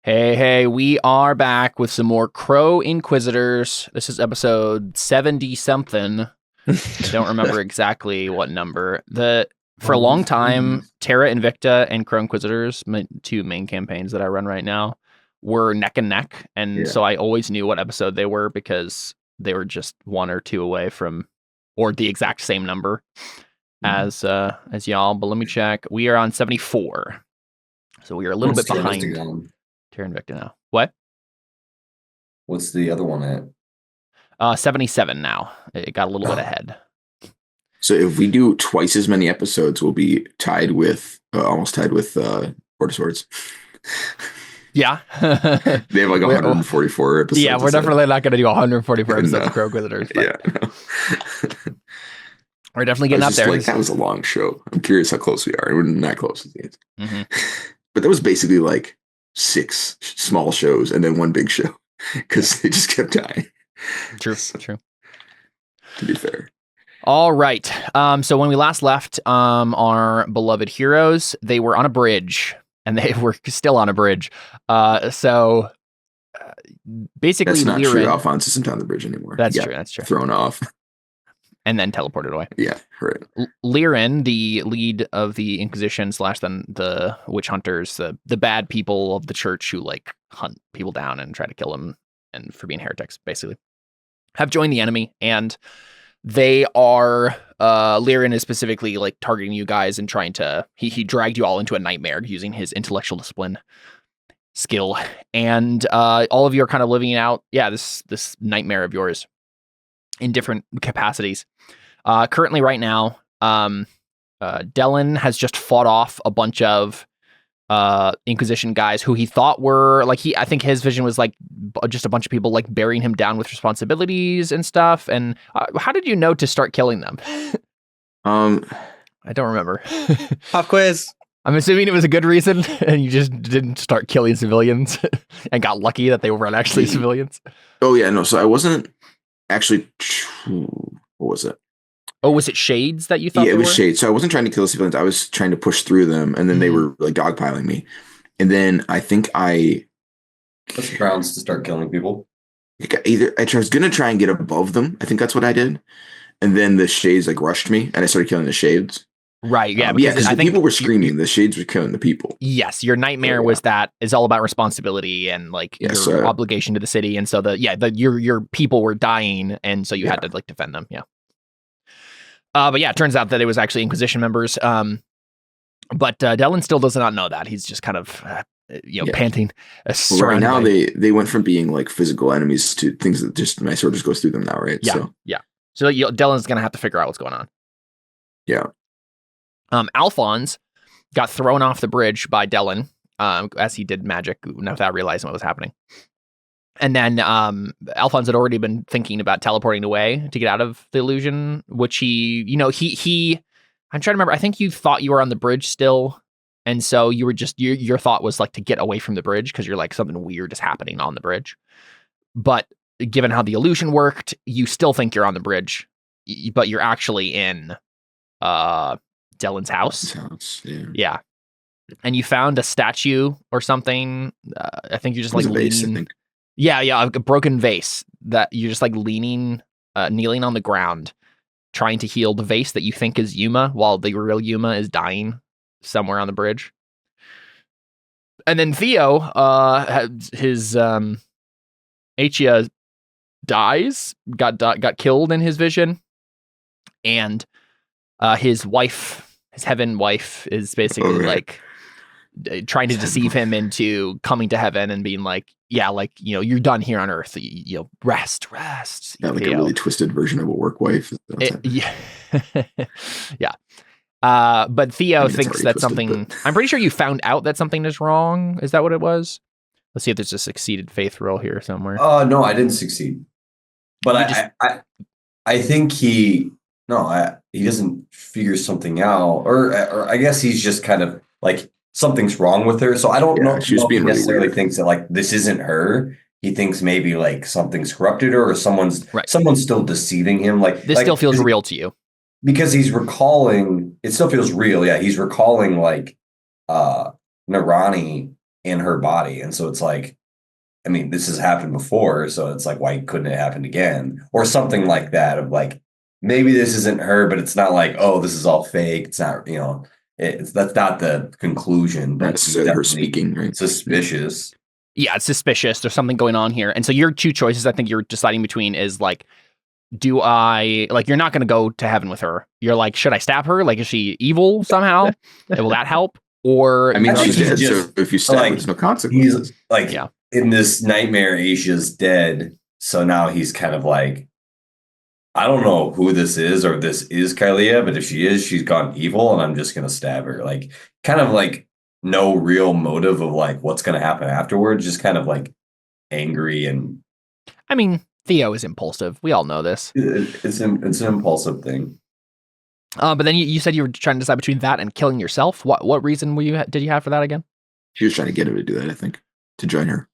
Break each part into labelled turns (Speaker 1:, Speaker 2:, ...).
Speaker 1: Hey, we are back with some more Crow Inquisitors. This is episode 70-something. I don't remember exactly what number. For a long time, Terra Invicta and Crow Inquisitors, my two main campaigns that I run right now, were neck and neck. And so I always knew what episode they were because they were just one or two away from, or the exact same number as y'all. But let me check. We are on 74. So we are a little bit behind. Terra Invicta now. What?
Speaker 2: What's the other one at?
Speaker 1: 77 now. It got a little bit ahead.
Speaker 3: So if we do twice as many episodes, we'll be tied with, almost tied with Court of Swords.
Speaker 1: Yeah.
Speaker 3: They have like 144 episodes.
Speaker 1: Yeah, we're definitely not going to do 144 episodes of Crow Inquisitors.
Speaker 3: Yeah.
Speaker 1: We're definitely getting up there.
Speaker 3: Like, that was a long show. I'm curious how close we are. We're not close.
Speaker 1: Mm-hmm.
Speaker 3: But that was basically like 6 small shows and then one big show because they just kept dying.
Speaker 1: True.
Speaker 3: To be fair.
Speaker 1: All right. So when we last left our beloved heroes, they were on a bridge, and they were still on a bridge. So basically,
Speaker 3: that's not
Speaker 1: Liren,
Speaker 3: true. Alfons isn't on the bridge anymore.
Speaker 1: That's true.
Speaker 3: Thrown off.
Speaker 1: And then teleported away.
Speaker 3: Yeah, right.
Speaker 1: Liren, the lead of the Inquisition / the witch hunters, the bad people of the church who like hunt people down and try to kill them and for being heretics, basically, have joined the enemy, and they are Liren is specifically like targeting you guys and trying to he dragged you all into a nightmare using his intellectual discipline skill, and all of you are kind of living out this nightmare of yours in different capacities. Currently right now, Dellon has just fought off a bunch of Inquisition guys who he thought were like I think his vision was like just a bunch of people like bearing him down with responsibilities and stuff. And how did you know to start killing them? I don't remember.
Speaker 4: Pop quiz.
Speaker 1: I'm assuming it was a good reason, and you just didn't start killing civilians and got lucky that they weren't actually civilians.
Speaker 3: Oh yeah, no. So I wasn't actually. What was it?
Speaker 1: Oh, was it shades that you thought?
Speaker 3: Yeah, it was shades. So I wasn't trying to kill the civilians. I was trying to push through them, and then they were like dogpiling me. And then I think
Speaker 2: What's the grounds to start killing people?
Speaker 3: I was gonna try and get above them. I think that's what I did. And then the shades like rushed me, and I started killing the shades.
Speaker 1: Right. Yeah.
Speaker 3: Because the people were screaming. The shades were killing the people.
Speaker 1: Yes, your nightmare was that is all about responsibility and like your obligation to the city, and so your people were dying, and so you had to like defend them. Yeah. But yeah, it turns out that it was actually Inquisition members. But Dellon still does not know that. He's just kind of panting.
Speaker 3: Right now, they went from being like physical enemies to things that just my sword just goes through them now, right?
Speaker 1: Yeah. So Dellon's gonna have to figure out what's going on.
Speaker 3: Yeah.
Speaker 1: Alfons got thrown off the bridge by Dellon as he did magic without realizing what was happening. And then Alfons had already been thinking about teleporting away to get out of the illusion, which he I'm trying to remember. I think you thought you were on the bridge still. And so you were just, your thought was like to get away from the bridge because you're like something weird is happening on the bridge. But given how the illusion worked, you still think you're on the bridge, but you're actually in Dellon's house. Yeah. And you found a statue or something. I think you're just like leaning. Yeah, a broken vase that you're just like kneeling on the ground, trying to heal the vase that you think is Yuma, while the real Yuma is dying somewhere on the bridge. And then Theo, his Achia dies, got killed in his vision, and his wife, his heaven wife, is basically like trying to deceive him into coming to heaven and being like, you're done here on earth. Rest.
Speaker 3: Yeah, like a really twisted version of a work wife.
Speaker 1: Yeah. But Theo thinks that something. I'm pretty sure you found out that something is wrong. Is that what it was? Let's see if there's a succeeded faith roll here somewhere.
Speaker 2: No, I didn't succeed. But I think he doesn't figure something out, or I guess he's just kind of like something's wrong with her. So I don't know if he necessarily thinks that like this isn't her. He thinks maybe like something's corrupted her, or someone's still deceiving him. Like
Speaker 1: this still feels real to you
Speaker 2: because he's recalling. It still feels real. Yeah, he's recalling like Narani in her body. And so it's like, I mean, this has happened before, so it's like, why couldn't it happen again? Or something like that of like, maybe this isn't her, but it's not like, oh, this is all fake. It's not, that's not the conclusion, but
Speaker 3: That's
Speaker 2: it's
Speaker 3: her
Speaker 2: definitely
Speaker 3: speaking, right?
Speaker 2: suspicious.
Speaker 1: Yeah, it's suspicious. There's something going on here. And so your two choices I think you're deciding between is like, do I, like, you're not going to go to heaven with her. You're like, should I stab her? Like, is she evil somehow? Will that help? Or
Speaker 3: I mean, she's
Speaker 2: he's
Speaker 3: dead,
Speaker 2: just-
Speaker 3: so if you stab her,
Speaker 2: like,
Speaker 3: there's no consequences.
Speaker 2: He's like,
Speaker 1: Yeah.
Speaker 2: in this nightmare, Asia's dead. So now he's kind of like, I don't know who this is or this is Kylea, but if she is, she's gone evil and I'm just going to stab her. Like, kind of like no real motive of like what's going to happen afterwards, just kind of like angry. And
Speaker 1: I mean, Theo is impulsive. We all know this.
Speaker 2: it's an impulsive thing.
Speaker 1: But then you said you were trying to decide between that and killing yourself. What reason did you have for that again?
Speaker 3: She was trying to get him to do that, I think, to join her.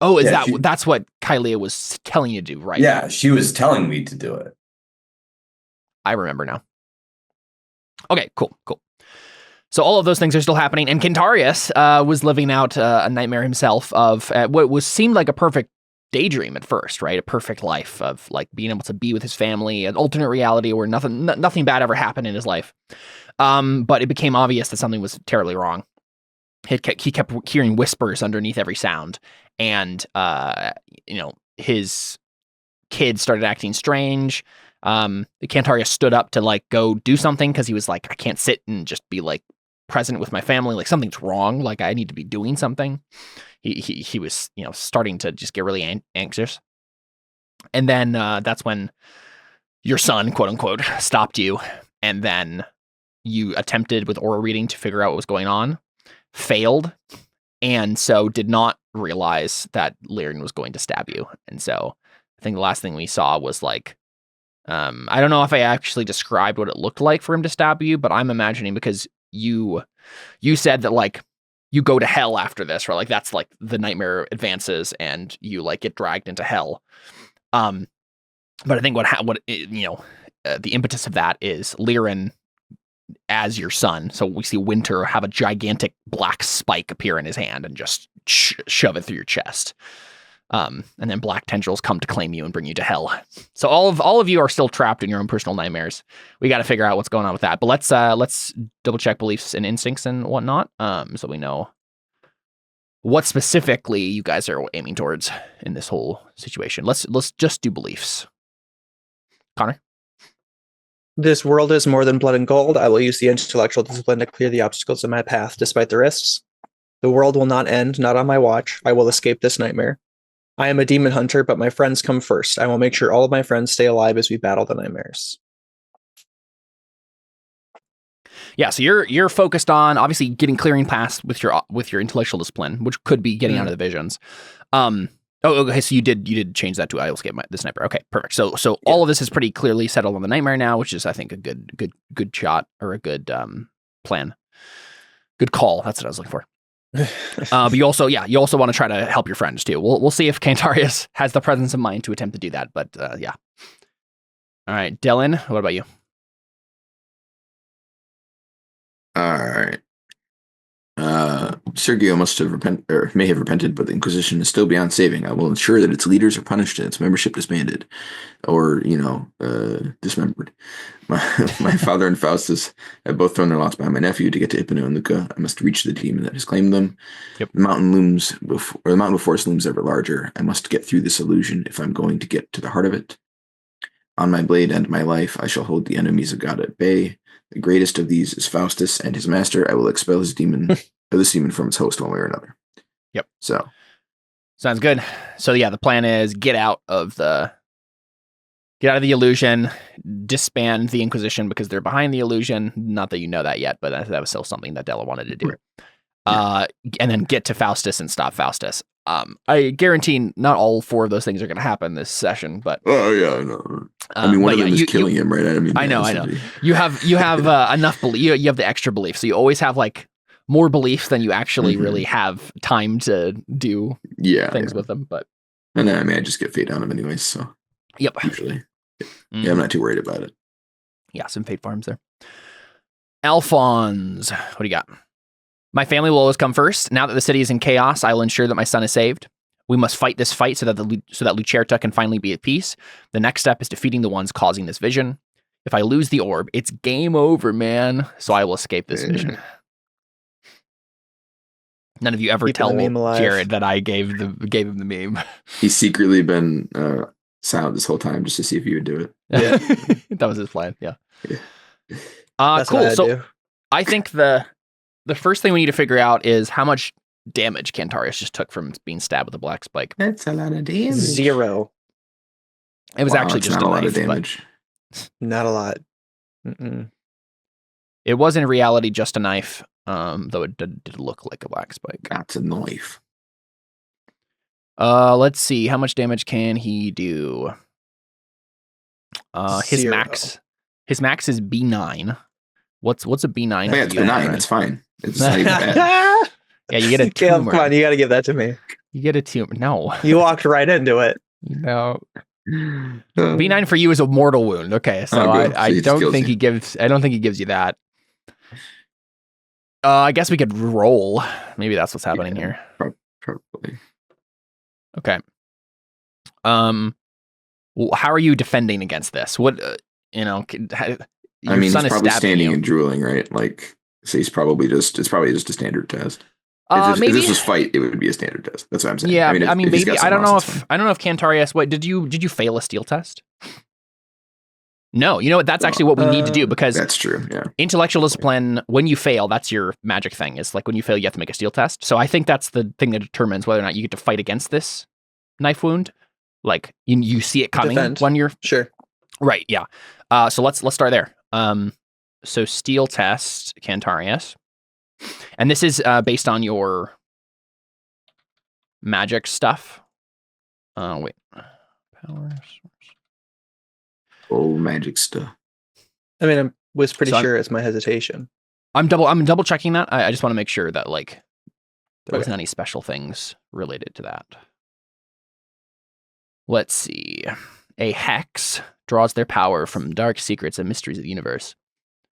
Speaker 1: Oh,
Speaker 2: Yeah,
Speaker 1: that's what Kylea was telling you to do, right?
Speaker 2: Yeah, she was telling me to do it.
Speaker 1: I remember now. Okay, cool. So all of those things are still happening, and Cantarius was living out a nightmare seemed of what seemed like a perfect daydream at first, right? A perfect life of like being able to be with his family, an alternate reality where nothing bad ever happened in his life. But it became obvious that something was terribly wrong. He kept hearing whispers underneath every sound, and his kids started acting strange. Cantarius stood up to like go do something because he was like, I can't sit and just be like present with my family. Like something's wrong. Like I need to be doing something. He was starting to just get really anxious. And then that's when your son, quote unquote, stopped you, and then you attempted with aura reading to figure out what was going on, failed, and so did not realize that Lyrian was going to stab you. And so I think the last thing we saw was like, I don't know if I actually described what it looked like for him to stab you, but I'm imagining because you said that like you go to hell after this, right? Like that's like the nightmare advances and you like get dragged into hell. But I think the impetus of that is Lyrian as your son. So we see Winter have a gigantic black spike appear in his hand and just shove it through your chest. And then black tendrils come to claim you and bring you to hell. So all of you are still trapped in your own personal nightmares. We got to figure out what's going on with that. But let's double check beliefs and instincts and whatnot, so we know what specifically you guys are aiming towards in this whole situation. Let's just do beliefs. Connor?
Speaker 4: This world is more than blood and gold. I will use the intellectual discipline to clear the obstacles in my path, despite the risks. The world will not end, not on my watch. I will escape this nightmare. I am a demon hunter, but my friends come first. I will make sure all of my friends stay alive as we battle the nightmares.
Speaker 1: Yeah, so you're focused on obviously getting clearing past with your intellectual discipline, which could be getting out of the visions. Okay, so you did change that to I will escape the sniper. Okay, perfect. So all of this is pretty clearly settled on the nightmare now, which is I think a good shot or a good plan. Good call. That's what I was looking for. But you also want to try to help your friends too. We'll see if Cantarius has the presence of mind to attempt to do that. But yeah. All right, Dellon, what about you?
Speaker 3: All right. Sergio must have may have repented, but the Inquisition is still beyond saving. I will ensure that its leaders are punished and its membership disbanded, or dismembered. My father and Faustus have both thrown their lots behind my nephew to get to Hypno and Luca. I must reach the demon that has claimed them.
Speaker 1: Yep.
Speaker 3: The mountain before us looms ever larger. I must get through this illusion if I'm going to get to the heart of it. On my blade and my life, I shall hold the enemies of God at bay. The greatest of these is Faustus and his master. I will expel his demon, or this demon from its host one way or another.
Speaker 1: Yep.
Speaker 3: So.
Speaker 1: Sounds good. So yeah, the plan is get out of the illusion, disband the Inquisition because they're behind the illusion. Not that you know that yet, but that was still something that Dellon wanted to do. Right. And then get to Faustus and stop Faustus. I guarantee not all four of those things are going to happen this session, but
Speaker 3: oh yeah, I know. I mean, one of them is killing him, right?
Speaker 1: I know. You have enough belief. You have the extra belief, so you always have like more beliefs than you actually really have time to do things with them. But
Speaker 3: and then I just get fate on them anyways. So
Speaker 1: yep,
Speaker 3: usually, yeah, I'm not too worried about it.
Speaker 1: Yeah, some fate farms there. Alfons, what do you got? My family will always come first. Now that the city is in chaos, I will ensure that my son is saved. We must fight this fight so that Lucerta can finally be at peace. The next step is defeating the ones causing this vision. If I lose the orb, it's game over, man. So I will escape this vision. None of you ever tell Jared that I gave him the meme.
Speaker 3: He's secretly been silent this whole time just to see if you would do it.
Speaker 1: Yeah, that was his plan. Yeah. Cool. So I think the first thing we need to figure out is how much damage Cantarius just took from being stabbed with a black spike.
Speaker 3: That's a lot of damage.
Speaker 4: 0.
Speaker 1: It was actually just
Speaker 3: not
Speaker 1: a
Speaker 3: lot
Speaker 1: knife,
Speaker 3: of damage.
Speaker 4: Not a lot. Mm-mm.
Speaker 1: It was in reality just a knife, though it did look like a black spike.
Speaker 3: That's a knife.
Speaker 1: Let's see. How much damage can he do? His
Speaker 4: 0.
Speaker 1: max is B9. What's a B9?
Speaker 3: Yeah, it's benign. It's fine. It's not even bad.
Speaker 1: Yeah, you get a
Speaker 4: Caleb,
Speaker 1: tumor.
Speaker 4: come on, you got to give that to me.
Speaker 1: You get a tumor. No.
Speaker 4: You walked right into it.
Speaker 1: No. B9 for you is a mortal wound. Okay, so I don't think he gives you that. I guess we could roll. Maybe that's what's happening here.
Speaker 3: Probably.
Speaker 1: Okay. Well, how are you defending against this? What your
Speaker 3: he's
Speaker 1: son is
Speaker 3: probably
Speaker 1: stabbing
Speaker 3: standing
Speaker 1: you.
Speaker 3: and drooling, right? Like, so it's probably just a standard test. If
Speaker 1: Maybe
Speaker 3: this was fight, it would be a standard test. That's what I'm saying.
Speaker 1: Yeah,
Speaker 3: if he's
Speaker 1: maybe
Speaker 3: got
Speaker 1: I don't know
Speaker 3: something else,
Speaker 1: if Cantarius. What did you fail a steel test? No, you know what? That's actually what we need to do because
Speaker 3: that's true. Yeah,
Speaker 1: intellectual discipline. When you fail, that's your magic thing. Is like when you fail, you have to make a steel test. So I think that's the thing that determines whether or not you get to fight against this knife wound. Like you see it coming when you're
Speaker 4: sure.
Speaker 1: Right. Yeah. So let's start there. So steel test, Cantarius. And this is based on your magic stuff. Wait. Power source.
Speaker 3: Oh, magic stuff.
Speaker 4: I mean, I was pretty sure it's my hesitation.
Speaker 1: I'm double checking that. I just want to make sure that like there wasn't any special things related to that. Let's see. A hex draws their power from dark secrets and mysteries of the universe.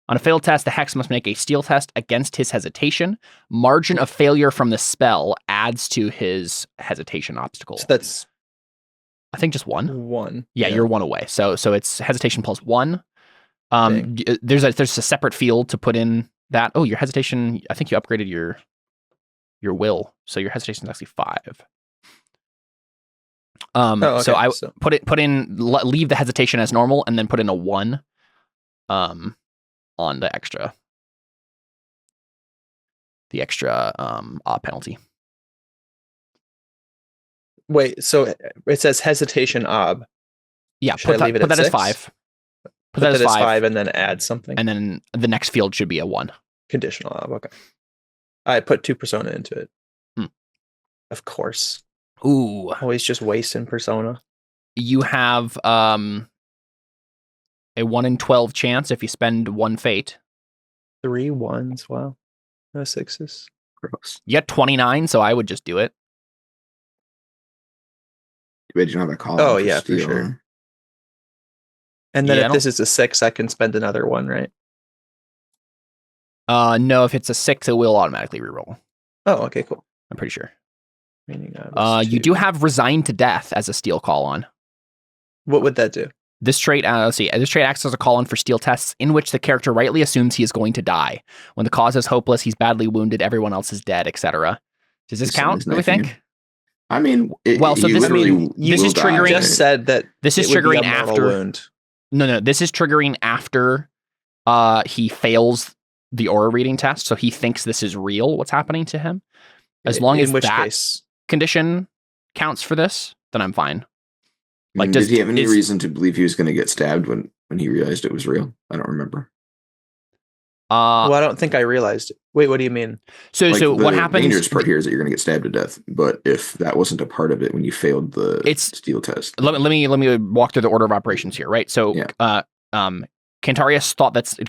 Speaker 1: On a failed test, the hex must make a steel test against his hesitation. Margin of failure from the spell adds to his hesitation obstacle.
Speaker 4: So that's,
Speaker 1: I think, just 1.
Speaker 4: 1.
Speaker 1: Yeah, you're 1 away. So it's hesitation plus 1. There's a separate field to put in that. Oh, your hesitation. I think you upgraded your will, so your hesitation is actually 5. So I put in leave the hesitation as normal, and then put in a 1. On the extra penalty.
Speaker 4: Wait, so it says hesitation ob.
Speaker 1: Yeah,
Speaker 4: Should I leave it at
Speaker 1: that as
Speaker 4: 6?
Speaker 1: 5.
Speaker 4: Put that as 5 and then add something.
Speaker 1: And then the next field should be a 1.
Speaker 4: Conditional ob, okay. I put 2 persona into it. Of course.
Speaker 1: Ooh.
Speaker 4: Always just wasting persona.
Speaker 1: You have a 1 in 12 chance if you spend 1 fate.
Speaker 4: 3 1s, wow. No 6s.
Speaker 3: Gross.
Speaker 1: You got 29, so I would just do it.
Speaker 3: You don't have a call.
Speaker 4: Oh, yeah, for sure. And then if this is a 6, I can spend another 1, right?
Speaker 1: No, if it's a 6, it will automatically reroll.
Speaker 4: Oh, okay, cool.
Speaker 1: I'm pretty sure.
Speaker 4: Meaning
Speaker 1: you do have Resigned to Death as a steel call on.
Speaker 4: What would that do?
Speaker 1: This trait, this trait acts as a call-on for steel tests in which the character rightly assumes he is going to die. When the cause is hopeless, he's badly wounded, everyone else is dead, etc. Does this count, do we think?
Speaker 3: I mean,
Speaker 1: this is triggering.
Speaker 4: Just said that
Speaker 1: this is triggering after.
Speaker 4: Wound.
Speaker 1: No, this is triggering after he fails the aura reading test, so he thinks this is real, what's happening to him. As long as that condition counts for this, then I'm fine.
Speaker 3: Like, did he have any reason to believe he was going to get stabbed when he realized it was real? I don't remember.
Speaker 4: Well, I don't think I realized it. Wait, what do you mean?
Speaker 1: So what happens?
Speaker 3: The dangerous part here is that you're going to get stabbed to death. But if that wasn't a part of it when you failed the steel test,
Speaker 1: let me walk through the order of operations here, right? So, Cantarius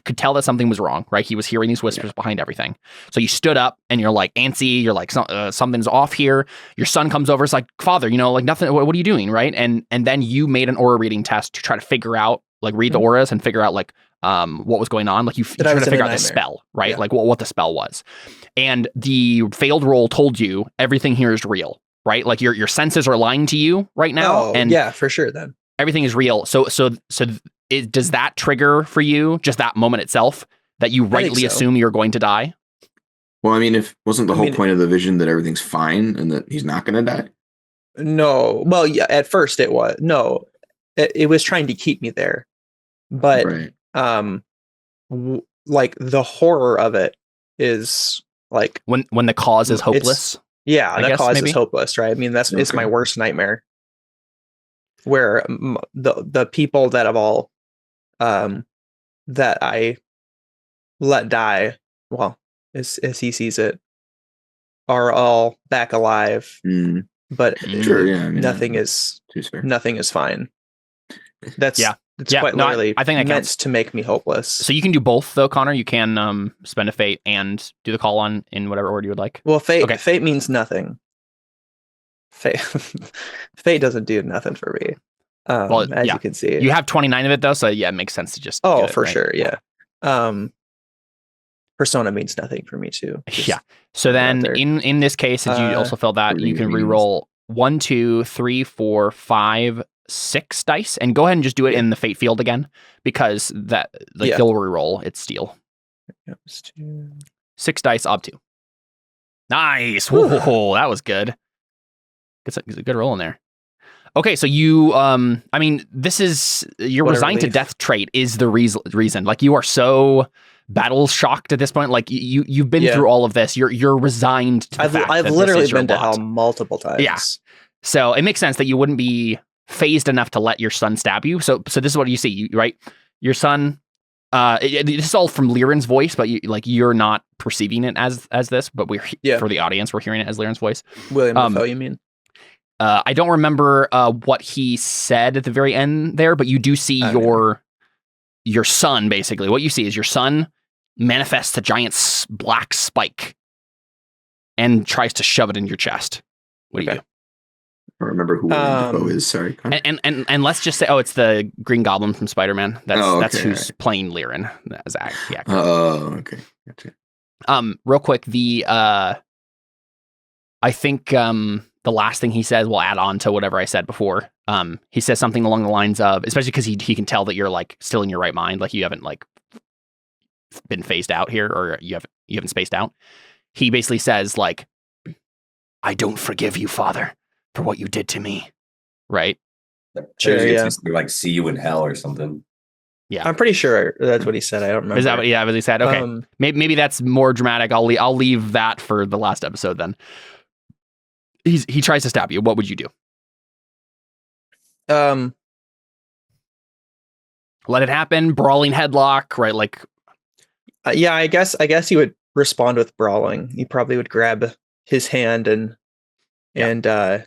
Speaker 1: could tell that something was wrong, right? He was hearing these whispers behind everything. So you stood up and you're like, antsy, you're like, something's off here. Your son comes over, it's like, father, like nothing, what are you doing, right? And then you made an aura reading test to try to figure out, like read the auras and figure out like, what was going on. Like you
Speaker 4: That I
Speaker 1: trying
Speaker 4: was
Speaker 1: to
Speaker 4: in a
Speaker 1: figure out the
Speaker 4: nightmare.
Speaker 1: spell, right?
Speaker 4: Yeah.
Speaker 1: Like what the spell was. And the failed roll told you everything here is real, right? Like your senses are lying to you right now,
Speaker 4: Oh,
Speaker 1: and
Speaker 4: yeah, for sure then.
Speaker 1: everything is real. So does that trigger for you just that moment itself that you rightly
Speaker 4: so.
Speaker 1: assume you're going to die?
Speaker 3: Well, I mean, if wasn't the
Speaker 4: I
Speaker 3: whole
Speaker 4: mean-
Speaker 3: point of the vision that everything's fine and that he's not going to die?
Speaker 4: No. Well, yeah, at first it was. No. It was trying to keep me there. But
Speaker 3: Right.
Speaker 4: like the horror of it is like
Speaker 1: When the cause is
Speaker 4: It's-
Speaker 1: hopeless.
Speaker 4: yeah,
Speaker 1: I
Speaker 4: the
Speaker 1: guess,
Speaker 4: cause
Speaker 1: maybe?
Speaker 4: is hopeless, right? I mean, it's
Speaker 3: Okay.
Speaker 4: my worst nightmare. Where the people that have all that I let die, well, as he sees it, are all back alive,
Speaker 3: Mm,
Speaker 4: but
Speaker 3: sure. Yeah. I mean,
Speaker 4: nothing is
Speaker 3: too fair.
Speaker 4: nothing is fine. That's
Speaker 1: Yeah.
Speaker 4: It's
Speaker 1: Yeah,
Speaker 4: quite
Speaker 1: no,
Speaker 4: literally
Speaker 1: I think that
Speaker 4: meant
Speaker 1: counts.
Speaker 4: to make me hopeless.
Speaker 1: So you can do both though, Connor. You can spend a fate and do the call on in whatever order you would like.
Speaker 4: Well, fate
Speaker 1: Okay.
Speaker 4: fate means nothing. Fate fate doesn't do nothing for me.
Speaker 1: Well,
Speaker 4: as
Speaker 1: yeah.
Speaker 4: you can see.
Speaker 1: You have 29 of it though, so yeah, it makes sense to just do
Speaker 4: Oh,
Speaker 1: it,
Speaker 4: for
Speaker 1: right?
Speaker 4: sure, yeah. Persona means nothing for me too. Just-
Speaker 1: Yeah. So then
Speaker 4: there.
Speaker 1: in this case, as you also felt that, you can
Speaker 3: three
Speaker 1: reroll 1, 2, 3, 4, 5, 6 dice, and go ahead and just do it
Speaker 4: Yeah.
Speaker 1: in the fate field again, because that
Speaker 4: Yeah.
Speaker 1: they'll reroll. It's steel.
Speaker 4: Yep, it's two.
Speaker 1: 6 dice up 2. Nice.
Speaker 4: Whew.
Speaker 1: Whoa, that was good. It's a good roll in there. Okay, so you, I mean, this is your
Speaker 4: What a
Speaker 1: resigned to
Speaker 4: relief.
Speaker 1: death trait is the reason. Like you are so battle shocked at this point. Like you've been
Speaker 4: Yeah.
Speaker 1: through all of this. You're resigned to the fact
Speaker 4: I've
Speaker 1: that this
Speaker 4: literally
Speaker 1: is your
Speaker 4: been to
Speaker 1: lot.
Speaker 4: hell multiple times.
Speaker 1: Yeah. So it makes sense that you wouldn't be phased enough to let your son stab you. So this is what you see, right? Your son. This is all from Liren's voice, but you're not perceiving it as this. But
Speaker 4: Yeah.
Speaker 1: for the audience, we're hearing it as Liren's voice.
Speaker 4: William Dafoe, you mean?
Speaker 1: I don't remember what he said at the very end there, but you do see
Speaker 4: Oh,
Speaker 1: your son. Basically, what you see is your son manifests a giant black spike and tries to shove it in your chest. What do you
Speaker 4: Okay.
Speaker 1: do?
Speaker 3: I don't remember who William Dafoe is. Sorry. Connor.
Speaker 1: And let's just say, it's the Green Goblin from Spider-Man. That's
Speaker 3: okay,
Speaker 1: who's playing Liren. Yeah.
Speaker 3: Oh, okay. Gotcha.
Speaker 1: Real quick, I think the last thing he says will add on to whatever I said before. He says something along the lines of, especially because he can tell that you're like still in your right mind, like you haven't like been phased out here, or you haven't spaced out. He basically says like, "I don't forgive you, Father, for what you did to me." Right?
Speaker 4: Sure, yeah.
Speaker 2: Like see you in hell or something.
Speaker 1: Yeah.
Speaker 4: I'm pretty sure that's what he said. I don't remember.
Speaker 1: Is that what he said? Okay. Maybe that's more dramatic. I'll leave that for the last episode then. He tries to stab you. What would you do? Let it happen. Brawling headlock, right? Like,
Speaker 4: yeah, I guess he would respond with brawling. He probably would grab his hand and
Speaker 1: try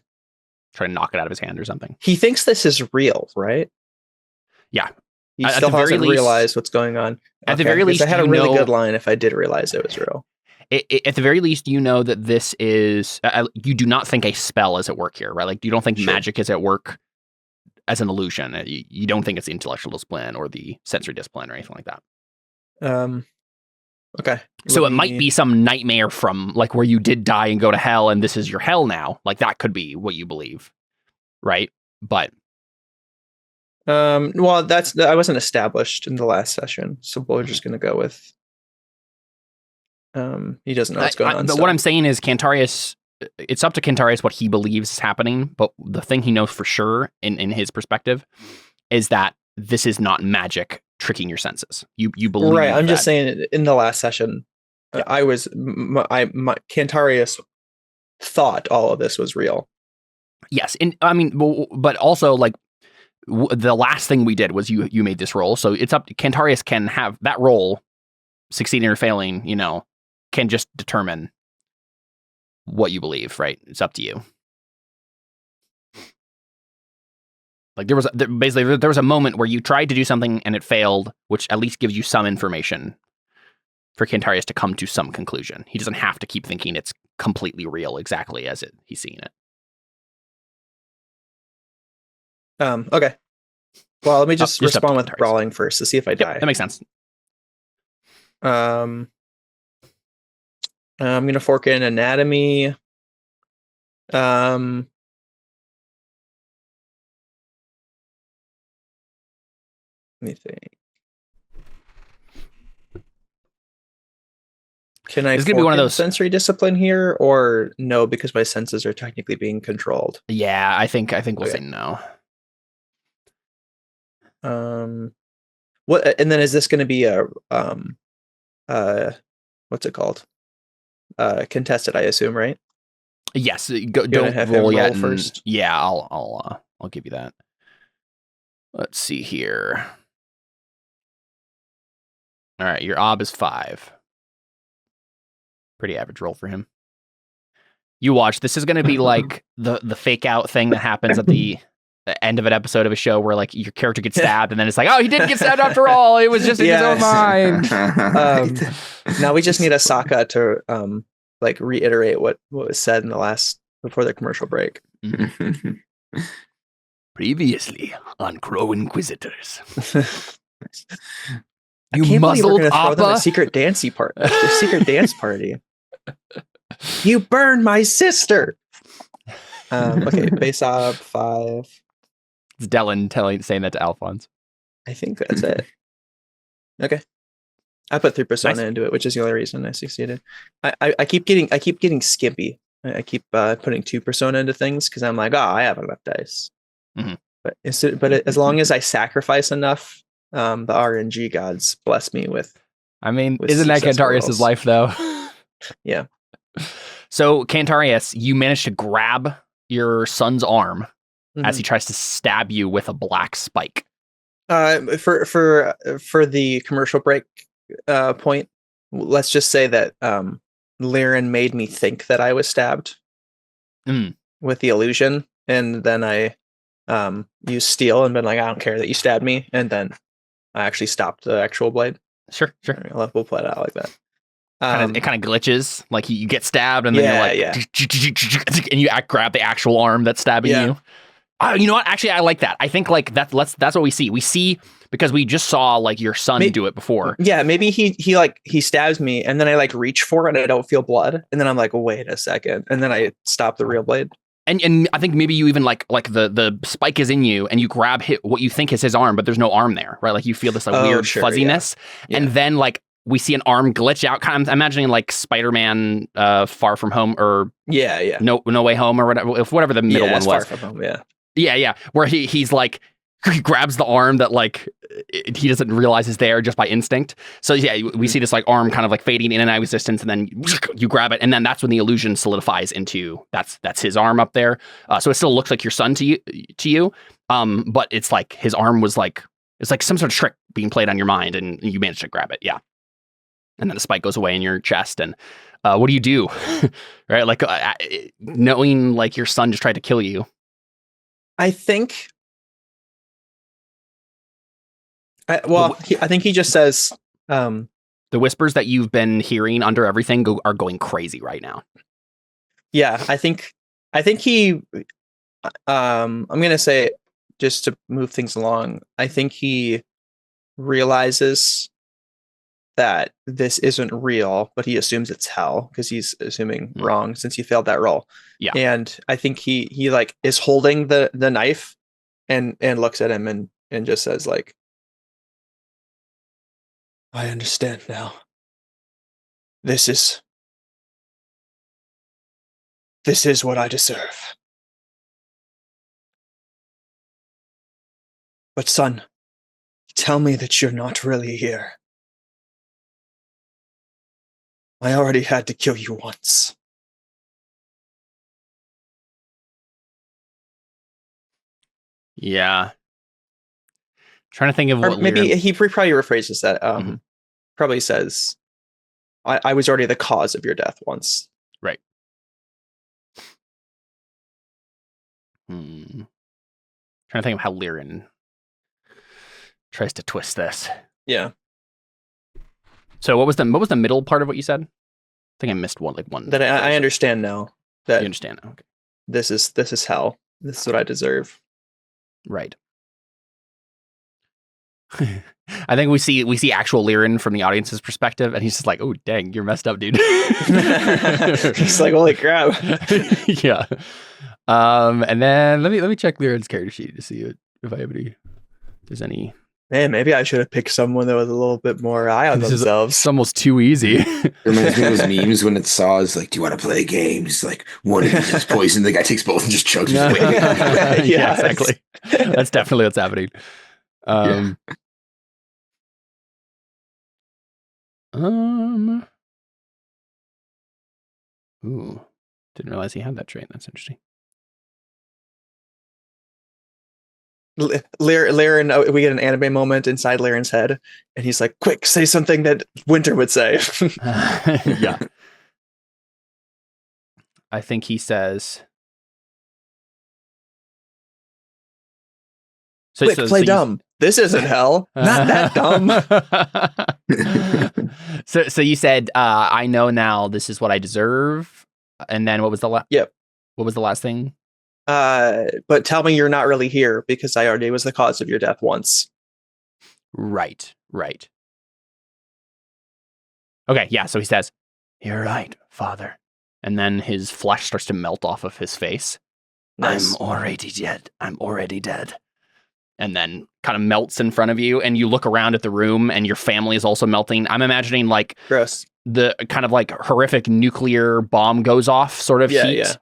Speaker 1: to knock it out of his hand or something.
Speaker 4: he thinks this is real, right?
Speaker 1: Yeah.
Speaker 4: He
Speaker 1: At
Speaker 4: still
Speaker 1: the very
Speaker 4: hasn't
Speaker 1: least-
Speaker 4: realized what's going on.
Speaker 1: At the very
Speaker 4: 'cause
Speaker 1: least,
Speaker 4: I had a
Speaker 1: you
Speaker 4: really
Speaker 1: know-
Speaker 4: good line if I did realize it was real.
Speaker 1: At the very least, you know that this is. You do not think a spell is at work here, right? Like, you don't think
Speaker 4: Sure.
Speaker 1: magic is at work as an illusion. You don't think it's the intellectual discipline or the sensory discipline or anything like that.
Speaker 4: Okay.
Speaker 1: So
Speaker 4: Let
Speaker 1: it might
Speaker 4: me-
Speaker 1: be some nightmare from like where you did die and go to hell, and this is your hell now. Like that could be what you believe, right? But
Speaker 4: well, I wasn't established in the last session, so we're just gonna go with he doesn't know what's going on.
Speaker 1: But
Speaker 4: still.
Speaker 1: what I'm saying is Cantarius. It's up to Cantarius what he believes is happening, but the thing he knows for sure in his perspective is that this is not magic tricking your senses. You believe
Speaker 4: right. I'm just
Speaker 1: that-
Speaker 4: saying in the last session,
Speaker 1: Yeah.
Speaker 4: I was my Cantarius thought all of this was real.
Speaker 1: Yes, and I mean, but also like the last thing we did was you made this roll, so it's up to Cantarius can have that roll, succeeding or failing, can just determine what you believe, right? It's up to you. Like there was a moment where you tried to do something and it failed, which at least gives you some information for Cantarius to come to some conclusion. He doesn't have to keep thinking it's completely real exactly as he's seeing it.
Speaker 4: Okay. Well, let me just
Speaker 1: just up to
Speaker 4: respond with
Speaker 1: Cantarius.
Speaker 4: brawling first to see if I die.
Speaker 1: Yep, that makes sense.
Speaker 4: I'm gonna fork in anatomy. Let me think. Can I
Speaker 1: It's gonna be one of those
Speaker 4: sensory discipline here, or no? Because my senses are technically being controlled.
Speaker 1: Yeah, I think we'll say no.
Speaker 4: What? And then is this going to be a what's it called? Contested, I assume, right?
Speaker 1: Yes, don't
Speaker 4: have
Speaker 1: roll
Speaker 4: him
Speaker 1: yet.
Speaker 4: roll first.
Speaker 1: Yeah, I'll give you that. Let's see here. All right, your ob is 5. Pretty average roll for him. You watch. This is going to be like the fake out thing that happens at the end of an episode of a show where like your character gets stabbed and then it's like, oh, he didn't get stabbed after all. It was just in his own mind.
Speaker 4: Now we just need Asaka to like reiterate what was said in the last before the commercial break.
Speaker 1: Previously on Crow Inquisitors.
Speaker 4: You can't believe we're gonna throw them a secret dance party. You burned my sister. Okay, base ob 5.
Speaker 1: It's Dellon saying that to Alfons.
Speaker 4: I think that's it. Okay. I put 3 persona into it, which is the only reason I succeeded. I keep getting skimpy. I keep putting 2 persona into things because I'm like, oh, I have enough dice.
Speaker 1: Mm-hmm.
Speaker 4: But as long as I sacrifice enough, the RNG gods bless me with.
Speaker 1: I mean, isn't that Cantarius' life though?
Speaker 4: Yeah.
Speaker 1: So Cantarius, you managed to grab your son's arm as he tries to stab you with a black spike.
Speaker 4: For the commercial break point, let's just say that Liren made me think that I was stabbed with the illusion, and then I used steel and been like, I don't care that you stabbed me, and then I actually stopped the actual blade.
Speaker 1: Sure.
Speaker 4: We'll play it out like that.
Speaker 1: It kind of glitches, like you get stabbed, and then you're like, and you grab the actual arm that's stabbing you. You know what? Actually, I like that. I think like that's what we see. We see because we just saw like your son do it before.
Speaker 4: Yeah, maybe he stabs me, and then I like reach for it, and I don't feel blood, and then I'm like, wait a second, and then I stop the real blade.
Speaker 1: And I think maybe you even like the spike is in you, and you grab what you think is his arm, but there's no arm there, right? Like you feel this like weird fuzziness, and then like we see an arm glitch out. Kind of imagining like Spider-Man, Far From Home, or No Way Home, or whatever the middle one was.
Speaker 4: Far From Home,
Speaker 1: where he's like he grabs the arm that like he doesn't realize is there just by instinct. So we see this like arm kind of like fading in and out of existence, and then you grab it, and then that's when the illusion solidifies into that's his arm up there. So it still looks like your son to you, but it's like his arm was like it's like some sort of trick being played on your mind, and you managed to grab it, and then the spike goes away in your chest, and what do you do, right? Like knowing like your son just tried to kill you.
Speaker 4: I think. I think he just says.
Speaker 1: The whispers that you've been hearing under everything are going crazy right now.
Speaker 4: Yeah, I think he. I'm gonna say, just to move things along, I think he realizes that this isn't real, but he assumes it's hell because he's assuming wrong since he failed that roll.
Speaker 1: Yeah,
Speaker 4: and I think he like is holding the knife, and looks at him and just says like, I understand now. This is what I deserve. But son, tell me that you're not really here. I already had to kill you once.
Speaker 1: Yeah. Trying to think of what
Speaker 4: maybe he probably rephrases that. Probably says, I was already the cause of your death once.
Speaker 1: Right. Trying to think of how Liren tries to twist this.
Speaker 4: Yeah.
Speaker 1: So what was the middle part of what you said? I think I missed one.
Speaker 4: That I understand now. That
Speaker 1: you understand now. Okay.
Speaker 4: This is hell. This is what I deserve.
Speaker 1: Right. I think we see actual Liren from the audience's perspective, and he's just like, "Oh, dang, you're messed up, dude."
Speaker 4: He's like, "Holy crap!"
Speaker 1: Yeah. And then let me check Liren's character sheet to see if there's any.
Speaker 4: Man, maybe I should have picked someone that was a little bit more eye on themselves.
Speaker 1: It's almost too easy.
Speaker 3: It reminds me of those memes when it saw is like, "Do you want to play a game?" It's like one of these is poison. The guy takes both and just chugs.
Speaker 1: Yeah, exactly. That's definitely what's happening. Ooh, didn't realize he had that trait. That's interesting.
Speaker 4: Liren, we get an anime moment inside Liren's head, and he's like, "Quick, say something that Winter would say."
Speaker 1: Yeah. I think he says.
Speaker 4: Quick, play dumb. This isn't hell. Not that dumb.
Speaker 1: So you said, "I know now. This is what I deserve." And then what was the last?
Speaker 4: Yep.
Speaker 1: What was the last thing?
Speaker 4: But tell me you're not really here because I already was the cause of your death once.
Speaker 1: Right. Okay, yeah, so he says, "You're right, Father." And then his flesh starts to melt off of his face. Nice. I'm already dead. And then kind of melts in front of you, and you look around at the room, and your family is also melting. I'm imagining like
Speaker 4: gross.
Speaker 1: The kind of like horrific nuclear bomb goes off sort of heat.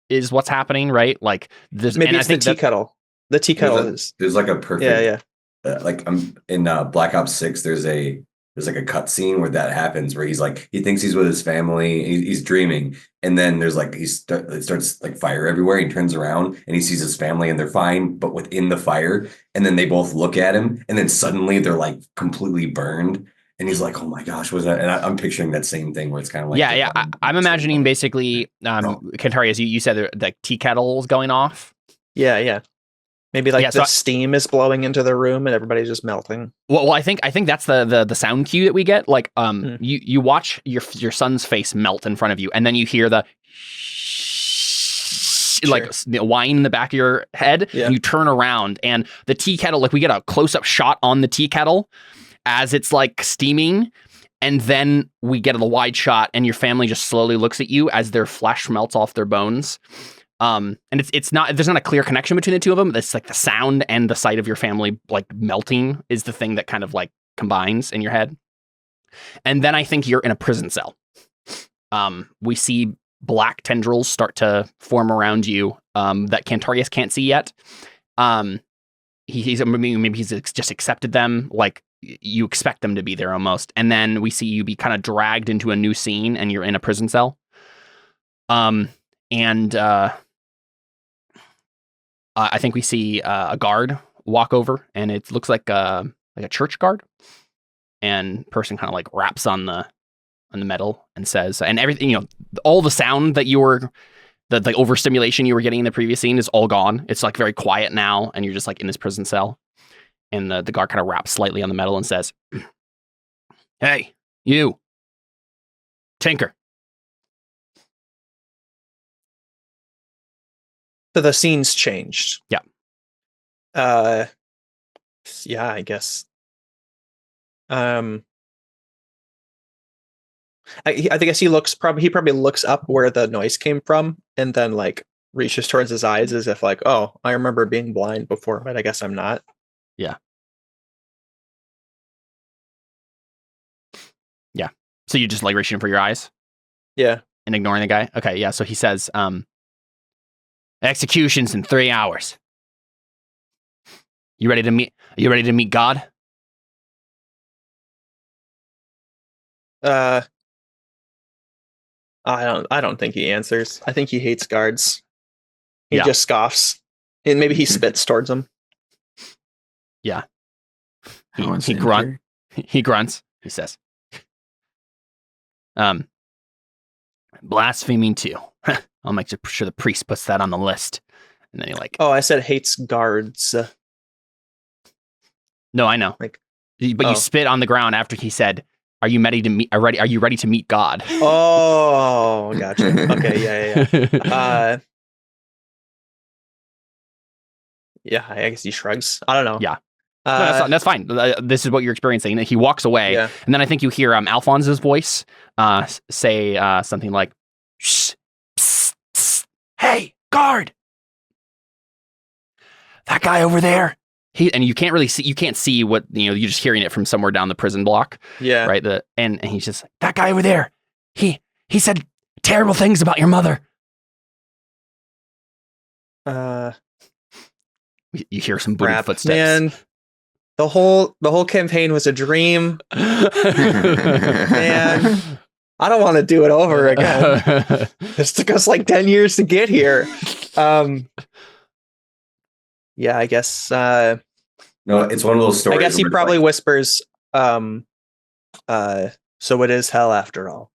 Speaker 1: Is what's happening, right? Like this.
Speaker 4: Maybe it's the tea kettle. The tea kettle is.
Speaker 2: There's like a perfect. Like I'm in Black Ops 6. There's like a cut scene where that happens, where he's like he thinks he's with his family, he's dreaming, and then there's like it starts like fire everywhere. He turns around and he sees his family, and they're fine, but within the fire. And then they both look at him, and then suddenly they're like completely burned. And he's like, "Oh my gosh, was that?" And I'm picturing that same thing where it's kind of like,
Speaker 1: I'm imagining basically, Cantarius, you said the tea kettle is going off.
Speaker 4: Yeah. Maybe like the steam is blowing into the room and everybody's just melting.
Speaker 1: Well, I think that's the sound cue that we get. Like, you watch your son's face melt in front of you, and then you hear the like whine in the back of your head. Yeah. And you turn around, and the tea kettle, like we get a close up shot on the tea kettle as it's like steaming, and then we get a wide shot, and your family just slowly looks at you as their flesh melts off their bones. And it's not, there's not a clear connection between the two of them. It's like the sound and the sight of your family like melting is the thing that kind of like combines in your head. And then I think you're in a prison cell. We see black tendrils start to form around you that Cantarius can't see yet. Maybe he's just accepted them. Like, you expect them to be there almost. And then we see you be kind of dragged into a new scene, and you're in a prison cell. I think we see a guard walk over, and it looks like a church guard. And person kind of like raps on the metal and says, and everything, all the sound that the overstimulation you were getting in the previous scene is all gone. It's like very quiet now, and you're just like in this prison cell. And the guard kind of raps slightly on the metal and says, "Hey, you, Tinker."
Speaker 4: So the scene's changed.
Speaker 1: Yeah.
Speaker 4: Yeah, I guess. I guess he probably looks up where the noise came from, and then like reaches towards his eyes as if like, "Oh, I remember being blind before, but I guess I'm not."
Speaker 1: Yeah. Yeah. So you just like reaching for your eyes?
Speaker 4: Yeah.
Speaker 1: And ignoring the guy? Okay, yeah. So he says, executions in 3 hours. You ready to meet God?
Speaker 4: I don't think he answers. I think he hates guards. He just scoffs. And maybe he spits towards them.
Speaker 1: Yeah. He grunts. He says, blaspheming too. I'll make sure the priest puts that on the list. And then he like,
Speaker 4: "Oh, I said hates guards."
Speaker 1: No, I know.
Speaker 4: Like,
Speaker 1: but you spit on the ground after he said, Are you ready to meet God?"
Speaker 4: Oh, gotcha. Okay, yeah. Yeah, I guess he shrugs. I don't know.
Speaker 1: Yeah. That's fine. This is what you're experiencing. He walks away,
Speaker 4: Yeah.
Speaker 1: and then I think you hear Alphonse's voice say something like, "Shh, psst, psst, hey, guard! That guy over there." And you can't really see. You can't see what you're just hearing it from somewhere down the prison block.
Speaker 4: Yeah.
Speaker 1: Right. And he's just like, that guy over there. He said terrible things about your mother. You hear some booted footsteps.
Speaker 4: Man, the whole campaign was a dream. Man, I don't want to do it over again. This took us like 10 years to get here. Yeah, I guess.
Speaker 2: No, it's one of those stories.
Speaker 4: I guess he
Speaker 2: where,
Speaker 4: probably whispers, so it is hell after all.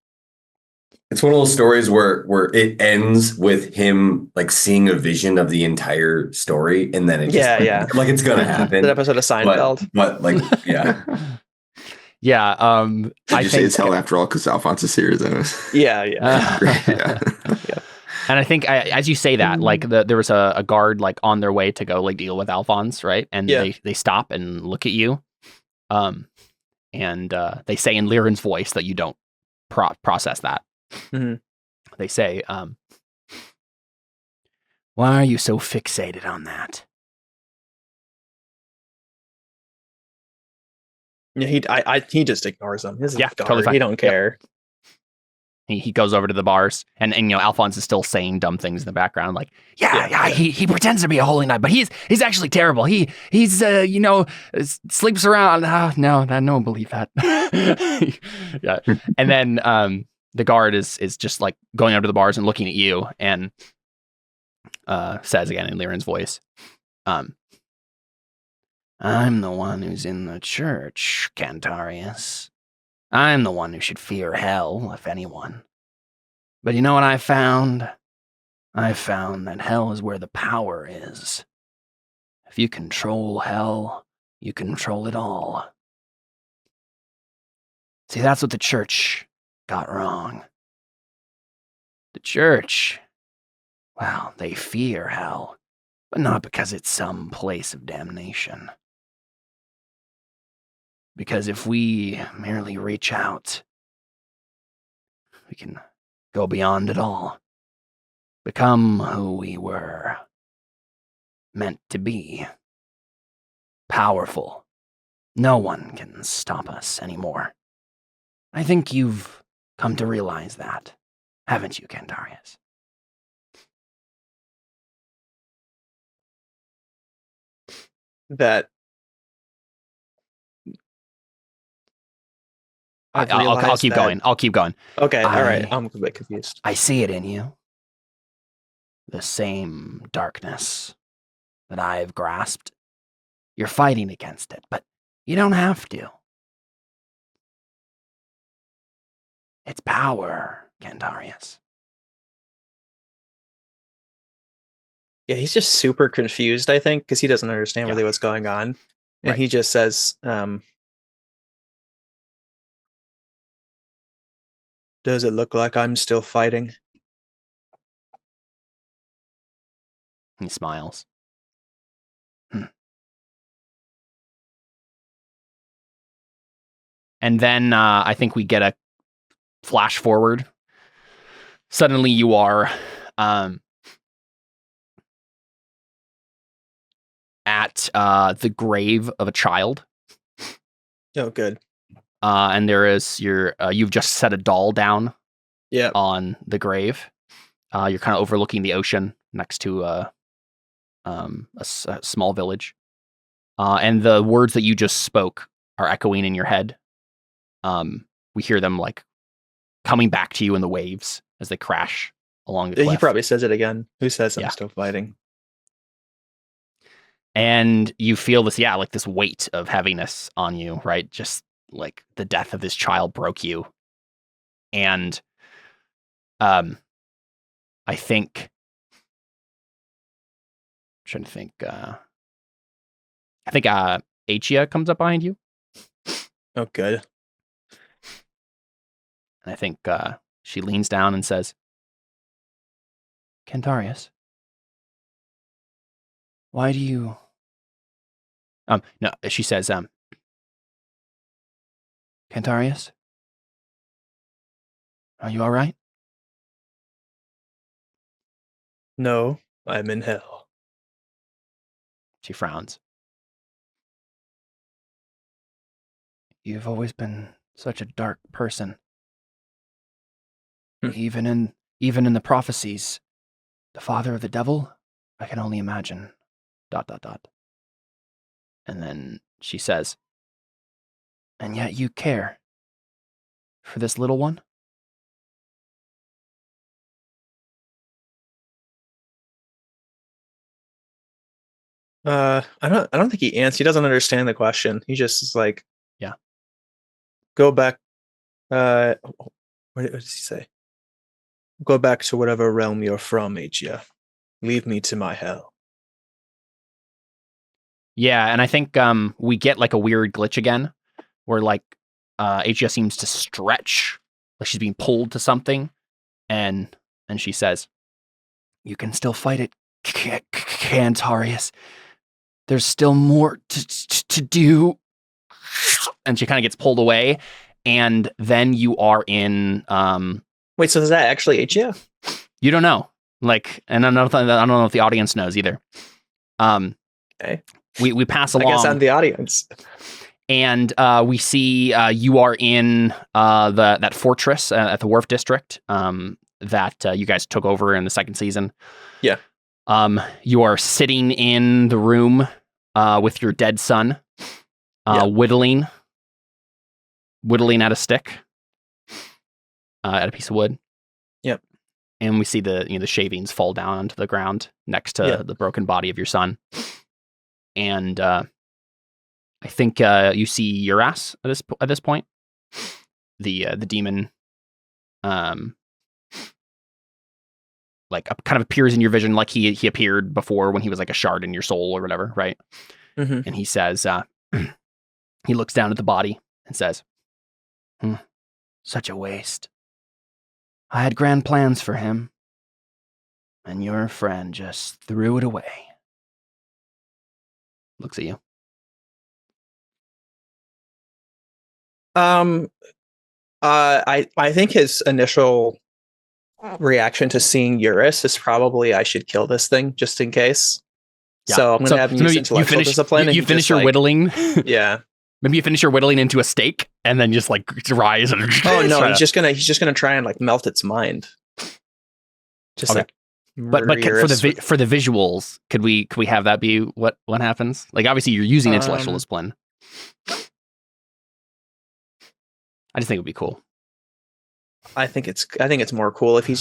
Speaker 2: It's one of those stories where it ends with him like seeing a vision of the entire story, and then it just like it's gonna happen.
Speaker 4: That episode of Seinfeld.
Speaker 2: But like, yeah.
Speaker 1: Yeah.
Speaker 3: I say it's hell after all because Alfons is here.
Speaker 4: Yeah.
Speaker 3: Yeah.
Speaker 1: And I think as you say that, like there was a guard like on their way to go like deal with Alfons, right? And they stop and look at you, and they say in Liren's voice that you don't process that.
Speaker 4: Mm-hmm.
Speaker 1: They say, "Why are you so fixated on that?"
Speaker 4: Yeah, he just ignores them.
Speaker 1: Totally fine.
Speaker 4: He don't care.
Speaker 1: Yep. He goes over to the bars, and Alphons is still saying dumb things in the background, like, he pretends to be a holy knight, but he's actually terrible. He's sleeps around. No one will believe that. Yeah, and then the guard is just like going over to the bars and looking at you, and says again in Liren's voice, "I'm the one who's in the church, Cantarius. I'm the one who should fear hell, if anyone. But you know what I found? I found that hell is where the power is. If you control hell, you control it all. See, that's what the church got wrong. The church, well, they fear hell, but not because it's some place of damnation. Because if we merely reach out, we can go beyond it all. Become who we were meant to be. Powerful. No one can stop us anymore. I think you've come to realize that, haven't you, Cantarius?"
Speaker 4: That
Speaker 1: I'll keep going. I'll keep going.
Speaker 4: Okay, all right. I'm a bit confused.
Speaker 1: I see it in you. The same darkness that I've grasped. You're fighting against it, but you don't have to. It's power, Cantarius.
Speaker 4: Yeah, he's just super confused, I think, because he doesn't understand really what's going on. And he just says, does it look like I'm still fighting?
Speaker 1: He smiles. And then I think we get a flash forward. Suddenly you are at the grave of a child.
Speaker 4: Oh, good.
Speaker 1: And there is you've just set a doll down on the grave. You're kind of overlooking the ocean next to a small village. And the words that you just spoke are echoing in your head. We hear them like coming back to you in the waves as they crash along the cliff.
Speaker 4: He probably says it again. Who says I'm still fighting?
Speaker 1: And you feel this, like this weight of heaviness on you, right? Just like the death of this child broke you. And I think, I'm trying to think, I think Achia comes up behind you.
Speaker 4: Oh, good.
Speaker 1: And I think she leans down and says, Cantarius, why do you... No, she says, Cantarius, are you all right?
Speaker 4: No, I'm in hell.
Speaker 1: She frowns. You've always been such a dark person. Even in the prophecies, the father of the devil, I can only imagine. ... And then she says, and yet you care for this little one?
Speaker 4: I don't think he answers. He doesn't understand the question. He just is like,
Speaker 1: yeah.
Speaker 4: Go back. What does he say? Go back to whatever realm you're from, Aegea. Leave me to my hell.
Speaker 1: Yeah, and I think we get like a weird glitch again, where like Aegea seems to stretch, like she's being pulled to something, and she says, "You can still fight it, Cantarius. There's still more to do." And she kind of gets pulled away, and then you are in.
Speaker 4: Wait, so is that actually Aegea?
Speaker 1: You don't know, like, and I don't know if the audience knows either.
Speaker 4: Okay.
Speaker 1: We pass along.
Speaker 4: I guess I'm the audience.
Speaker 1: And we see you are in that fortress at the Wharf District that you guys took over in the second season.
Speaker 4: Yeah.
Speaker 1: You are sitting in the room with your dead son, whittling at a stick, at a piece of wood.
Speaker 4: Yep.
Speaker 1: And we see the shavings fall down onto the ground next to the broken body of your son. And I think you see Uras at this point. The demon like kind of appears in your vision like he appeared before when he was like a shard in your soul or whatever, right?
Speaker 4: Mm-hmm.
Speaker 1: And he says, he looks down at the body and says, such a waste. I had grand plans for him, and your friend just threw it away. Looks at you.
Speaker 4: I think his initial reaction to seeing Eurus is probably I should kill this thing just in case. Yeah. So I'm going to have him use intellectual discipline.
Speaker 1: You finish your whittling.
Speaker 4: Yeah.
Speaker 1: Maybe you finish your whittling into a steak and then just like rise and.
Speaker 4: Oh no, he's just gonna try and like melt its mind. Just like.
Speaker 1: But for the visuals, could we have that be what happens? Like obviously you're using intellectual discipline. I just think it would be cool.
Speaker 4: I think it's more cool if he's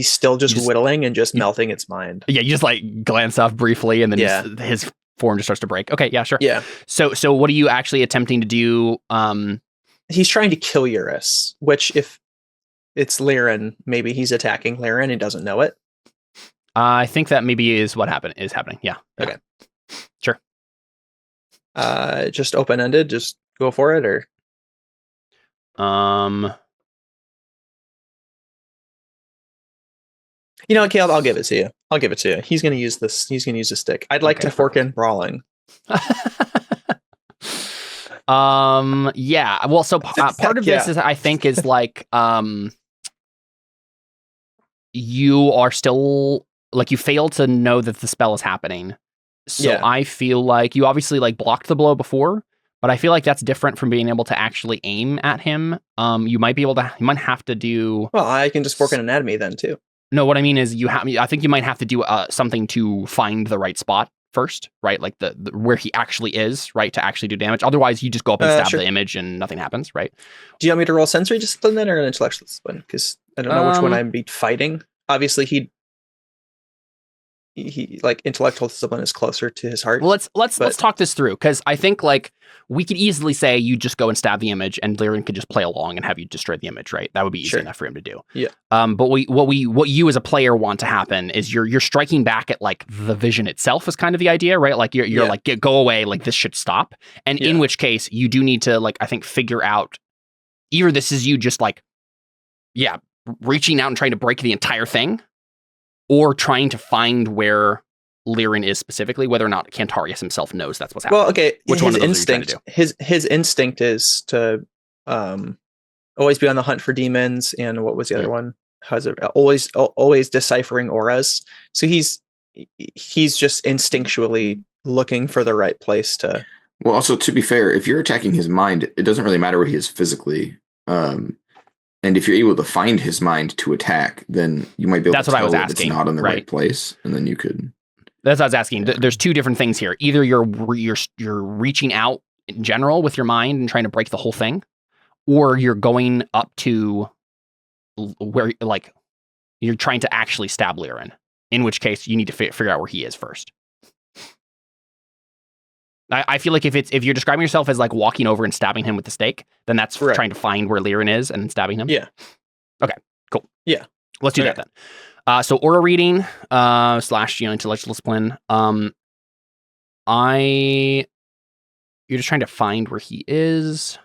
Speaker 4: still just whittling and just melting its mind.
Speaker 1: Yeah, you just like glance off briefly and then his form just starts to break. Okay, yeah, sure.
Speaker 4: Yeah.
Speaker 1: So what are you actually attempting to do?
Speaker 4: He's trying to kill Eurus, which if it's Liren, maybe he's attacking Liren and doesn't know it.
Speaker 1: I think that maybe is what is happening. Yeah.
Speaker 4: Okay.
Speaker 1: Sure.
Speaker 4: Just open-ended, just go for it, or you know what, Caleb, I'll give it to you. He's gonna use this. He's gonna use a stick. I'd like to fork in brawling.
Speaker 1: Yeah. Well, so part of this is I think is like you are still like you fail to know that the spell is happening. So I feel like you obviously like blocked the blow before, but I feel like that's different from being able to actually aim at him. You might have to do. Well,
Speaker 4: I can just fork in anatomy then too.
Speaker 1: No, what I mean is I think you might have to do something to find the right spot first, right? Like the where he actually is, right? To actually do damage. Otherwise, you just go up and stab the image and nothing happens, right?
Speaker 4: Do you want me to roll sensory discipline then or an intellectual discipline? Because I don't know which one I'd be fighting. Obviously, he like intellectual discipline is closer to his heart.
Speaker 1: Well, let's talk this through because I think like we could easily say you just go and stab the image and Liren could just play along and have you destroy the image, right? That would be easy enough for him to do.
Speaker 4: Yeah.
Speaker 1: But what you as a player want to happen is you're striking back at like the vision itself is kind of the idea, right? Like you're like go away, like this should stop. And in which case you do need to like I think figure out either this is you just like reaching out and trying to break the entire thing, or trying to find where
Speaker 5: Lirin is specifically, whether or not Cantarius himself knows that's what's happening.
Speaker 4: Well, okay.
Speaker 5: Which one of those are you trying to
Speaker 4: his instinct is to always be on the hunt for demons, and what was the other one? How's it always deciphering auras? So he's just instinctually looking for the right place to.
Speaker 3: Well, also to be fair, if you're attacking his mind, it doesn't really matter where he is physically. And if you're able to find his mind to attack, then you might be able
Speaker 5: That's
Speaker 3: to
Speaker 5: what I
Speaker 3: tell
Speaker 5: was
Speaker 3: that it's
Speaker 5: asking,
Speaker 3: not in the
Speaker 5: right.
Speaker 3: right place, and then you could.
Speaker 5: That's what I was asking. There's two different things here. Either you're reaching out in general with your mind and trying to break the whole thing, or you're going up to where like you're trying to actually stab Lirin. In which case, you need to figure out where he is first. I feel like if you're describing yourself as like walking over and stabbing him with the stake, then that's trying to find where Lirin is and then stabbing him.
Speaker 4: Yeah.
Speaker 5: Okay. Cool.
Speaker 4: Yeah.
Speaker 5: Let's do that then. So aura reading / intellectual discipline. You're just trying to find where he is,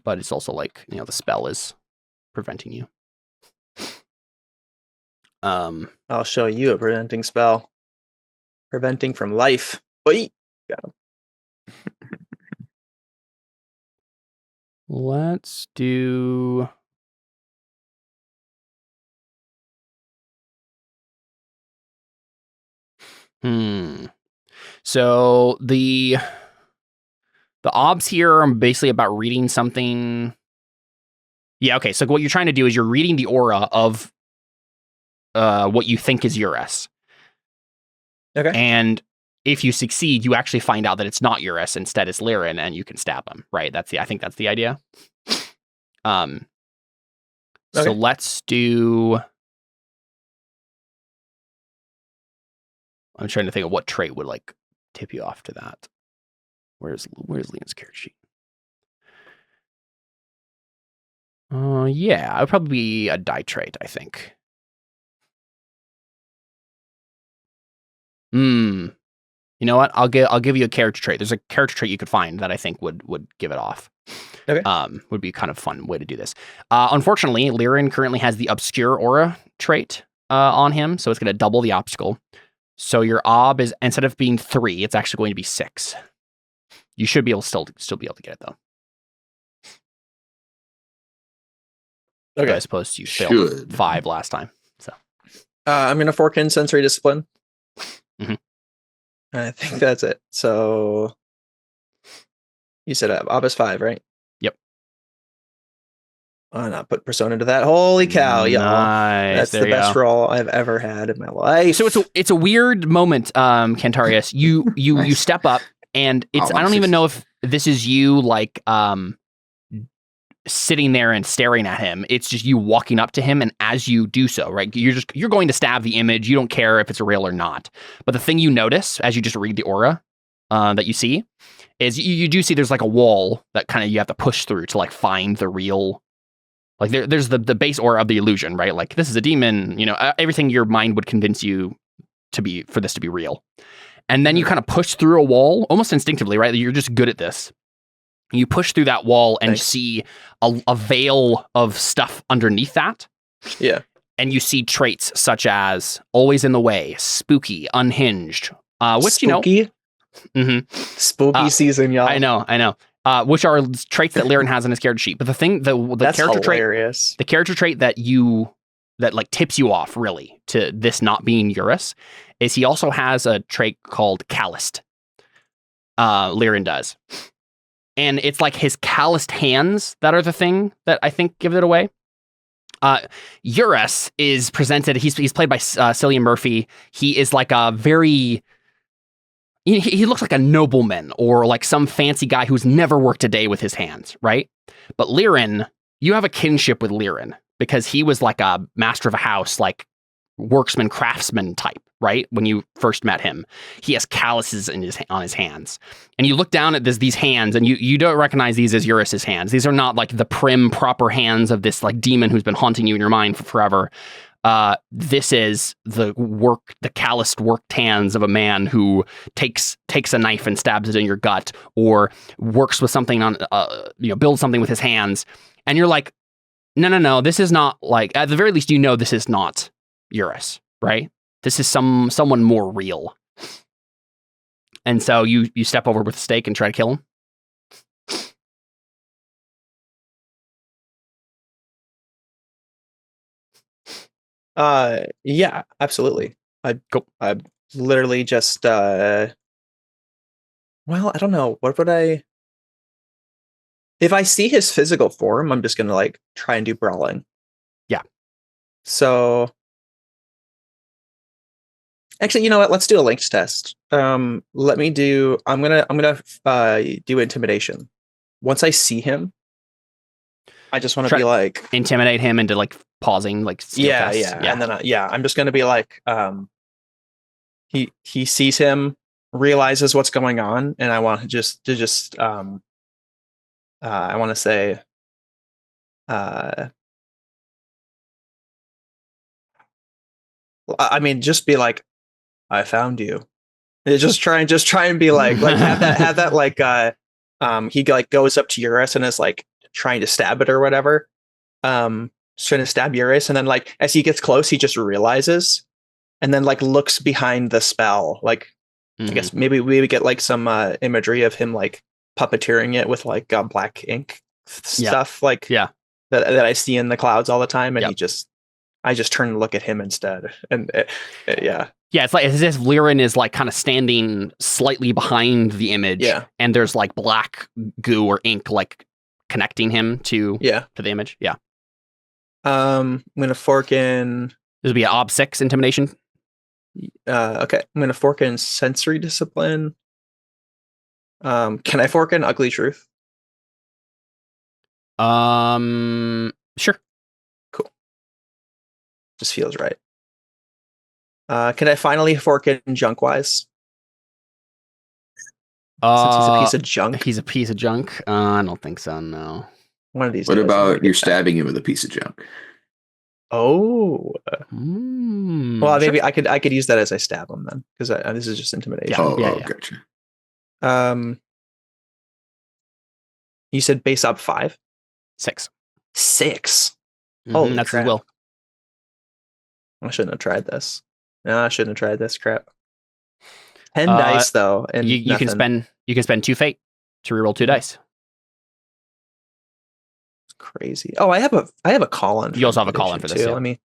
Speaker 5: but it's also like the spell is preventing you.
Speaker 4: I'll show you a preventing spell. Preventing from life. Oi! Got him.
Speaker 5: Let's do. So the obs here are basically about reading something. Yeah, okay. So what you're trying to do is you're reading the aura of what you think is Eurus.
Speaker 4: Okay.
Speaker 5: And if you succeed, you actually find out that it's not Eurus, instead it's Lirin, and you can stab him, right? I think that's the idea. So let's do. I'm trying to think of what trait would like tip you off to that. Where's Liam's character sheet? Yeah, it would probably be a die trait, I think. You know what? I'll give you a character trait. There's a character trait you could find that I think would give it off.
Speaker 4: Okay.
Speaker 5: Would be kind of fun way to do this. Unfortunately, Lirin currently has the obscure aura trait on him, so it's going to double the obstacle. So your ob is, instead of being 3, it's actually going to be 6. You should be able still be able to get it though.
Speaker 4: Okay.
Speaker 5: As opposed to you failed 5 last time. So
Speaker 4: I'm going to fork in sensory discipline.
Speaker 5: Mm-hmm.
Speaker 4: I think that's it. So you said ob is 5, right?
Speaker 5: Yep.
Speaker 4: Why not put persona into that? Holy cow, y'all.
Speaker 5: Nice.
Speaker 4: That's the best roll I've ever had in my life.
Speaker 5: So it's a weird moment, Cantarius. You
Speaker 3: Nice.
Speaker 5: you step up, and it's I don't even know if this is you like sitting there and staring at him. It's just you walking up to him, and as you do so, right, you're going to stab the image. You don't care if it's real or not. But the thing you notice as you just read the aura that you see is you do see there's like a wall that kind of you have to push through to like find the real. Like there's the base aura of the illusion, right? Like this is a demon, everything your mind would convince you for this to be real. And then you kind of push through a wall almost instinctively, right? You're just good at this. You push through that wall and see a veil of stuff underneath that.
Speaker 4: Yeah.
Speaker 5: And you see traits such as always in the way, spooky, unhinged, which,
Speaker 4: spooky? Spooky season, y'all.
Speaker 5: I know. Which are traits that Lirin has on his character sheet. But the thing, the
Speaker 4: That's
Speaker 5: character
Speaker 4: hilarious.
Speaker 5: trait, the character trait that like tips you off really to this not being Eurus is he also has a trait called calloused. Lirin does. And it's like his calloused hands that are the thing that I think give it away. Eurus is presented, he's played by Cillian Murphy. He is like a very... He looks like a nobleman or like some fancy guy who's never worked a day with his hands, right? But Lirin, you have a kinship with Lirin because he was like a master of a house, like worksman, craftsman type, right? When you first met him, he has calluses on his hands. And you look down at these hands and you don't recognize these as Eurus's hands. These are not like the prim, proper hands of this like demon who's been haunting you in your mind for forever. This is the calloused worked hands of a man who takes a knife and stabs it in your gut, or works with something on, builds something with his hands. And you're like, no, this is not like, at the very least, this is not Eurus. right? This is someone more real. And so you step over with a stake and try to kill him.
Speaker 4: Yeah, absolutely. I literally just well, I don't know. What would I, if I see his physical form, I'm just gonna like try and do brawling.
Speaker 5: Yeah.
Speaker 4: So actually, you know what? Let's do a linked test. Let me do. I'm gonna do intimidation. Once I see him, I just want to
Speaker 5: Try-
Speaker 4: be like
Speaker 5: Intimidate him into like pausing, like skill
Speaker 4: yeah,
Speaker 5: tests.
Speaker 4: yeah, and then I'm just gonna be like he sees him, realizes what's going on, and I want I want to say I mean, just be like, I found you. Just try and be like have that like he like goes up to Eurus and is like trying to stab it or whatever. Just trying to stab Eurus, and then like as he gets close, he just realizes and then like looks behind the spell. Like I guess maybe we get like some imagery of him like puppeteering it with like black ink stuff like that I see in the clouds all the time, and I just turn and look at him instead, and yeah.
Speaker 5: Yeah, it's like as if Lirin is like kind of standing slightly behind the image, and there's like black goo or ink like connecting him to the image. Yeah.
Speaker 4: I'm gonna fork in.
Speaker 5: This would be an Ob 6 intimidation.
Speaker 4: Okay, I'm gonna fork in sensory discipline. Can I fork in ugly truth?
Speaker 5: Sure.
Speaker 4: Cool. Just feels right. Can I finally fork in junkwise? Since he's a piece of junk.
Speaker 5: He's a piece of junk. I don't think so. No.
Speaker 4: One of these.
Speaker 3: What about you're stabbing him with a piece of junk?
Speaker 4: Oh. Well, maybe I could use that as I stab him then, because this is just intimidation.
Speaker 5: Yeah.
Speaker 3: Gotcha.
Speaker 4: You said base up 5?
Speaker 5: 6.
Speaker 4: 6.
Speaker 5: Oh, that's his will.
Speaker 4: I shouldn't have tried this. No, I shouldn't have tried this crap. 10 dice though, and
Speaker 5: you can spend 2 fate to reroll 2 dice.
Speaker 4: It's crazy. Oh, I have a call on.
Speaker 5: You also have a call on for this.
Speaker 4: Too.
Speaker 5: Yeah.
Speaker 4: Let me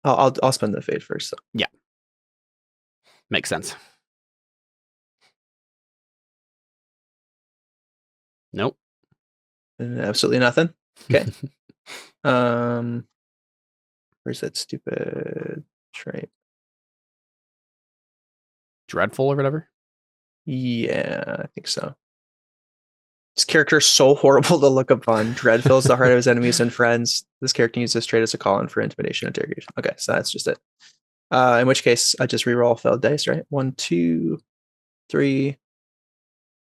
Speaker 4: I'll spend the fate first. So.
Speaker 5: Yeah. Makes sense. Nope.
Speaker 4: Absolutely nothing. Okay. Where's that stupid trait?
Speaker 5: Dreadful or whatever?
Speaker 4: Yeah, I think so. This character is so horrible to look upon. Dread fills the heart of his enemies and friends. This character uses this trait as a call-in for intimidation and interrogation. Okay, so that's just it. In which case, I just reroll failed dice, right? 1, 2, 3,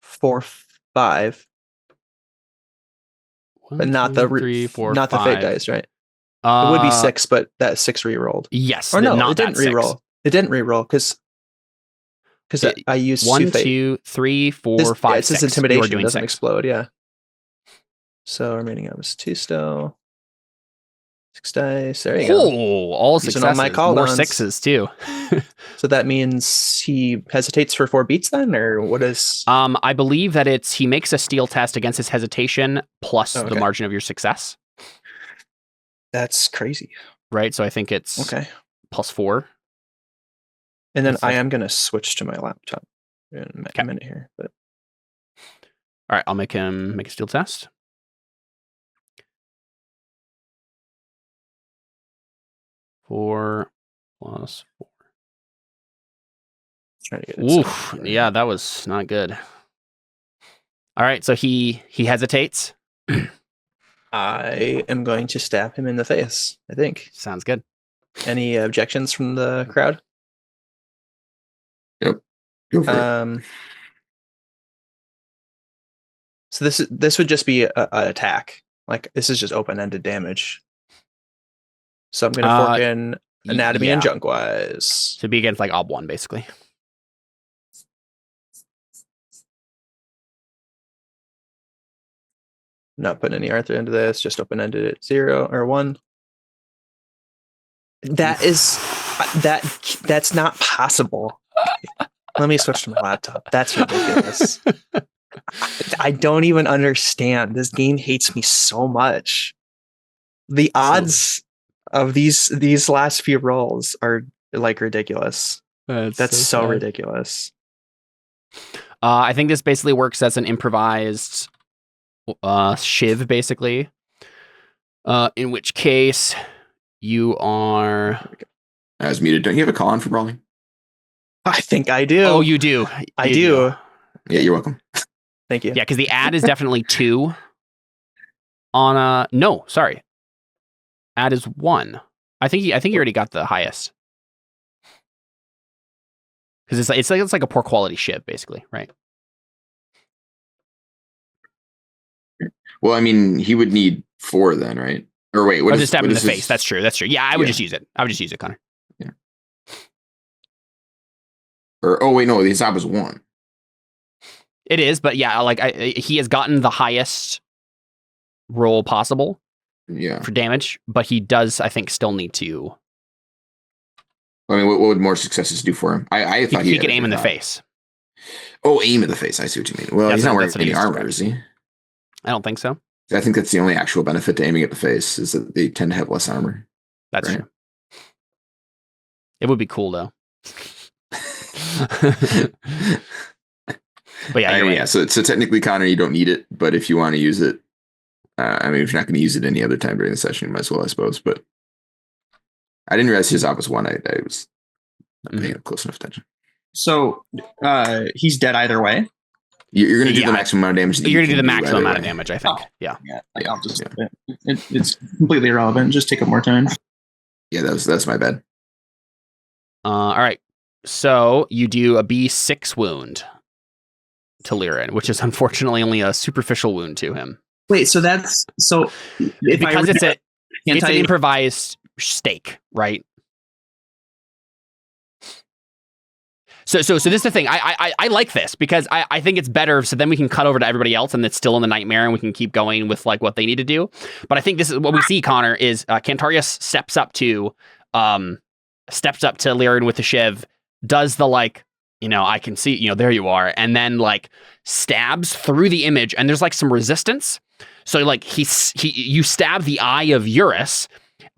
Speaker 4: 4, 5. But not the
Speaker 5: 3, 4,
Speaker 4: not
Speaker 5: 5.
Speaker 4: the fate dice, right? It would be 6, but that 6 re-rolled.
Speaker 5: Yes.
Speaker 4: Or no, it didn't re-roll. It didn't re-roll because I used
Speaker 5: 1, 2, 3, 4, 5, 6.
Speaker 4: This intimidation doesn't explode, yeah. So remaining was 2 still. 6 dice. There you go.
Speaker 5: Oh, all successes.
Speaker 4: All my
Speaker 5: more 6s too.
Speaker 4: So that means he hesitates for 4 beats then, or what is?
Speaker 5: I believe that he makes a steal test against his hesitation plus the margin of your success.
Speaker 4: That's crazy.
Speaker 5: Right, so I think it's plus 4.
Speaker 4: And then I am going to switch to my laptop in a minute here. But
Speaker 5: all right, I'll make him make a steal test. Four plus 4.
Speaker 4: Trying to get
Speaker 5: oof, yeah, that was not good. All right, so he hesitates.
Speaker 4: I am going to stab him in the face, I think.
Speaker 5: Sounds good.
Speaker 4: Any objections from the crowd?
Speaker 3: Yep. Go for it.
Speaker 4: So this would just be an attack. Like this is just open-ended damage. So I'm going to fork in anatomy and junkwise.
Speaker 5: So it'd be against like Ob 1, basically.
Speaker 4: Not putting any Arthur into this, just open-ended at 0 or 1. That's not possible. Let me switch to my laptop. That's ridiculous. I don't even understand. This game hates me so much. The odds of these last few rolls are like ridiculous. That's so ridiculous.
Speaker 5: I think this basically works as an improvised shiv, basically. In which case, you are...
Speaker 3: I was muted. Don't you have a call on for brawling?
Speaker 4: I think I do.
Speaker 5: Oh, you do.
Speaker 4: I do.
Speaker 3: Yeah, you're welcome.
Speaker 4: Thank you.
Speaker 5: Yeah, because the ad is definitely 2. No, sorry. Ad is 1. I think you already got the highest. Because it's like a poor quality ship, basically, right?
Speaker 3: Well, I mean, he would need 4 then, right? Or wait, what is
Speaker 5: just stab him in the
Speaker 3: his...
Speaker 5: face? That's true. Yeah, I would just use it. Connor.
Speaker 3: Yeah. Or oh wait, no, the stab was 1.
Speaker 5: It is, but yeah, like he has gotten the highest roll possible.
Speaker 3: Yeah.
Speaker 5: For damage, but he does, I think, still need to.
Speaker 3: I mean, what would more successes do for him? I thought
Speaker 5: he could aim in the face.
Speaker 3: Oh, aim in the face. I see what you mean. Well, he's not wearing any armor, is he?
Speaker 5: I don't think so.
Speaker 3: I think that's the only actual benefit to aiming at the face is that they tend to have less armor.
Speaker 5: That's true. It would be cool though. But yeah,
Speaker 3: yeah. So technically, Connor, you don't need it, but if you want to use it, I mean, if you're not going to use it any other time during the session, you might as well, I suppose. But I didn't realize his op was 1. I was not paying close enough attention.
Speaker 6: So he's dead either way.
Speaker 3: You're going to do the maximum amount of damage.
Speaker 5: You're going to do the maximum amount of damage, I think.
Speaker 6: Oh.
Speaker 5: Yeah.
Speaker 6: I'll just. It's completely irrelevant. Just take up more time.
Speaker 3: Yeah, that's my bad.
Speaker 5: All right. So you do a B6 wound to Liren, which is unfortunately only a superficial wound to him.
Speaker 6: Wait, so that's so if
Speaker 5: because it's an improvised stake, right? So this is the thing. I like this because I think it's better. So then we can cut over to everybody else, and it's still in the nightmare, and we can keep going with like what they need to do. But I think this is what we see. Connor is Cantarius steps up to Liren with the shiv, does the like, I can see, there you are, and then like stabs through the image, and there's like some resistance. So like you stab the eye of Eurus,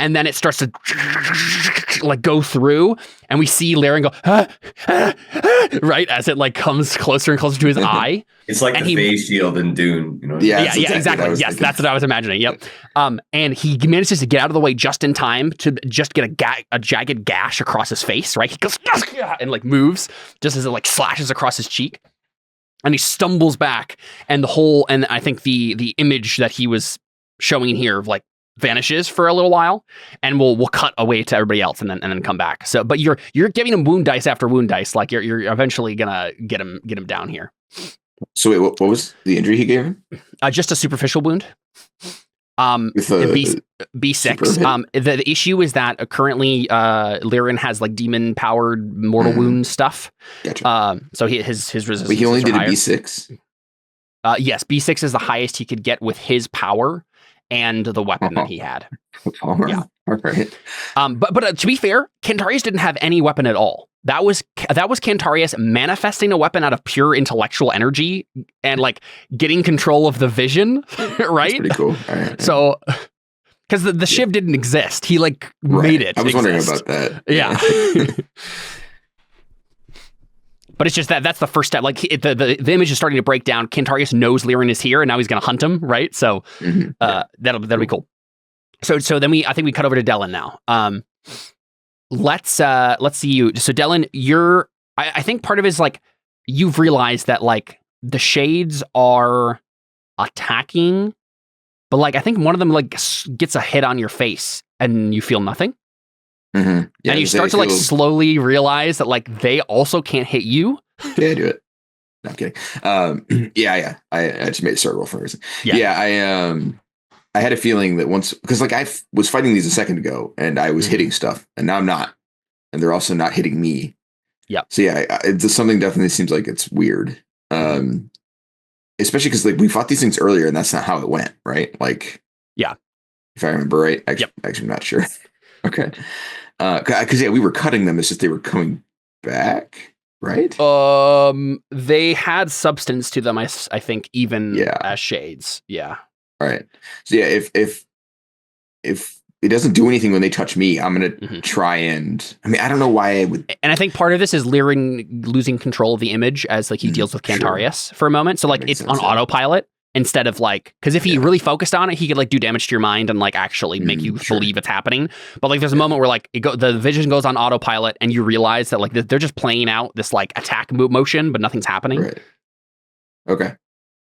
Speaker 5: and then it starts to like go through, and we see Liren go right as it like comes closer and closer to his eye.
Speaker 2: It's like the face shield in Dune,
Speaker 5: Yeah, exactly. Yes, that's what I was imagining. Yep. And he manages to get out of the way just in time to just get a jagged gash across his face. Right, he goes and like moves just as it like slashes across his cheek, and he stumbles back, and I think the image that he was showing here like vanishes for a little while, and we'll cut away to everybody else and then come back. So, but you're giving him wound dice after wound dice, like you're eventually gonna get him down here.
Speaker 3: So wait, what was the injury he gave him?
Speaker 5: Just a superficial wound. B6. The issue is that currently Liren has like demon powered mortal wound stuff.
Speaker 3: Gotcha.
Speaker 5: So his resistance.
Speaker 3: But he only did a B6.
Speaker 5: Yes, B6 is the highest he could get with his power and the weapon that he had.
Speaker 3: Yeah. All right.
Speaker 5: But to be fair, Cantarius didn't have any weapon at all. That was Cantarius manifesting a weapon out of pure intellectual energy and like getting control of the vision, right?
Speaker 3: That's pretty cool. All right.
Speaker 5: So, because the shiv didn't exist, he like made it.
Speaker 3: I was wondering about that.
Speaker 5: Yeah. But it's just that's the first step. Like the image is starting to break down. Cantarius knows Liren is here, and now he's going to hunt him, right? So that'll be cool. So then I think we cut over to Dellon now. Let's see you. So Dellon, I think part of it is like you've realized that like the shades are attacking, but like I think one of them like gets a hit on your face, and you feel nothing.
Speaker 3: Mm-hmm. Yeah,
Speaker 5: and you start to like slowly realize that like they also can't hit you.
Speaker 3: Yeah, I do it. No, I'm kidding. Yeah. I just made a start roll for a reason. Yeah, I had a feeling that once, because like I was fighting these a second ago, and I was hitting stuff, and now I'm not, and they're also not hitting me.
Speaker 5: Yeah.
Speaker 3: So yeah, something definitely seems like it's weird. Especially because like we fought these things earlier, and that's not how it went, right? Like,
Speaker 5: yeah,
Speaker 3: if I remember right. Actually, I'm not sure. Okay. Because we were cutting them. It's just they were coming back, right?
Speaker 5: They had substance to them. I think even
Speaker 3: Yeah.
Speaker 5: as shades. Yeah.
Speaker 3: All right. So yeah, if it doesn't do anything when they touch me, I'm gonna try and. I mean, I don't know why I would.
Speaker 5: And I think part of this is Lyrin losing control of the image as like he deals with Cantarius for a moment. So like it's on autopilot instead of like, because if he really focused on it, he could like do damage to your mind and like actually make you believe it's happening. But like there's a moment where like the vision goes on autopilot and you realize that like they're just playing out this like attack motion, but nothing's happening.
Speaker 3: Right. Okay.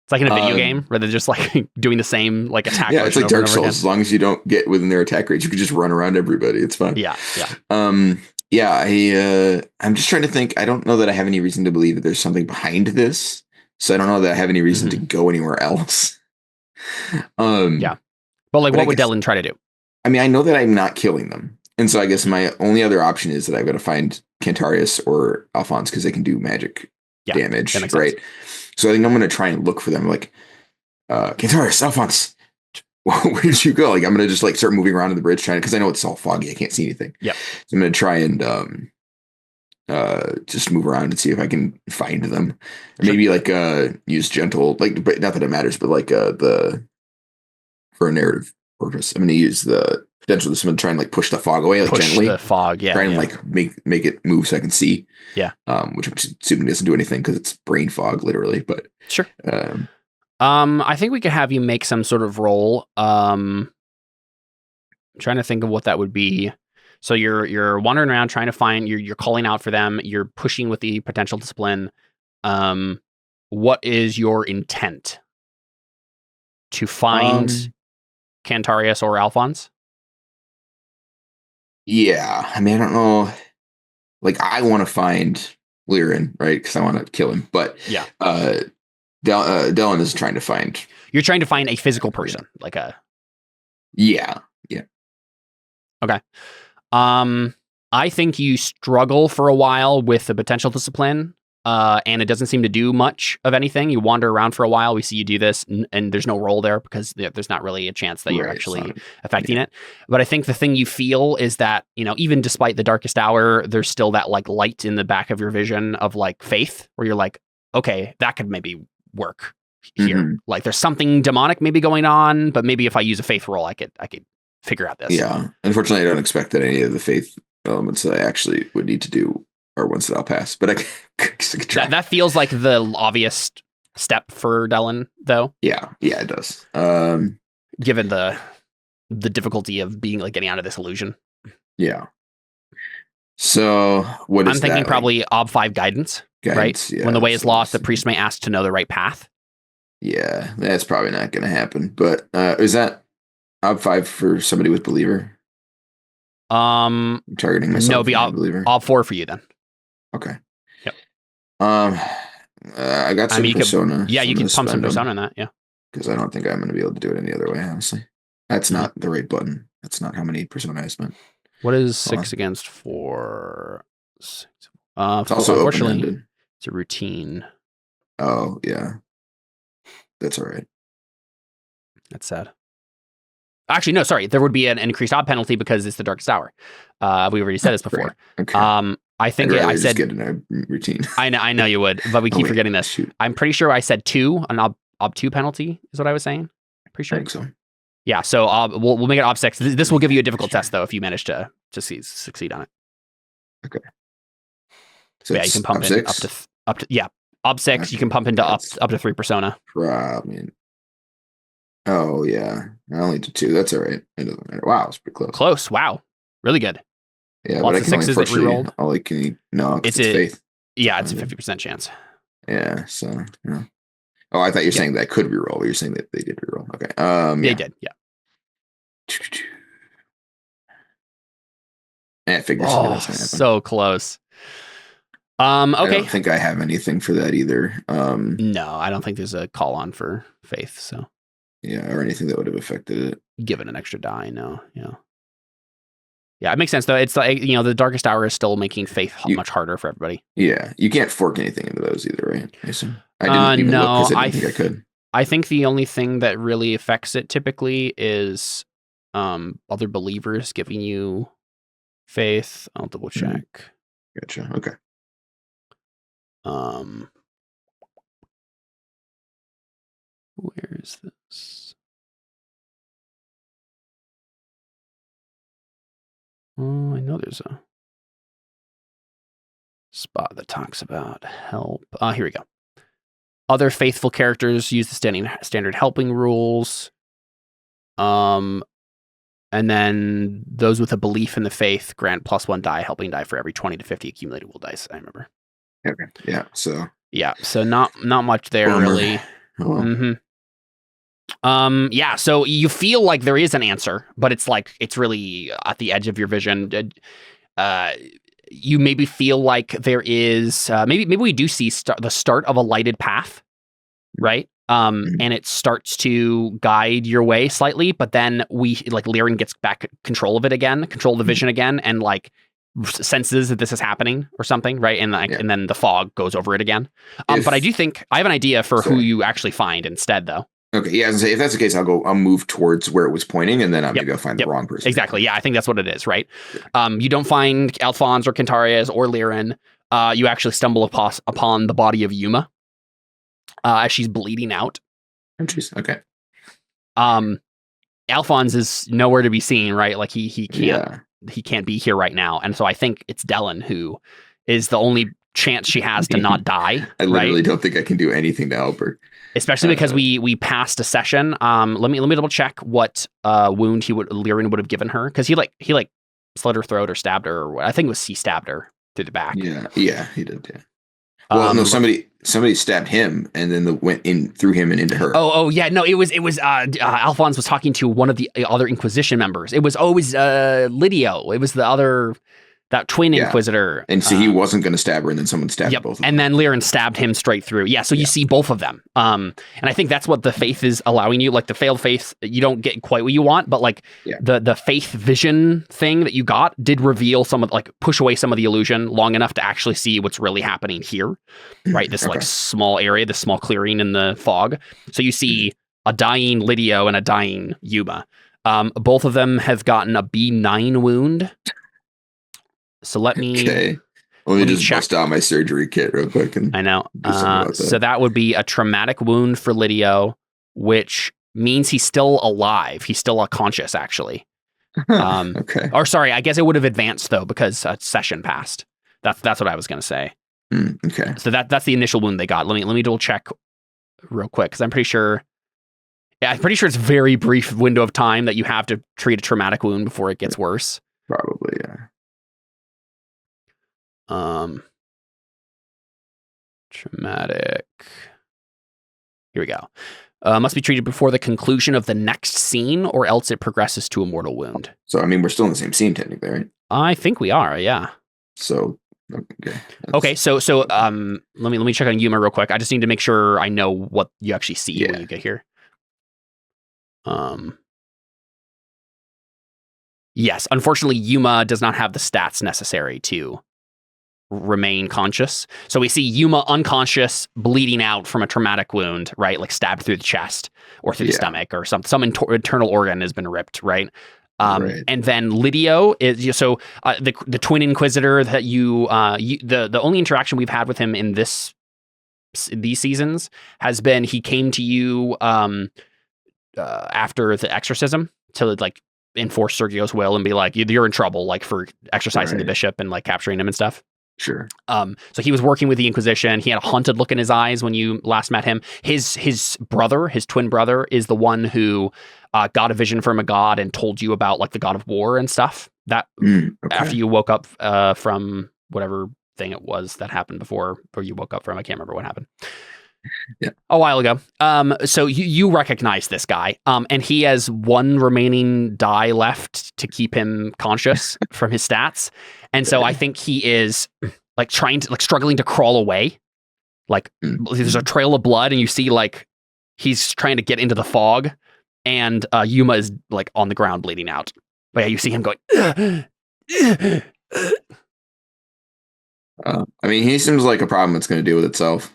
Speaker 5: It's like in a video game where they're just like doing the same like attack.
Speaker 3: Yeah, it's like Dark Souls. As long as you don't get within their attack range, you can just run around everybody. It's fine.
Speaker 5: Yeah.
Speaker 3: I'm just trying to think. I don't know that I have any reason to believe that there's something behind this, so I don't know that I have any reason to go anywhere else.
Speaker 5: But like, what would Dellon try to do?
Speaker 3: I mean, I know that I'm not killing them, and so I guess my only other option is that I've got to find Cantarius or Alfons because they can do magic damage, right? Sense. So I think I'm going to try and look for them, like Cantarius, Alfons, where did you go? Like I'm going to just like start moving around in the bridge, trying because I know it's all foggy, I can't see anything.
Speaker 5: Yeah,
Speaker 3: so I'm going to try and just move around and see if I can find them, or maybe like use gentle, like, but not that it matters, but like for a narrative purpose, I'm going to use the potential. This I'm going to try and like push the fog away, like
Speaker 5: push
Speaker 3: gently,
Speaker 5: the fog,
Speaker 3: try and like make it move so I can see.
Speaker 5: Yeah.
Speaker 3: Which I'm assuming doesn't do anything because it's brain fog, literally. But
Speaker 5: sure. I think we could have you make some sort of roll. I'm trying to think of what that would be. So you're wandering around trying to find. You're calling out for them. You're pushing with the potential discipline. What is your intent? To find Cantarius or Alfons?
Speaker 3: Yeah, I mean, I don't know. Like, I want to find Lyrin, right? Because I want to kill him. But Dellon is trying to find.
Speaker 5: You're trying to find a physical person, like a.
Speaker 3: Yeah.
Speaker 5: Okay. I think you struggle for a while with the potential discipline, and it doesn't seem to do much of anything. You wander around for a while. We see you do this, and there's no roll there because there's not really a chance that you're actually affecting it. But I think the thing you feel is that, even despite the darkest hour, there's still that like light in the back of your vision of like faith, where you're like, okay, that could maybe work here. Like there's something demonic maybe going on, but maybe if I use a faith roll, I could figure out this.
Speaker 3: Yeah. Unfortunately, I don't expect that any of the faith elements that I actually would need to do are ones that I'll pass, but I can try.
Speaker 5: That feels like the obvious step for Dellon, though.
Speaker 3: Yeah, it does.
Speaker 5: Given the difficulty of being like getting out of this illusion.
Speaker 3: Yeah. So what is
Speaker 5: I'm thinking
Speaker 3: that,
Speaker 5: probably Ob 5 guidance, right?
Speaker 3: Yeah,
Speaker 5: when the way is lost, the priest may ask to know the right path.
Speaker 3: Yeah, that's probably not going to happen. But is that Ob 5 for somebody with believer? I'm targeting myself.
Speaker 5: No, be Ob 4 for you then.
Speaker 3: Okay.
Speaker 5: Yep.
Speaker 3: I got some persona.
Speaker 5: You can pump some persona on that. Yeah.
Speaker 3: Because I don't think I'm going to be able to do it any other way. Honestly, that's not the right button. That's not how many persona I spent.
Speaker 5: What is 6 against 4? It's
Speaker 3: also
Speaker 5: unfortunately, it's a routine.
Speaker 3: Oh yeah, that's all right.
Speaker 5: That's sad. Actually, no, sorry. There would be an increased odd penalty because it's the darkest hour. We already said this before.
Speaker 3: Okay.
Speaker 5: I think I said
Speaker 3: get in a routine.
Speaker 5: I know you would, but we keep forgetting this.
Speaker 3: Shoot.
Speaker 5: I'm pretty sure I said 2, an ob 2 penalty is what I was saying. Pretty sure.
Speaker 3: I think so.
Speaker 5: Yeah, so we'll make it ob 6. This will give you a difficult test though if you manage to succeed on it.
Speaker 3: Okay. So
Speaker 5: yeah, you can pump in up to ob 6. Okay. You can pump into up to 3 persona.
Speaker 3: Oh yeah, I only did 2. That's all right. It doesn't matter. Wow, it's pretty close.
Speaker 5: Close. Wow, really good.
Speaker 3: Yeah, but I can only reroll. All I can it's faith.
Speaker 5: Yeah, it's a 50% chance.
Speaker 3: Yeah. So. Yeah. Oh, I thought you were saying that I could reroll. You're saying that they did reroll. Okay.
Speaker 5: They did. Yeah.
Speaker 3: I figured
Speaker 5: so close. Okay.
Speaker 3: I don't think I have anything for that either.
Speaker 5: No, I don't think there's a call on for faith. So.
Speaker 3: Yeah, or anything that would have affected it.
Speaker 5: Give it an extra die. No. Yeah. Yeah, it makes sense though. It's like, the darkest hour is still making faith much harder for everybody.
Speaker 3: Yeah, you can't fork anything into those either, right? I assume. I didn't even look because I didn't think I could.
Speaker 5: I think the only thing that really affects it typically is other believers giving you Faith. I'll double check.
Speaker 3: Gotcha. Okay.
Speaker 5: Where is this? Oh, I know there's a spot that talks about help. Here we go. Other faithful characters use the standard helping rules. And then those with a belief in the faith grant +1 die, helping die for every 20 to 50 accumulated will dice. I remember.
Speaker 3: Okay. Yeah. So
Speaker 5: not much there really.
Speaker 3: Oh, well.
Speaker 5: Mm-hmm. Yeah, so you feel like there is an answer, but it's like it's really at the edge of your vision. You maybe feel like there is maybe we do see the start of a lighted path, right? And it starts to guide your way slightly, but then Liren gets back control of it again, control of the vision again, and like senses that this is happening or something, right? And and then the fog goes over it again. But I do think I have an idea for who you actually find instead, though.
Speaker 3: Okay, yeah, I was gonna say, if that's the case, I'll move towards where it was pointing, and then maybe I'll find the wrong person.
Speaker 5: Exactly. Yeah, I think that's what it is, right? You don't find Alfons or Cantarius or Liren. You actually stumble upon the body of Yuma as she's bleeding out.
Speaker 3: Oh, jeez. Okay.
Speaker 5: Alfons is nowhere to be seen, right? Like he can't be here right now, and so I think it's Dellon who is the only chance she has to not die.
Speaker 3: I literally don't think I can do anything to help her.
Speaker 5: Especially because we passed a session. Let me double check what wound Liren would have given her, because he slit her throat or stabbed her, or I think it was he stabbed her through the back.
Speaker 3: Yeah, he did. Yeah. Well, no, somebody stabbed him and then went in through him and into her.
Speaker 5: Oh yeah, no, it was Alfons was talking to one of the other Inquisition members. It was always Lidio. It was the other. That twin Inquisitor.
Speaker 3: And so he wasn't going to stab her, and then someone stabbed both of them.
Speaker 5: And then Liren stabbed him straight through. Yeah, so you see both of them. And I think that's what the faith is allowing you. Like the failed faith, you don't get quite what you want, but like the faith vision thing that you got did reveal push away some of the illusion long enough to actually see what's really happening here. Right? This like small area, this small clearing in the fog. So you see a dying Lidio and a dying Yuma. Both of them have gotten a B9 wound. So let me
Speaker 3: just bust out my surgery kit real quick. And
Speaker 5: I know. So that would be a traumatic wound for Lidio, which means he's still alive. He's still conscious, actually.
Speaker 3: Okay.
Speaker 5: Or sorry, I guess it would have advanced though because a session passed. That's what I was going to say.
Speaker 3: Okay.
Speaker 5: So that's the initial wound they got. Let me double check real quick because I'm pretty sure. Yeah, I'm pretty sure it's a very brief window of time that you have to treat a traumatic wound before it gets worse.
Speaker 3: Probably, yeah.
Speaker 5: Traumatic. Here we go. Must be treated before the conclusion of the next scene, or else it progresses to a mortal wound.
Speaker 3: So, I mean, we're still in the same scene, technically, right?
Speaker 5: I think we are, yeah.
Speaker 3: So, okay.
Speaker 5: Okay, so let me check on Yuma real quick. I just need to make sure I know what you actually see when you get here. Yes, unfortunately, Yuma does not have the stats necessary to remain conscious. So we see Yuma unconscious, bleeding out from a traumatic wound, right? Like stabbed through the chest or through the stomach, or some internal organ has been ripped, right? And then Lidio is the twin Inquisitor that the only interaction we've had with him in these seasons has been he came to you after the exorcism to like enforce Sergio's will and be like, you're in trouble, like for exorcising the bishop and like capturing him and stuff.
Speaker 3: Sure.
Speaker 5: So he was working with the Inquisition. He had a haunted look in his eyes when you last met him. His brother, his twin brother, is the one who got a vision from a god and told you about like the god of war and stuff. That after you woke up from whatever thing it was that happened before, or you woke up from, I can't remember what happened.
Speaker 3: Yeah.
Speaker 5: A while ago. So you recognize this guy, and he has one remaining die left to keep him conscious from his stats. And so I think he is like struggling to crawl away. Like there's a trail of blood and you see like he's trying to get into the fog, and Yuma is like on the ground bleeding out. But yeah, you see him going.
Speaker 3: I mean, he seems like a problem that's going to deal with itself.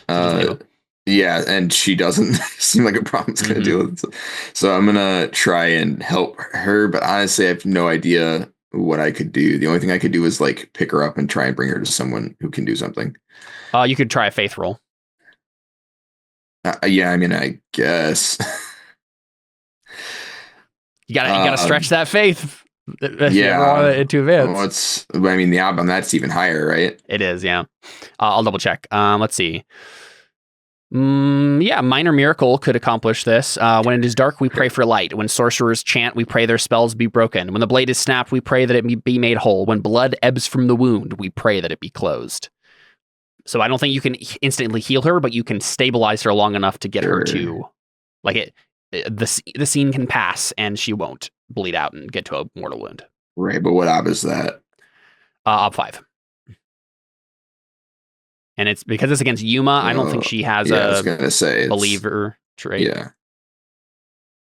Speaker 3: Yeah, and she doesn't seem like a problem it's going to deal with itself. So I'm going to try and help her, but honestly, I have no idea what I could do. The only thing I could do is like pick her up and try and bring her to someone who can do something.
Speaker 5: You could try a faith roll.
Speaker 3: Yeah, I mean, I guess.
Speaker 5: You gotta stretch that faith. If you
Speaker 3: Yeah.
Speaker 5: ever want it to advance.
Speaker 3: I mean, the odd on that's even higher, right?
Speaker 5: It is, yeah. I'll double check. Let's see. Yeah, minor miracle could accomplish this. When it is dark, we pray for light. When sorcerers chant, we pray their spells be broken. When the blade is snapped, we pray that it be made whole. When blood ebbs from the wound, we pray that it be closed. So I don't think you can instantly heal her, but you can stabilize her long enough to get her to, like, the scene can pass and she won't bleed out and get to a mortal wound.
Speaker 3: Right, but what ob is that?
Speaker 5: Ob 5. And it's because it's against Yuma. I don't think she has
Speaker 3: I was gonna say
Speaker 5: believer trait.
Speaker 3: Yeah.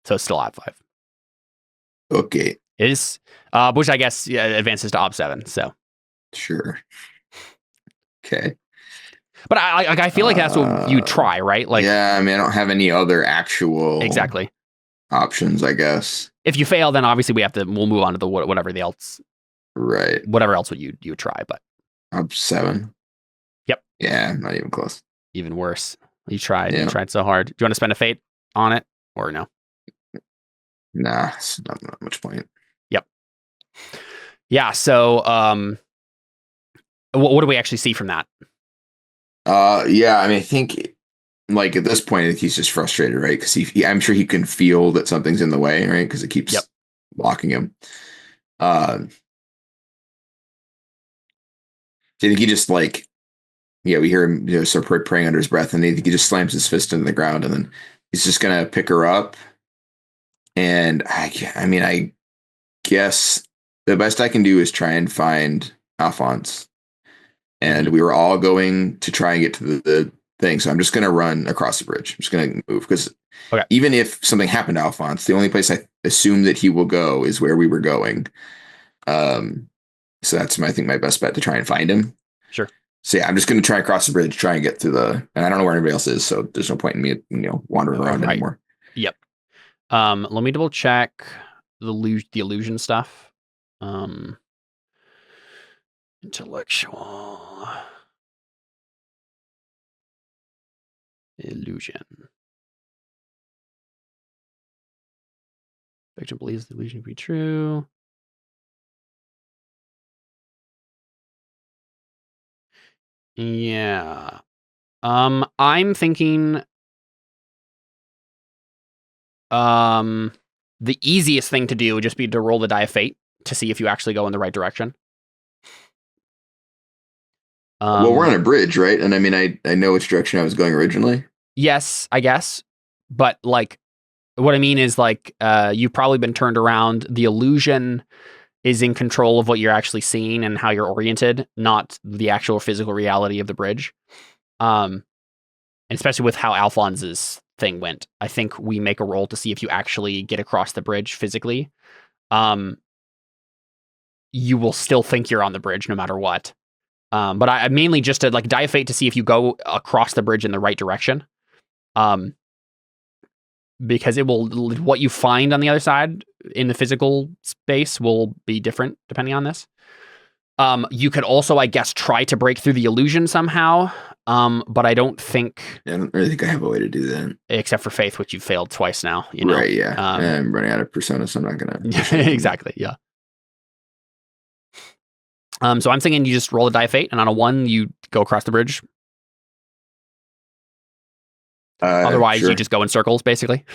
Speaker 5: So it's still Ob 5.
Speaker 3: Okay.
Speaker 5: It is, which I guess advances to Ob 7. So
Speaker 3: Sure. Okay.
Speaker 5: But I feel like that's what you try, right? Like,
Speaker 3: yeah, I mean, I don't have any other actual
Speaker 5: exactly
Speaker 3: options, I guess.
Speaker 5: If you fail, then obviously we'll move on to the whatever else would you would try. But
Speaker 3: Ob 7.
Speaker 5: Yep.
Speaker 3: Yeah, not even close.
Speaker 5: Even worse. You tried.
Speaker 3: Yeah.
Speaker 5: You tried so hard. Do you want to spend a fate on it or no?
Speaker 3: Nah, it's not much point.
Speaker 5: Yep. Yeah. So, what do we actually see from that?
Speaker 3: Yeah, I mean, I think like at this point, he's just frustrated, right? Because I'm sure he can feel that something's in the way, right? Because it keeps blocking him. So I think he just like, we hear him, sort of praying under his breath, and I think he just slams his fist into the ground, and then he's just gonna pick her up. And I guess the best I can do is try and find Alfons. And we were all going to try and get to the thing. So I'm just going to run across the bridge. I'm just going to move because even if something happened to Alfons, the only place I assume that he will go is where we were going. So that's I think my best bet to try and find him.
Speaker 5: Sure.
Speaker 3: So yeah, I'm just going to try and cross the bridge, try and get to and I don't know where anybody else is. So there's no point in me, wandering around anymore.
Speaker 5: Yep. Let me double check the illusion stuff. Intellectual illusion. Victim believes the illusion to be true. Yeah. I'm thinking the easiest thing to do would just be to roll the die of fate to see if you actually go in the right direction.
Speaker 3: Well, we're on a bridge, right? And I mean, I know which direction I was going originally.
Speaker 5: Yes, I guess. But like, what I mean is like, you've probably been turned around. The illusion is in control of what you're actually seeing and how you're oriented, not the actual physical reality of the bridge. And especially with how Alphonse's thing went, I think we make a roll to see if you actually get across the bridge physically. You will still think you're on the bridge no matter what. But I mainly just to like die of fate to see if you go across the bridge in the right direction. Because what you find on the other side in the physical space will be different depending on this. You could also, I guess, try to break through the illusion somehow. But I don't think.
Speaker 3: I don't really think I have a way to do that.
Speaker 5: Except for faith, which you've failed twice now.
Speaker 3: Right, yeah. I'm running out of persona, so I'm not going to.
Speaker 5: Exactly, yeah. So I'm thinking you just roll a die of fate, and on a 1, you go across the bridge. Otherwise, you just go in circles, basically.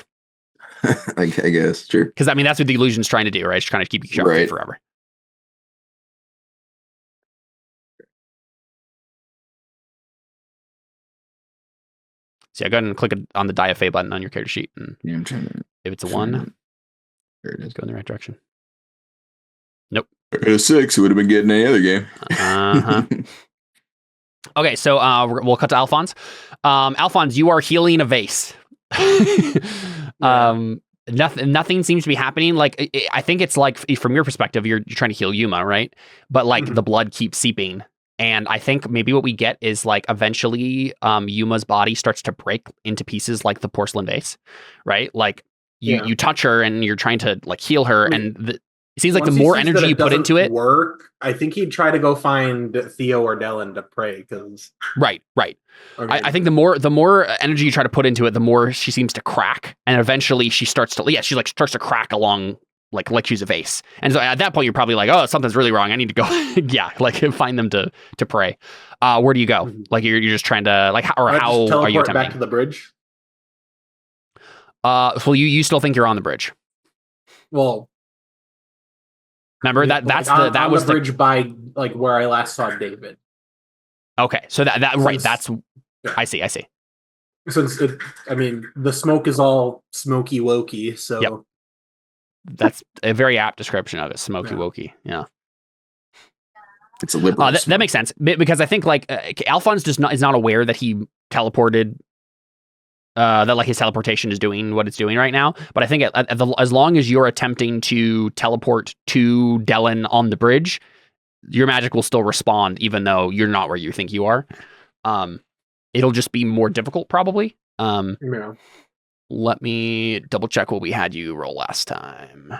Speaker 3: I guess, sure.
Speaker 5: Because, I mean, that's what the illusion's trying to do, right? It's trying to keep you sharp forever. So yeah, go ahead and click on the die of fate button on your character sheet. And
Speaker 3: I'm trying to.
Speaker 5: If it's a 1,
Speaker 3: there it is.
Speaker 5: Go in the right direction. Nope.
Speaker 3: A 6 would have been getting any other game.
Speaker 5: Okay, so we'll cut to Alfons. Alfons, you are healing a vase. Nothing seems to be happening. Like I think it's like from your perspective, you're trying to heal Yuma, right? But like the blood keeps seeping, and I think maybe what we get is like eventually Yuma's body starts to break into pieces like the porcelain vase, right? Like you touch her and you're trying to like heal her, and
Speaker 1: It seems like the
Speaker 7: Once he
Speaker 1: more
Speaker 7: sees
Speaker 1: energy
Speaker 7: that
Speaker 1: you put into
Speaker 7: doesn't
Speaker 1: it.
Speaker 7: work. I think he'd try to go find Theo or Dellon to pray because.
Speaker 1: Right. I think the more energy you try to put into it, the more she seems to crack, and eventually she starts to starts to crack along like she's a vase. And so at that point, you're probably like, oh, something's really wrong. I need to go, find them to pray. Where do you go?
Speaker 7: Mhm.
Speaker 1: Like you're just trying to how
Speaker 7: Just
Speaker 1: are you
Speaker 7: teleport
Speaker 1: attempting?
Speaker 7: back to the bridge?
Speaker 1: Well, you still think you're on the bridge?
Speaker 7: Well,
Speaker 1: Remember that was
Speaker 7: the bridge by like where I last saw David.
Speaker 1: Okay, so that right. That's
Speaker 7: Yeah.
Speaker 1: I see.
Speaker 7: Since the smoke is all smoky wokey, so
Speaker 1: Yep. That's a very apt description of it. Smoky
Speaker 7: Yeah.
Speaker 1: wokey. Yeah.
Speaker 3: It's a liberal.
Speaker 1: That makes sense because I think Alfons is not aware that he teleported. That his teleportation is doing what it's doing right now. But I think as long as you're attempting to teleport to Dellon on the bridge, your magic will still respond, even though you're not where you think you are. It'll just be more difficult, probably.
Speaker 7: yeah.
Speaker 1: Let me double check what we had you roll last time.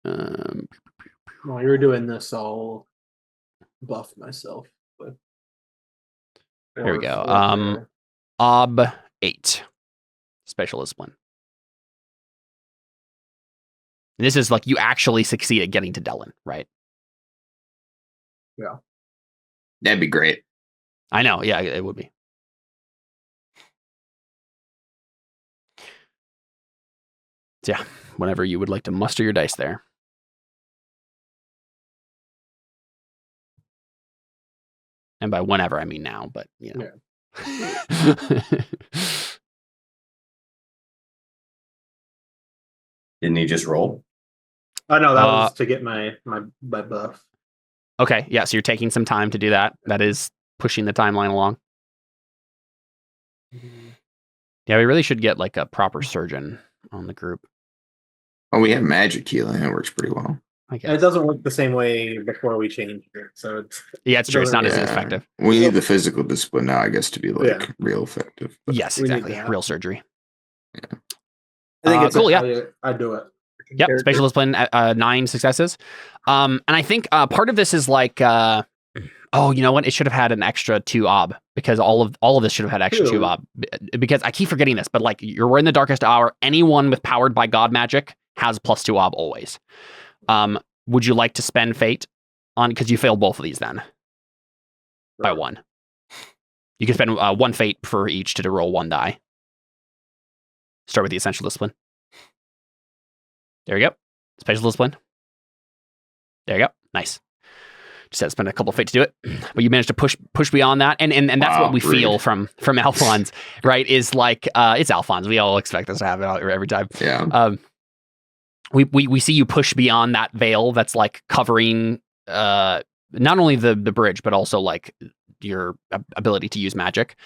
Speaker 7: While you're doing this, I'll buff myself. But
Speaker 1: There we go. Ob 8. Special discipline. And this is you actually succeed at getting to Dellon, right?
Speaker 7: Yeah.
Speaker 3: That'd be great.
Speaker 1: I know. Yeah, it would be. So yeah, whenever you would like to muster your dice there. And by whenever, I mean now, but
Speaker 7: Yeah.
Speaker 2: Didn't he just roll?
Speaker 7: Oh no, that was to get my buff.
Speaker 1: Okay, yeah, so you're taking some time to do that. That is pushing the timeline along. Yeah, we really should get a proper surgeon on the group.
Speaker 3: Oh, we have magic healing. It works pretty well.
Speaker 1: I
Speaker 7: And
Speaker 1: guess.
Speaker 7: it doesn't work the same way before we changed it, so it's
Speaker 1: Yeah, it's true. It's not as
Speaker 3: Yeah.
Speaker 1: effective.
Speaker 3: We need the physical discipline now, I guess, to be
Speaker 7: Yeah.
Speaker 3: real effective. But
Speaker 1: Yes,
Speaker 7: we need
Speaker 1: exactly.
Speaker 7: that.
Speaker 1: Real surgery.
Speaker 7: I think it's
Speaker 1: cool,
Speaker 7: I'd do it.
Speaker 1: Yep, special discipline, 9 successes. And I think part of this is oh, you know what? It should have had an extra 2 ob because all of this should have had extra 2 ob because I keep forgetting this, but we're in the darkest hour. Anyone with powered by god magic has +2 ob always. Would you like to spend fate on because you failed both of these then by 1? You can spend 1 fate for each to roll 1 die. Start with the essential discipline. There you go. Special discipline. There you go. Nice. Just had to spend a couple of fate to do it, but you managed to push beyond that, and that's what we feel from Alfons, right? Is it's Alfons. We all expect this to happen every time.
Speaker 3: Yeah.
Speaker 1: We see you push beyond that veil that's covering not only the bridge but also your ability to use magic.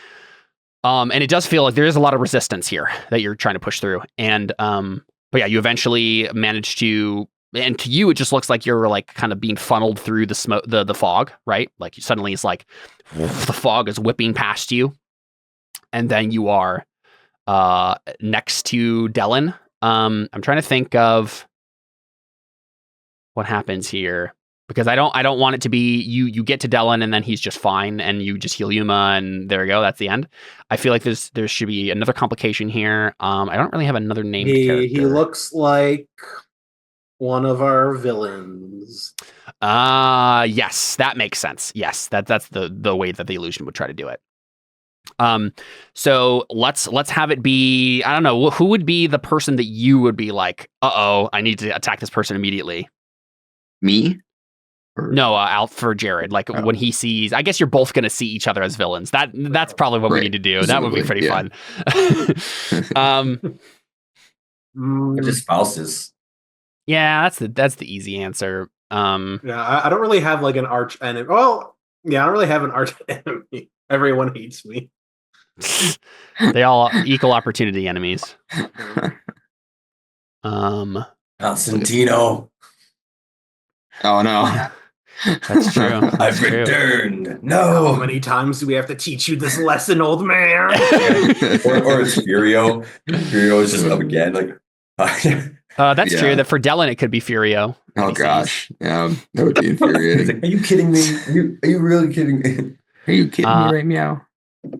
Speaker 1: And it does feel like there is a lot of resistance here that you're trying to push through, and but yeah, you eventually manage to. And to you, it just looks like you're kind of being funneled through the smoke, the fog, right? Suddenly it's the fog is whipping past you, and then you are next to Dellon. I'm trying to think of what happens here because I don't want it to be you get to Dellon and then he's just fine and you just heal Yuma and there you go, that's the end. I feel like there should be another complication here. I don't really have another named character.
Speaker 7: He looks like one of our villains.
Speaker 1: Yes, that makes sense. Yes, that's the way that the illusion would try to do it. So let's have it be, I don't know, who would be the person that you would be uh-oh, I need to attack this person immediately.
Speaker 3: Me? Or...
Speaker 1: No, out for Jared. When he sees, I guess you're both going to see each other as villains. That's probably what we need to do. That would be pretty fun.
Speaker 2: Just spouses.
Speaker 1: Yeah, that's the easy answer.
Speaker 7: Yeah, I don't really have an arch enemy. Well, yeah, I don't really have an arch enemy. Everyone hates me.
Speaker 1: They all equal opportunity enemies.
Speaker 2: Constantino.
Speaker 3: Oh no.
Speaker 1: That's true.
Speaker 2: I've returned.
Speaker 7: How
Speaker 2: No.
Speaker 7: many times do we have to teach you this lesson, old man?
Speaker 2: Or it's Furio. Furio is just up again.
Speaker 1: That's
Speaker 3: Yeah.
Speaker 1: true. That for Dellon, it could be Furio.
Speaker 3: Oh gosh, yeah, that would be
Speaker 2: He's
Speaker 3: infuriating.
Speaker 2: like, are you kidding me? Are you really kidding me?
Speaker 3: Are you kidding me right now?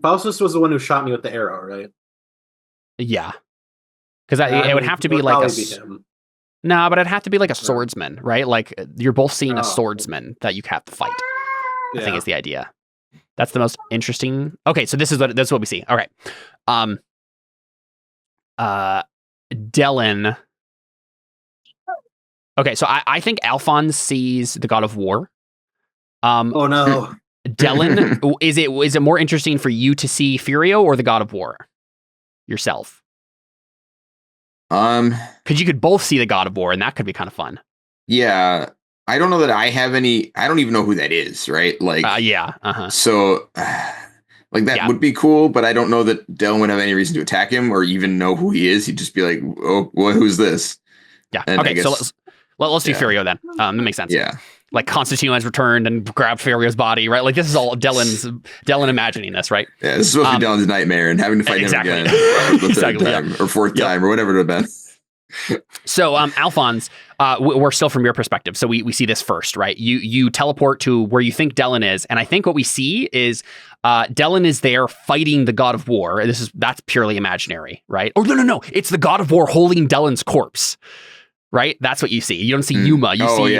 Speaker 7: Faustus was the one who shot me with the arrow, right?
Speaker 1: Yeah. Because it would have to be like
Speaker 7: him.
Speaker 1: no, but it'd have to be like a swordsman, right? Like you're both seeing a swordsman that you have to fight. I think is the idea. That's the most interesting. Okay, so this is what we see. All right. Dellon. Okay, so I think Alfons sees the God of War.
Speaker 7: Oh no.
Speaker 1: Dellon, is it more interesting for you to see Furio or the God of War yourself? Because you could both see the God of War, and that could be kind of fun.
Speaker 3: Yeah, I don't know that I have any. I don't even know who that is, right? Like,
Speaker 1: yeah.
Speaker 3: So, like that would be cool, but I don't know that Dellon would have any reason to attack him or even know who he is. He'd just be like, "Oh, well, who's this?"
Speaker 1: Yeah.
Speaker 3: And
Speaker 1: okay. So let's do Furio then. That makes sense.
Speaker 3: Yeah.
Speaker 1: Like Constantine has returned and grabbed Furio's body, right? Like this is all Dellon imagining this, right?
Speaker 3: Yeah, this is supposed to be Dellon's nightmare and having to fight him again the third time or fourth time or whatever it would have been.
Speaker 1: So, Alfons, we're still from your perspective. So we see this first, right? You teleport to where you think Dellon is, and I think what we see is Dellon is there fighting the God of War. That's purely imaginary, right? Oh no, it's the God of War holding Dellon's corpse. Right? That's what you see. You don't see Yuma. You see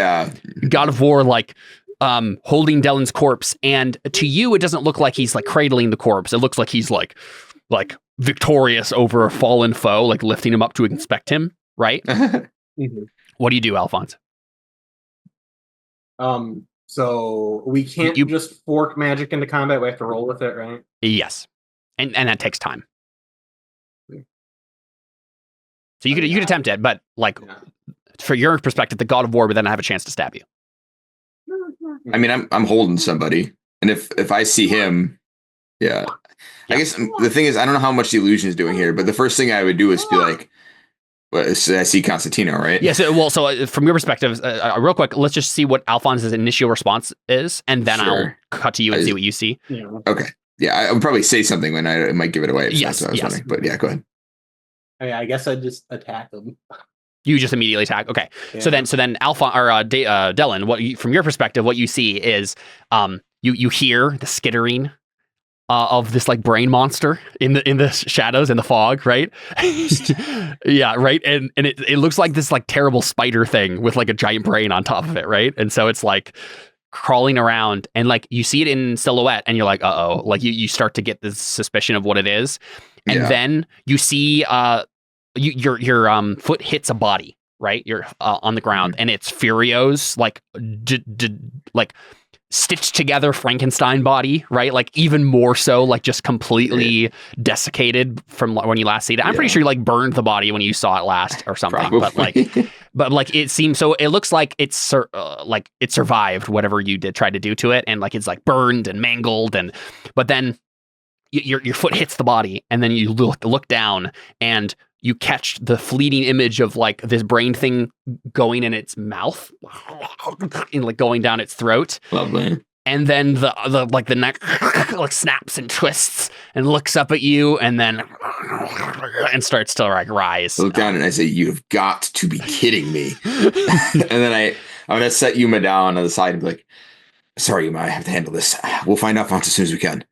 Speaker 1: God of War like holding Dellon's corpse. And to you, it doesn't look like he's like cradling the corpse. It looks like he's like victorious over a fallen foe, like lifting him up to inspect him. Right? What do you do, Alfons?
Speaker 7: So we can't just fork magic into combat. We have to roll with it, right?
Speaker 1: Yes. And that takes time. So you could attempt it, but for your perspective, the God of War would then have a chance to stab you.
Speaker 3: I mean, I'm holding somebody, and if I see him, I guess the thing is, I don't know how much the illusion is doing here, but the first thing I would do is be like, well, I see Constantino, right?
Speaker 1: Yeah. So from your perspective, real quick, let's just see what Alphonse's initial response is, and then I'll cut to you and see what you see.
Speaker 7: Yeah.
Speaker 3: Okay. Yeah, I would probably say something when I might give it away.
Speaker 1: Yes.
Speaker 3: Funny, but yeah, go ahead.
Speaker 7: I guess I just attack them.
Speaker 1: You just immediately attack. Okay. Yeah. So then Alphon or Dellon, from your perspective, what you see is you hear the skittering of this like brain monster in the shadows and the fog, right? Yeah, right. And it looks like this like terrible spider thing with like a giant brain on top of it, right? And so it's like crawling around, and like you see it in silhouette, and you're like, uh-oh, like you start to get this suspicion of what it is. And then you see your foot hits a body, right? You're on the ground, and it's Furio's like like stitched together Frankenstein body, right? Like even more so, like just completely desiccated from when you last see it. I'm pretty sure you like burned the body when you saw it last or something.
Speaker 3: Probably.
Speaker 1: but like it seems so. It looks like it's like it survived whatever you tried to do to it, and like it's like burned and mangled, but then your foot hits the body, and then you look down, and you catch the fleeting image of like this brain thing going in its mouth and like going down its throat.
Speaker 3: Lovely.
Speaker 1: And then the neck like snaps and twists and looks up at you, and then starts to like rise.
Speaker 3: I look down and I say, "You've got to be kidding me!" And then I'm gonna set Yuma down on the side and be like, "Sorry, Yuma, I have to handle this. We'll find Alphons as soon as we can."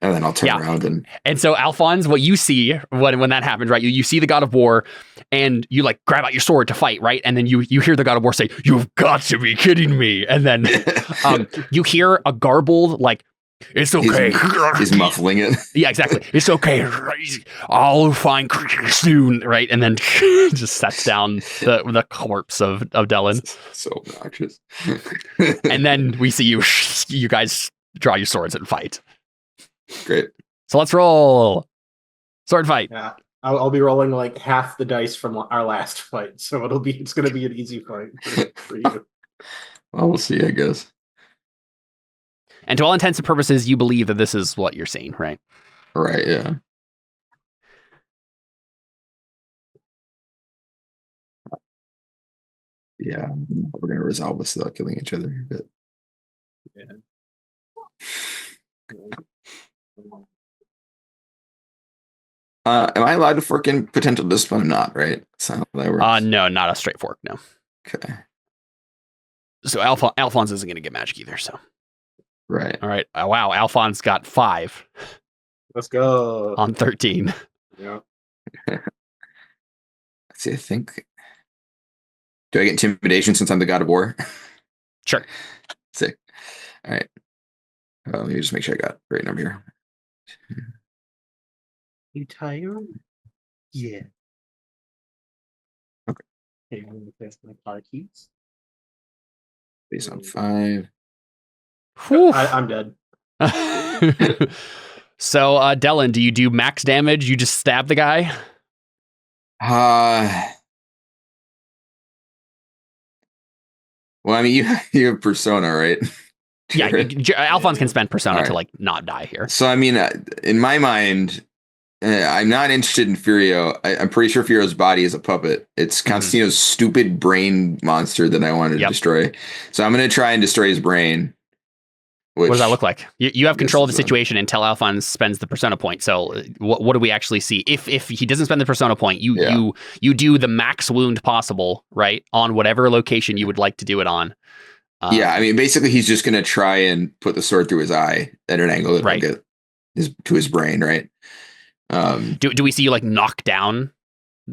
Speaker 3: And then I'll turn around
Speaker 1: and so Alphons, what you see when that happens, right? You see the God of War, and you like grab out your sword to fight, right? And then you hear the God of War say, "You've got to be kidding me!" And then you hear a garbled like, "It's okay."
Speaker 3: He's muffling it.
Speaker 1: Yeah, exactly. It's okay. I'll find soon, right? And then just sets down the corpse of Dellon.
Speaker 3: So obnoxious.
Speaker 1: And then we see you guys draw your swords and fight.
Speaker 3: Great.
Speaker 1: So let's roll sword fight.
Speaker 7: Yeah, I'll be rolling like half the dice from our last fight, so it's going to be an easy fight for you.
Speaker 3: Well, we'll see, I guess.
Speaker 1: And to all intents and purposes, you believe that this is what you're seeing, right?
Speaker 3: Right. Yeah. Yeah, we're gonna resolve this without killing each other. But Am I allowed to fork in potential discipline or not? Right. That's not how that works.
Speaker 5: No, not a straight fork. No.
Speaker 3: Okay.
Speaker 5: So Alphons isn't going to get magic either. So.
Speaker 3: Right.
Speaker 5: All right. Wow. Alphons got 5
Speaker 7: Let's go.
Speaker 5: on 13.
Speaker 7: Yeah.
Speaker 3: Let's see. I think. Do I get intimidation since I'm the god of war?
Speaker 5: Sure.
Speaker 3: Sick. All right. Let me just make sure I got the right number here.
Speaker 7: You tired? Yeah.
Speaker 3: Okay.
Speaker 7: Okay, I'm gonna place my car keys.
Speaker 3: Based on 5.
Speaker 7: I'm dead.
Speaker 5: So, Dellon, do you do max damage? You just stab the guy?
Speaker 3: Well, I mean, you have persona, right?
Speaker 5: Yeah, Alphons can spend persona
Speaker 3: All
Speaker 5: to
Speaker 3: right.
Speaker 5: like not die here.
Speaker 3: So, I mean, in my mind, I'm not interested in Furio. I'm pretty sure Furio's body is a puppet. It's Constantino's stupid brain monster that I wanted to destroy. So I'm going to try and destroy his brain.
Speaker 5: What does that look like? You have control of the situation until Alphons spends the persona point. So what do we actually see? If he doesn't spend the persona point, you do the max wound possible, right? On whatever location you would like to do it on.
Speaker 3: Yeah, I mean, basically, he's just going to try and put the sword through his eye at an angle that will get to his brain, right?
Speaker 5: Do we see you like knock down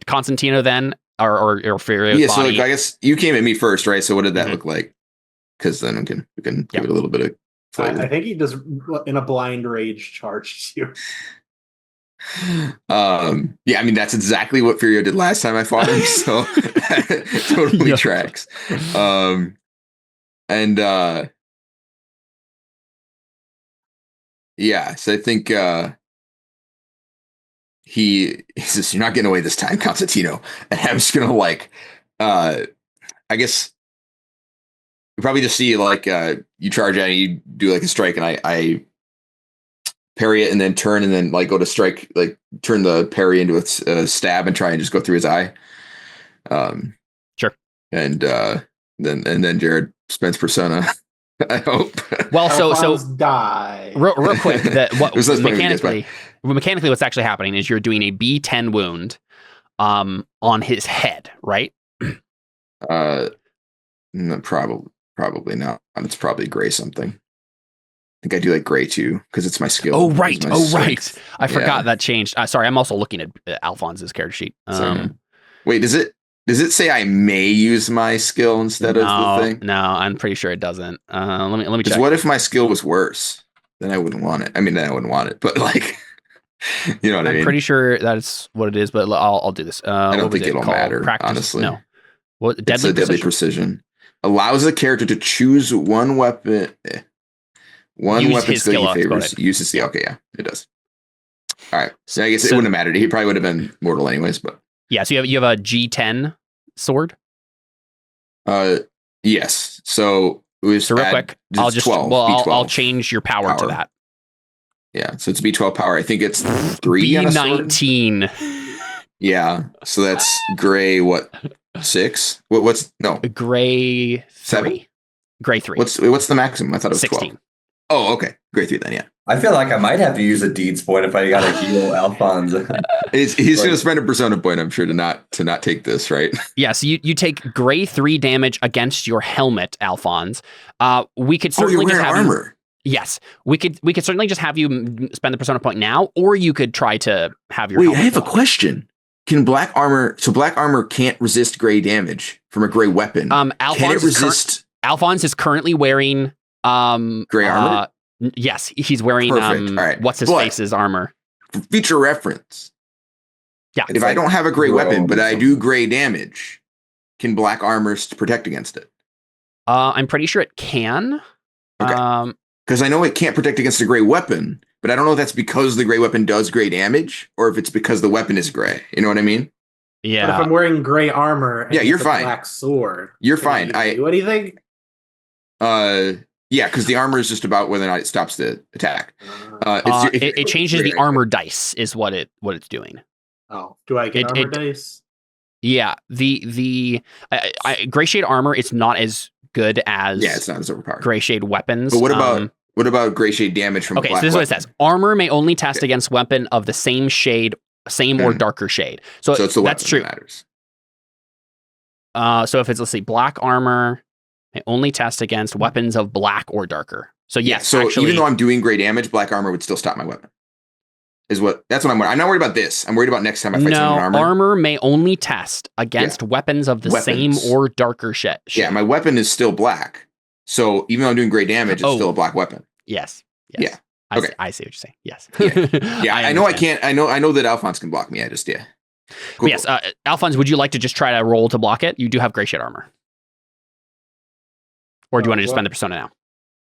Speaker 5: Constantino then, or Furio's
Speaker 3: yeah?
Speaker 5: body?
Speaker 3: So like, I guess you came at me first, right? So what did that look like? Because then we can give it a little bit of flavor.
Speaker 7: I think he does in a blind rage charge you.
Speaker 3: Yeah, I mean that's exactly what Furio did last time I fought him, so that totally tracks. Yeah, so I think he says, "You're not getting away this time, Constantino." And I'm just gonna I guess you probably just see like you charge at it, you do like a strike, and I parry it and then turn and then like go to strike, like turn the parry into a stab and try and just go through his eye.
Speaker 5: Sure.
Speaker 3: And then Jared spends persona. I hope.
Speaker 5: Well, so
Speaker 7: die
Speaker 5: real quick. What
Speaker 3: mechanically
Speaker 5: what's actually happening is you're doing a B10 wound, on his head, right?
Speaker 3: No, probably not. It's probably gray something. I think I do like gray too because it's my skill.
Speaker 5: Oh right.
Speaker 3: Strength.
Speaker 5: I forgot that changed. Sorry, I'm also looking at Alphonse's character sheet.
Speaker 3: Wait, does it say I may use my skill instead of the thing?
Speaker 5: No, I'm pretty sure it doesn't. Let me check.
Speaker 3: What if my skill was worse? Then I wouldn't want it. I mean, then I wouldn't want it. But like, you know what I mean?
Speaker 5: I'm pretty sure that's what it is. But I'll do this.
Speaker 3: I don't think it'll matter.
Speaker 5: Practice?
Speaker 3: Honestly,
Speaker 5: no. What
Speaker 3: deadly precision allows the character to choose one weapon. One weapon skill he favors. Uses the okay. It does. All right. So I guess it wouldn't have mattered. He probably would have been mortal anyways. But
Speaker 5: yeah. So you have a G10 sword.
Speaker 3: Yes. So it was
Speaker 5: real quick. I'll just
Speaker 3: 12,
Speaker 5: I'll change your power to that.
Speaker 3: Yeah. So it's B12 power. I think it's 3
Speaker 5: B19.
Speaker 3: Yeah. So that's gray. What 6? What's no
Speaker 5: gray 3?
Speaker 3: 7?
Speaker 5: Gray 3.
Speaker 3: What's the maximum? I thought it was
Speaker 5: 16.
Speaker 3: 12. Oh, okay. Gray 3 then. Yeah.
Speaker 2: I feel like I might have to use a deeds point if I got to heal Alphons.
Speaker 3: He's going to spend a persona point, I'm sure, to not take this, right?
Speaker 5: Yeah, so you take gray 3 damage against your helmet, Alphons. We could certainly just have
Speaker 3: armor.
Speaker 5: Yes, we could certainly just have you spend the persona point now, or you could try to have your.
Speaker 3: Wait, I have a question. Can black armor? So black armor can't resist gray damage from a gray weapon.
Speaker 5: Alphons
Speaker 3: can it resist?
Speaker 5: Alphons is currently wearing
Speaker 3: gray armor.
Speaker 5: Yes, he's wearing
Speaker 3: right.
Speaker 5: what's his face's armor.
Speaker 3: For future reference.
Speaker 5: Yeah.
Speaker 3: If I don't have a gray weapon, but I do gray damage, can black armor protect against it?
Speaker 5: I'm pretty sure it can.
Speaker 3: Okay. Because I know it can't protect against a gray weapon, but I don't know if that's because the gray weapon does gray damage or if it's because the weapon is gray. You know what I mean?
Speaker 5: Yeah.
Speaker 7: But if I'm wearing gray armor and
Speaker 3: you're fine.
Speaker 7: Black sword.
Speaker 3: You're fine.
Speaker 7: What do you think?
Speaker 3: Yeah, because the armor is just about whether or not it stops the attack.
Speaker 5: It changes the armor dice, is what it's doing.
Speaker 7: Oh, do I get armor dice?
Speaker 5: Yeah, the gray shade armor, it's not as good as
Speaker 3: it's not as overpowered.
Speaker 5: Gray shade weapons.
Speaker 3: But what about gray shade damage from?
Speaker 5: Okay, so this is what it says: armor may only test against weapon of the same shade same or darker shade. So
Speaker 3: it's the
Speaker 5: that's
Speaker 3: weapon
Speaker 5: true.
Speaker 3: that matters.
Speaker 5: So if it's, let's see, black armor, they only test against weapons of black or darker. So yes,
Speaker 3: So
Speaker 5: actually,
Speaker 3: even though I'm doing great damage, black armor would still stop my weapon. That's what I'm worried. I'm not worried about this. I'm worried about next time I fight someone in armor.
Speaker 5: armor may only test against weapons of the same or darker shade.
Speaker 3: Yeah, my weapon is still black. So even though I'm doing great damage, it's still a black weapon.
Speaker 5: Yes.
Speaker 3: Yeah.
Speaker 5: Okay. I see what you're saying. Yes.
Speaker 3: Yeah. I know I can't. I know that Alfons can block me. I just
Speaker 5: Cool. Yes. Alfons, would you like to just try to roll to block it? You do have gray shade armor. Or do you want to just spend the persona now?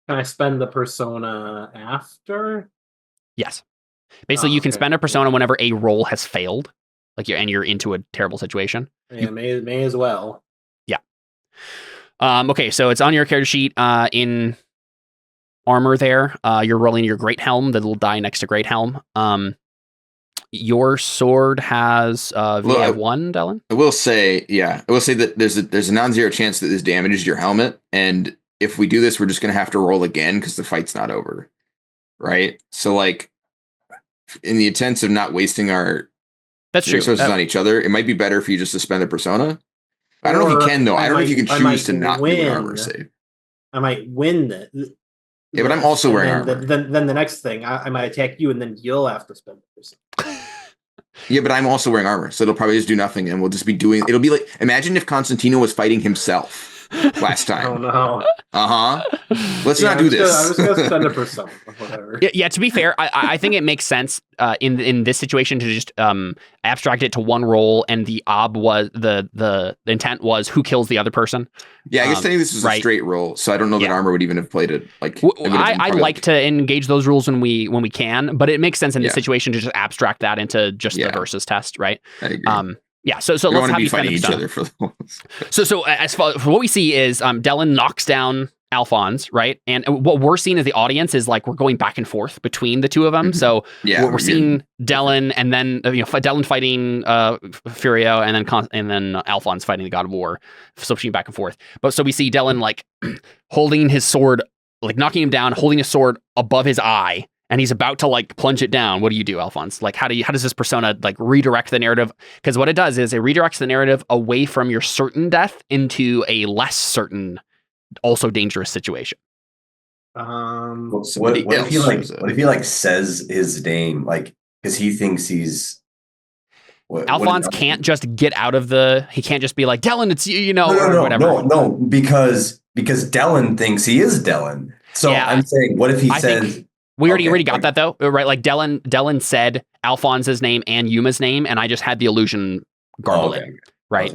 Speaker 7: Can I spend the persona after?
Speaker 5: Yes. Basically, you can spend a persona whenever a roll has failed, you're into a terrible situation.
Speaker 7: Yeah, may as well.
Speaker 5: Yeah. Okay, so it's on your character sheet in armor there. You're rolling your great helm, the little die next to great helm. Your sword has VA1, Dellon?
Speaker 3: I will say that there's a non-zero chance that this damages your helmet, and if we do this, we're just gonna have to roll again because the fight's not over. Right? So in the intents of not wasting our resources on each other, it might be better if you just suspend the persona. I don't know if you can though. I don't know if you can choose to not do an armor save.
Speaker 7: I might win that.
Speaker 3: Yeah, but I'm also wearing armor.
Speaker 7: Then the next thing, I might attack you, and then you'll have to spend the persona.
Speaker 3: Yeah, but I'm also wearing armor, so it'll probably just do nothing, and we'll just be doing. It'll be like, imagine if Constantino was fighting himself last time.
Speaker 7: Oh no.
Speaker 3: Let's not do this.
Speaker 7: I was gonna spend a persona, whatever.
Speaker 5: Yeah. To be fair, I think it makes sense in this situation to just abstract it to one roll, and the the intent was who kills the other person.
Speaker 3: Yeah, I guess technically this was a straight roll, so I don't know that armor would even have played it.
Speaker 5: I like to engage those rules when we can, but it makes sense in this situation to just abstract that into just the versus test, right?
Speaker 3: I agree.
Speaker 5: Yeah, so let's have you fighting
Speaker 3: each other for those.
Speaker 5: So as far what we see is Dellon knocks down Alfons, right? And what we're seeing as the audience is we're going back and forth between the two of them. So we're seeing Dellon, and then Dellon fighting Furio, and then Alfons fighting the God of War, switching back and forth. But so we see Dellon holding his sword, knocking him down, holding his sword above his eye. And he's about to plunge it down. What do you do, Alfons? How does this persona redirect the narrative? Because what it does is it redirects the narrative away from your certain death into a less certain, also dangerous situation.
Speaker 2: What if he says his name because he thinks he's
Speaker 5: Alfons can't just get out of he can't just be like, Dellon, it's you, or whatever.
Speaker 2: No, because Dellon thinks he is Dellon. So yeah, I'm saying, what if he says?
Speaker 5: We already got that though, right? Dellon said Alphonse's name and Yuma's name, and I just had the illusion garble it, right?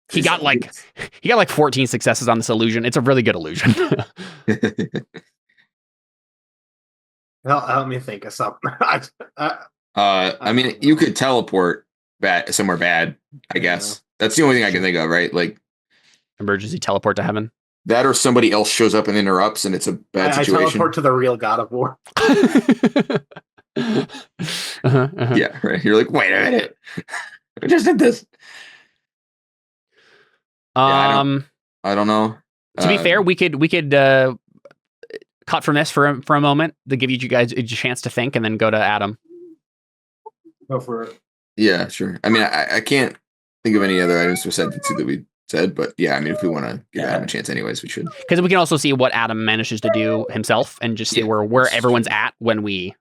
Speaker 5: He got 14 successes on this illusion. It's a really good illusion.
Speaker 7: Help me think of something.
Speaker 3: I mean, you could teleport somewhere bad, I guess. That's the only thing I can think of, right?
Speaker 5: Emergency teleport to heaven.
Speaker 3: That or somebody else shows up and interrupts, and it's a bad situation.
Speaker 7: I teleport to the real God of War.
Speaker 3: Yeah, right. You're like, wait a minute. I just did this. I don't know.
Speaker 5: To be fair, we could cut from this for a moment to give you guys a chance to think, and then go to Adam.
Speaker 7: Go for it.
Speaker 3: Yeah, sure. I mean, I can't think of any other items that we said, but yeah, I mean, if we want to give Adam a chance anyways, we should.
Speaker 5: Because we can also see what Adam manages to do himself, and just see where everyone's at when we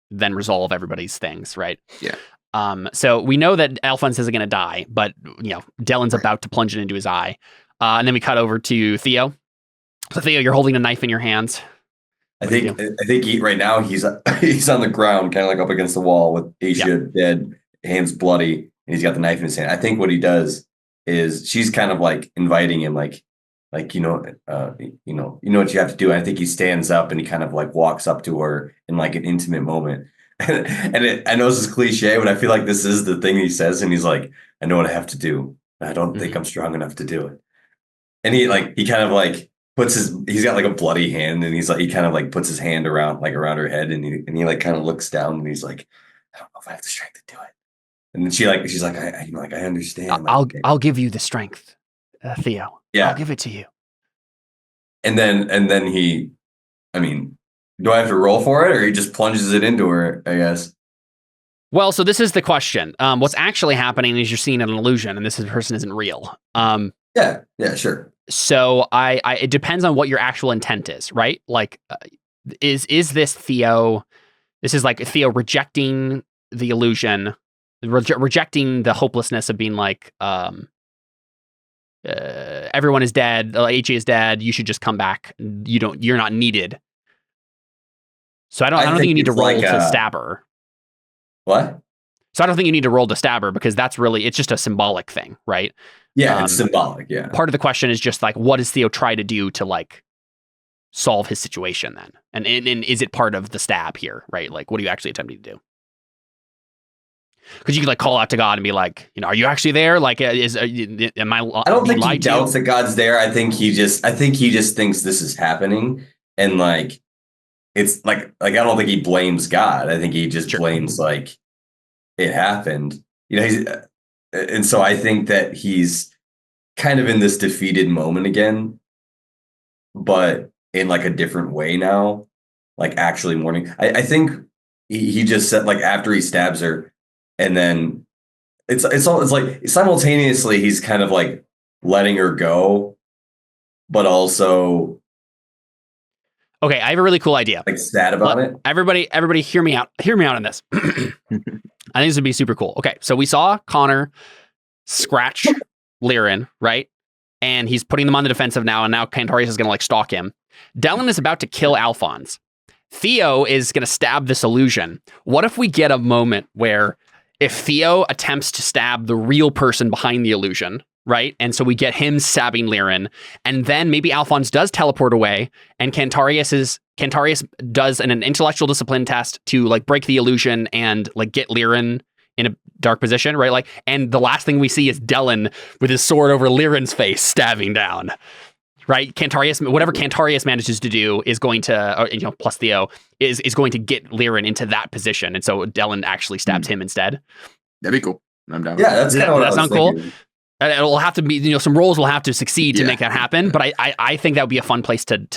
Speaker 5: then resolve everybody's things, right?
Speaker 3: Yeah.
Speaker 5: So we know that Alfons isn't going to die, but Dellon's about to plunge it into his eye, and then we cut over to Theo. So Theo, you're holding a knife in your hands.
Speaker 2: I think right now he's on the ground, kind of up against the wall with Asia dead, hands bloody, and he's got the knife in his hand. I think what he does is she's kind of inviting him, you know what you have to do. And I think he stands up and he kind of walks up to her in an intimate moment. And I know this is cliche, but I feel like this is the thing he says. And he's like, I know what I have to do. I don't think I'm strong enough to do it. And he kind of puts he's got a bloody hand, and he kind of puts his hand around her head, and he kind of looks down, and he's like, I don't know if I have the strength to do it. And then she's like, I understand.
Speaker 5: I'll give you the strength, Theo.
Speaker 2: Yeah,
Speaker 5: I'll give it to you.
Speaker 2: And then he, I mean, do I have to roll for it, or he just plunges it into her? I guess.
Speaker 5: Well, so this is the question. What's actually happening is you're seeing an illusion, and this person isn't real.
Speaker 2: Yeah, sure.
Speaker 5: So it depends on what your actual intent is, right? Like, is this Theo? This is like Theo rejecting the illusion, rejecting the hopelessness of being like, everyone is dead. HA is dead. You should just come back. You're not needed. So I don't think you need to roll to stab her.
Speaker 2: What?
Speaker 5: So I don't think you need to roll to stab her because it's just a symbolic thing, right?
Speaker 2: Yeah, it's symbolic. Yeah.
Speaker 5: Part of the question is just like, what does Theo try to do to like solve his situation then? And is it part of the stab here, right? Like, what are you actually attempting to do? Because you could like call out to God and be like, are you actually there? Like, am I?
Speaker 2: I don't think he doubts that God's there. I think he just thinks this is happening, and like, it's like I don't think he blames God. I think he just blames like it happened. And so I think that he's kind of in this defeated moment again, but in like a different way now, like actually mourning. I think he just said like after he stabs her, and then it's like simultaneously he's kind of like letting her go, but also
Speaker 5: okay. I have a really cool idea.
Speaker 2: Like sad about it.
Speaker 5: Everybody, hear me out. Hear me out on this. I think this would be super cool. Okay, so we saw Connor scratch Liren, right? And he's putting them on the defensive now, and now Cantarius is going to like stalk him. Dellon is about to kill Alfons. Theo is going to stab this illusion. What if we get a moment where if Theo attempts to stab the real person behind the illusion, right? And so we get him stabbing Liren, and then maybe Alfons does teleport away, and Cantarius does an intellectual discipline test to like break the illusion and like get Liren in a dark position, right? Like, and the last thing we see is Dellon with his sword over Liren's face, stabbing down, right? Whatever Cantarius manages to do is going to, plus Theo is going to get Liren into that position, and so Dellon actually stabs him instead.
Speaker 3: That'd be cool. I'm down.
Speaker 2: Yeah, that's kind of what I was
Speaker 5: sound
Speaker 2: thinking.
Speaker 5: Cool. It'll have to be, some roles will have to succeed to make that happen. But I think that would be a fun place to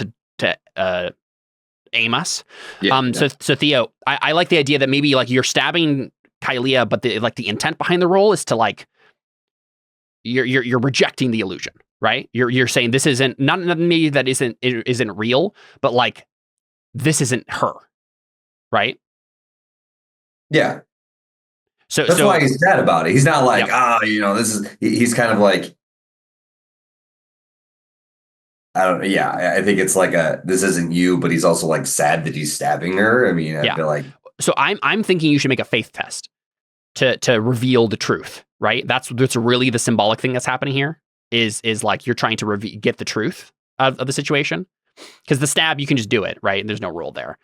Speaker 5: aim us. Yeah, So Theo, I like the idea that maybe like you're stabbing Kylea, but the intent behind the role is to like you're rejecting the illusion, right? You're saying this isn't not maybe that isn't real, but like this isn't her, right?
Speaker 2: Yeah. So that's why he's sad about it. He's not like, this is. He's kind of like, I don't know. Yeah, I think it's like this isn't you, but he's also like sad that he's stabbing her. I mean, I feel like.
Speaker 5: So I'm thinking you should make a faith test to reveal the truth, right? That's really the symbolic thing that's happening here. Is like you're trying to get the truth of the situation, because the stab you can just do it, right? There's no rule there.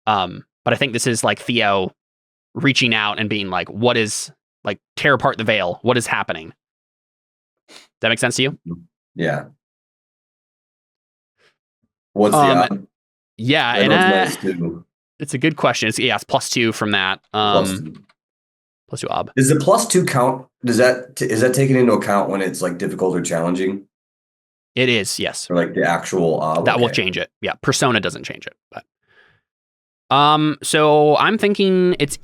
Speaker 5: But I think this is like Theo reaching out and being like, what is, like, tear apart the veil. What is happening? Does that make sense to you?
Speaker 2: Yeah. What's the odd?
Speaker 5: Yeah, and it's a good question. It's +2 from that. +2 ob.
Speaker 2: Does the +2 count? Is that taken into account when it's like difficult or challenging?
Speaker 5: It is, yes.
Speaker 2: Or like the actual ob?
Speaker 5: That will change it. Yeah, persona doesn't change it, but so I'm thinking it's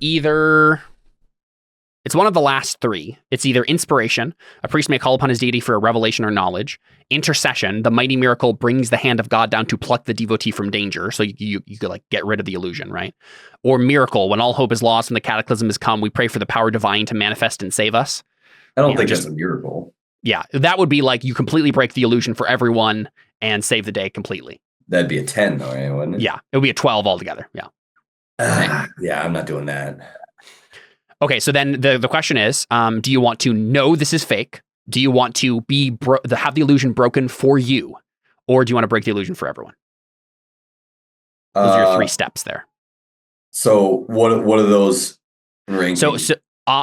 Speaker 5: one of the last three. It's either inspiration, a priest may call upon his deity for a revelation or knowledge; intercession, the mighty miracle brings the hand of God down to pluck the devotee from danger, so you could like get rid of the illusion, right? Or miracle, when all hope is lost and the cataclysm has come, we pray for the power divine to manifest and save us.
Speaker 2: I don't think that's a miracle.
Speaker 5: Yeah, that would be like you completely break the illusion for everyone and save the day completely.
Speaker 2: That'd be a 10 though, right? Wouldn't it?
Speaker 5: Yeah, it would be a 12 altogether. Yeah.
Speaker 2: Yeah, I'm not doing that.
Speaker 5: Okay, so then the question is, do you want to know this is fake? Do you want to have the illusion broken for you? Or do you want to break the illusion for everyone? Those are your 3 steps there.
Speaker 2: So what are those rankings?
Speaker 5: So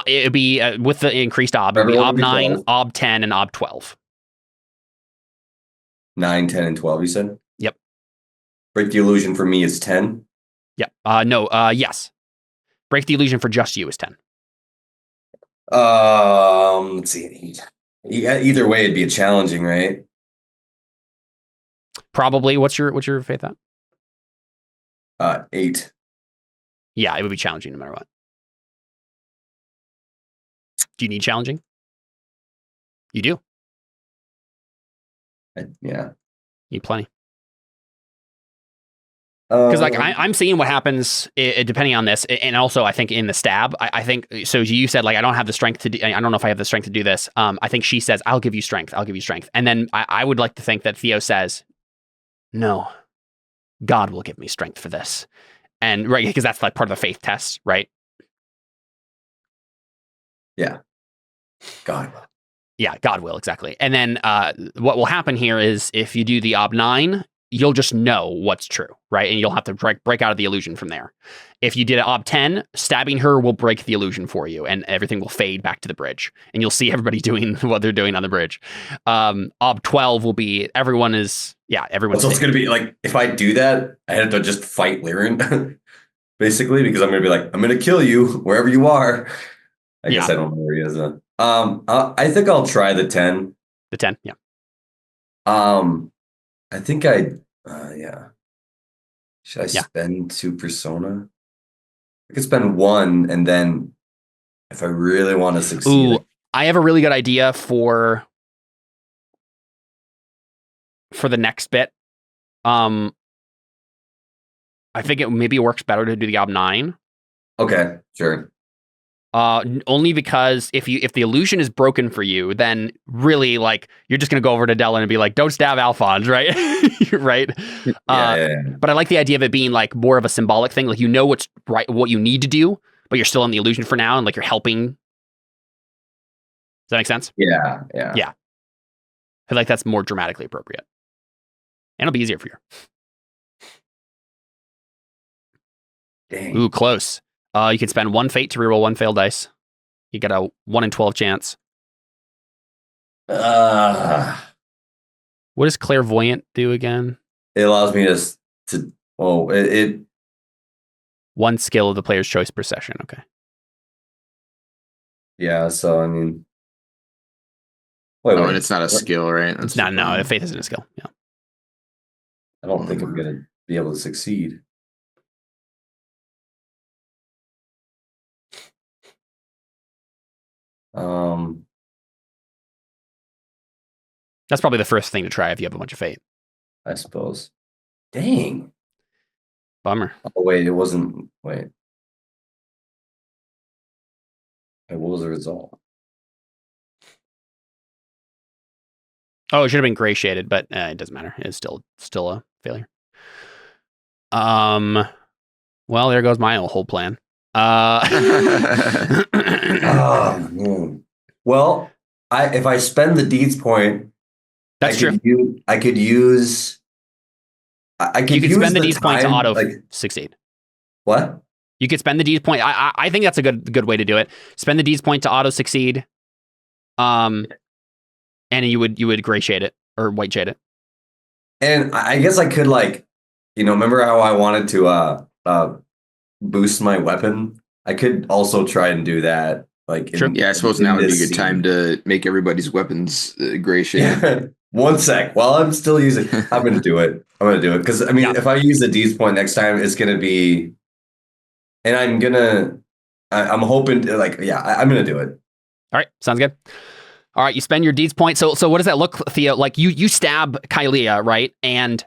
Speaker 5: it would be, with the increased ob, it would be ob 9, ob 10, and ob 12.
Speaker 2: 9, 10, and 12, you said?
Speaker 5: Yep.
Speaker 2: Break the illusion for me is 10?
Speaker 5: Yep. Yes. Break the illusion for just you is 10.
Speaker 2: Let's see. Either way, it'd be a challenging, right?
Speaker 5: Probably. What's your faith at?
Speaker 2: 8.
Speaker 5: Yeah, it would be challenging no matter what. Do you need challenging? You do.
Speaker 2: Yeah.
Speaker 5: You need plenty. Because like
Speaker 2: Um,
Speaker 5: I'm seeing what happens depending on this, and also I think in the stab, I think so. You said like I don't have the strength to do. I don't know if I have the strength to do this. I think she says I'll give you strength. I'll give you strength, and then I would like to think that Theo says, no, God will give me strength for this, and right because that's like part of the faith test, right?
Speaker 2: God.
Speaker 5: Yeah, God will exactly. And then what will happen here is if you do the Ob 9. You'll just know what's true, right? And you'll have to break out of the illusion from there. If you did an Ob 10, stabbing her will break the illusion for you, and everything will fade back to the bridge. And you'll see everybody doing what they're doing on the bridge. Ob 12 will be everyone's. So
Speaker 2: it's going to be like, if I do that, I have to just fight Liren, basically, because I'm going to be like, I'm going to kill you wherever you are. I guess I don't know where he is. I think I'll try the 10.
Speaker 5: The 10, yeah.
Speaker 2: I think yeah. Should I spend 2 persona? I could spend 1, and then if I really want to succeed.
Speaker 5: Ooh, I have a really good idea for the next bit. I think it maybe works better to do the Ob 9.
Speaker 2: Okay, sure.
Speaker 5: Only because if the illusion is broken for you, then really like you're just gonna go over to Dellon and be like, "Don't stab Alfons," right? Right.
Speaker 2: Yeah.
Speaker 5: But I like the idea of it being like more of a symbolic thing. Like you know what's right, what you need to do, but you're still in the illusion for now, and like you're helping. Does that make sense?
Speaker 2: Yeah.
Speaker 5: I feel like that's more dramatically appropriate, and it'll be easier for you.
Speaker 2: Dang.
Speaker 5: Ooh, close. You can spend 1 fate to reroll 1 failed dice. You got a 1 in 12 chance. What does clairvoyant do again?
Speaker 2: It allows me to it
Speaker 5: 1 skill of the player's choice per session. Okay.
Speaker 2: Yeah, so I mean,
Speaker 3: and it's not a skill, right?
Speaker 5: It's not. No, faith isn't a skill. Yeah.
Speaker 2: I don't think I'm gonna be able to succeed.
Speaker 5: That's probably the first thing to try if you have a bunch of fate.
Speaker 2: I suppose. Dang.
Speaker 5: Bummer.
Speaker 2: Oh wait, it wasn't. Wait, what was the result?
Speaker 5: Oh, it should have been gray shaded, but it doesn't matter. It's still a failure. Well, there goes my whole plan.
Speaker 2: Well, if I spend the deeds point,
Speaker 5: that's true.
Speaker 2: I could use. I could.
Speaker 5: You could
Speaker 2: use
Speaker 5: spend the deeds point to auto
Speaker 2: like,
Speaker 5: succeed.
Speaker 2: What?
Speaker 5: You could spend the deeds point. I think that's a good way to do it. Spend the deeds point to auto succeed. And you would gray shade it or white shade it.
Speaker 2: And I guess I could remember how I wanted to boost my weapon? I could also try and do that.
Speaker 5: Sure.
Speaker 3: I suppose now would be a good time to make everybody's weapons gray shade.
Speaker 2: Yeah. 1 sec. While I'm still using, I'm going to do it. Because I mean, if I use the D's point next time, it's going to be, and I'm hoping to, I'm going to do it.
Speaker 5: All right. Sounds good. All right. You spend your deeds point. So what does that look, Theo? Like you stab Kylia, right? And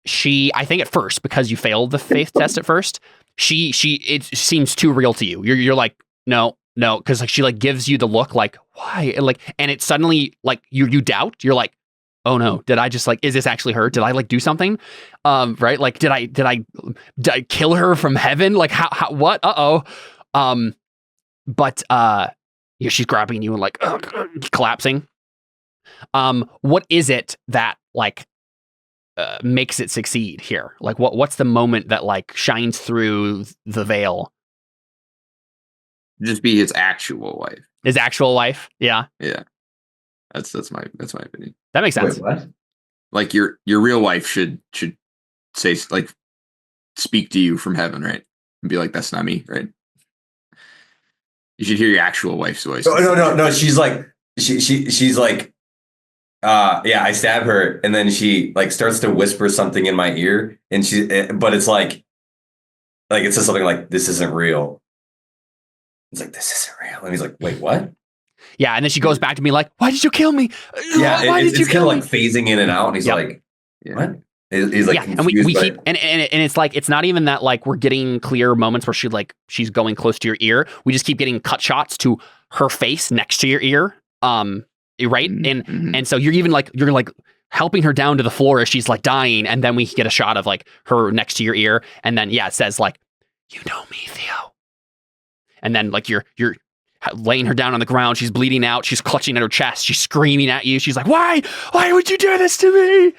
Speaker 5: she, I think at first, because you failed the faith test at first, it seems too real to you. You're like, no, because like she like gives you the look like, why? And it suddenly like you doubt. You're like, oh no, did I just like, is this actually her? Did I like do something? Right? Like, did I kill her from heaven? Like how what? But she's grabbing you and like collapsing. What is it that like makes it succeed here? Like what's the moment that like shines through the veil?
Speaker 3: Just be his actual wife.
Speaker 5: His actual wife? Yeah.
Speaker 3: Yeah. That's my opinion.
Speaker 5: That makes sense.
Speaker 2: Wait, what?
Speaker 3: Like your real wife should say like speak to you from heaven, right? And be like, that's not me, right? You should hear your actual wife's voice.
Speaker 2: No. She's like, she's like, I stab her, and then she like starts to whisper something in my ear, and but it's like it says something like, "This isn't real." He's like, this isn't real. And he's like, wait, what?
Speaker 5: Yeah, and then she goes back to me like, "Why did you kill me?
Speaker 2: Yeah,
Speaker 5: Why did you
Speaker 2: it's kind
Speaker 5: kill
Speaker 2: of
Speaker 5: me?"
Speaker 2: like phasing in and out, and he's like, what? He's like,
Speaker 5: and we keep and it's like it's not even that like we're getting clear moments where she's going close to your ear. We just keep getting cut shots to her face next to your ear. Right, and so you're like helping her down to the floor as she's like dying, and then we get a shot of like her next to your ear, and then it says like, "You know me, Theo," and then like you're laying her down on the ground. She's bleeding out. She's clutching at her chest. She's screaming at you. She's like, "Why would you do this to me?"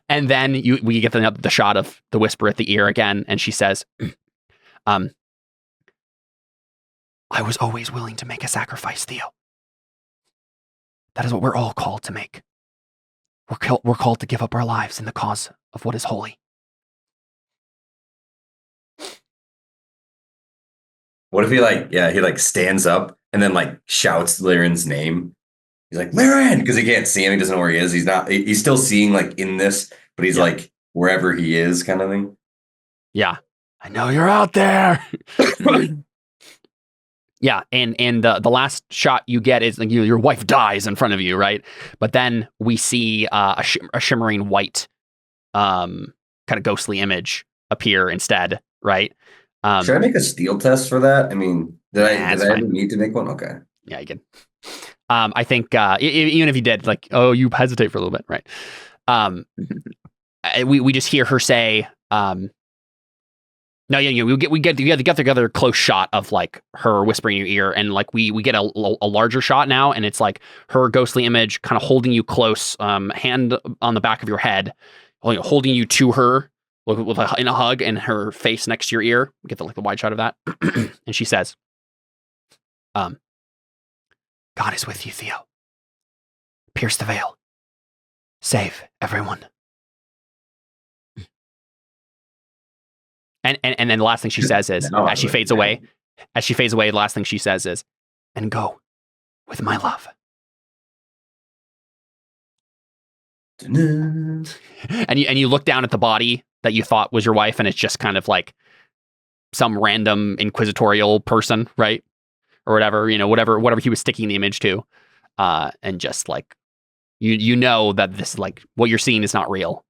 Speaker 5: And then we get the shot of the whisper at the ear again, and she says, "I was always willing to make a sacrifice, Theo. That is what we're all called to make. We're called to give up our lives in the cause of what is holy."
Speaker 2: What if he stands up and then like shouts Liren's name? He's like, Liren, because he can't see him. He doesn't know where he is. He's still seeing like in this, but he's like wherever he is kind of thing.
Speaker 5: Yeah. I know you're out there. Yeah, and the last shot you get is like your wife dies in front of you, right? But then we see a shimmering white, kind of ghostly image appear instead, right?
Speaker 2: Should I make a steel test for that? I mean, did I ever need to make one? Okay.
Speaker 5: Yeah, you can. I think even if you did, like, you hesitate for a little bit, right? We just hear her say, "No, yeah, we get together close shot of like her whispering in your ear, and like we get a larger shot now, and it's like her ghostly image kind of holding you close, hand on the back of your head, holding you to her in a hug, and her face next to your ear. We get the wide shot of that, and she says, "God is with you, Theo. Pierce the veil. Save everyone." And then the last thing she says is, as she fades away, the last thing she says is, "And go with my love." And you look down at the body that you thought was your wife, and it's just kind of like some random inquisitorial person, right? Or whatever, whatever he was sticking the image to. And just like, you know that this, like, what you're seeing is not real.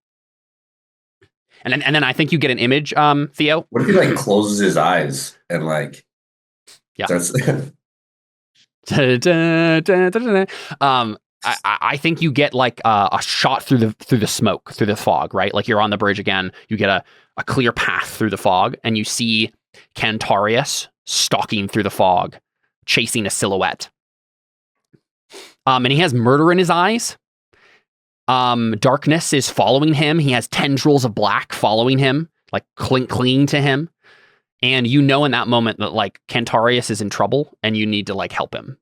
Speaker 5: And then I think you get an image, Theo.
Speaker 2: What if he like closes his eyes and like starts
Speaker 5: I think you get like a shot through the smoke, through the fog, right? Like you're on the bridge again. You get a clear path through the fog, and you see Cantarius stalking through the fog, chasing a silhouette. And he has murder in his eyes. Darkness is following him. He has tendrils of black following him, like clinging to him. And you know in that moment that like Cantarius is in trouble, and you need to like help him.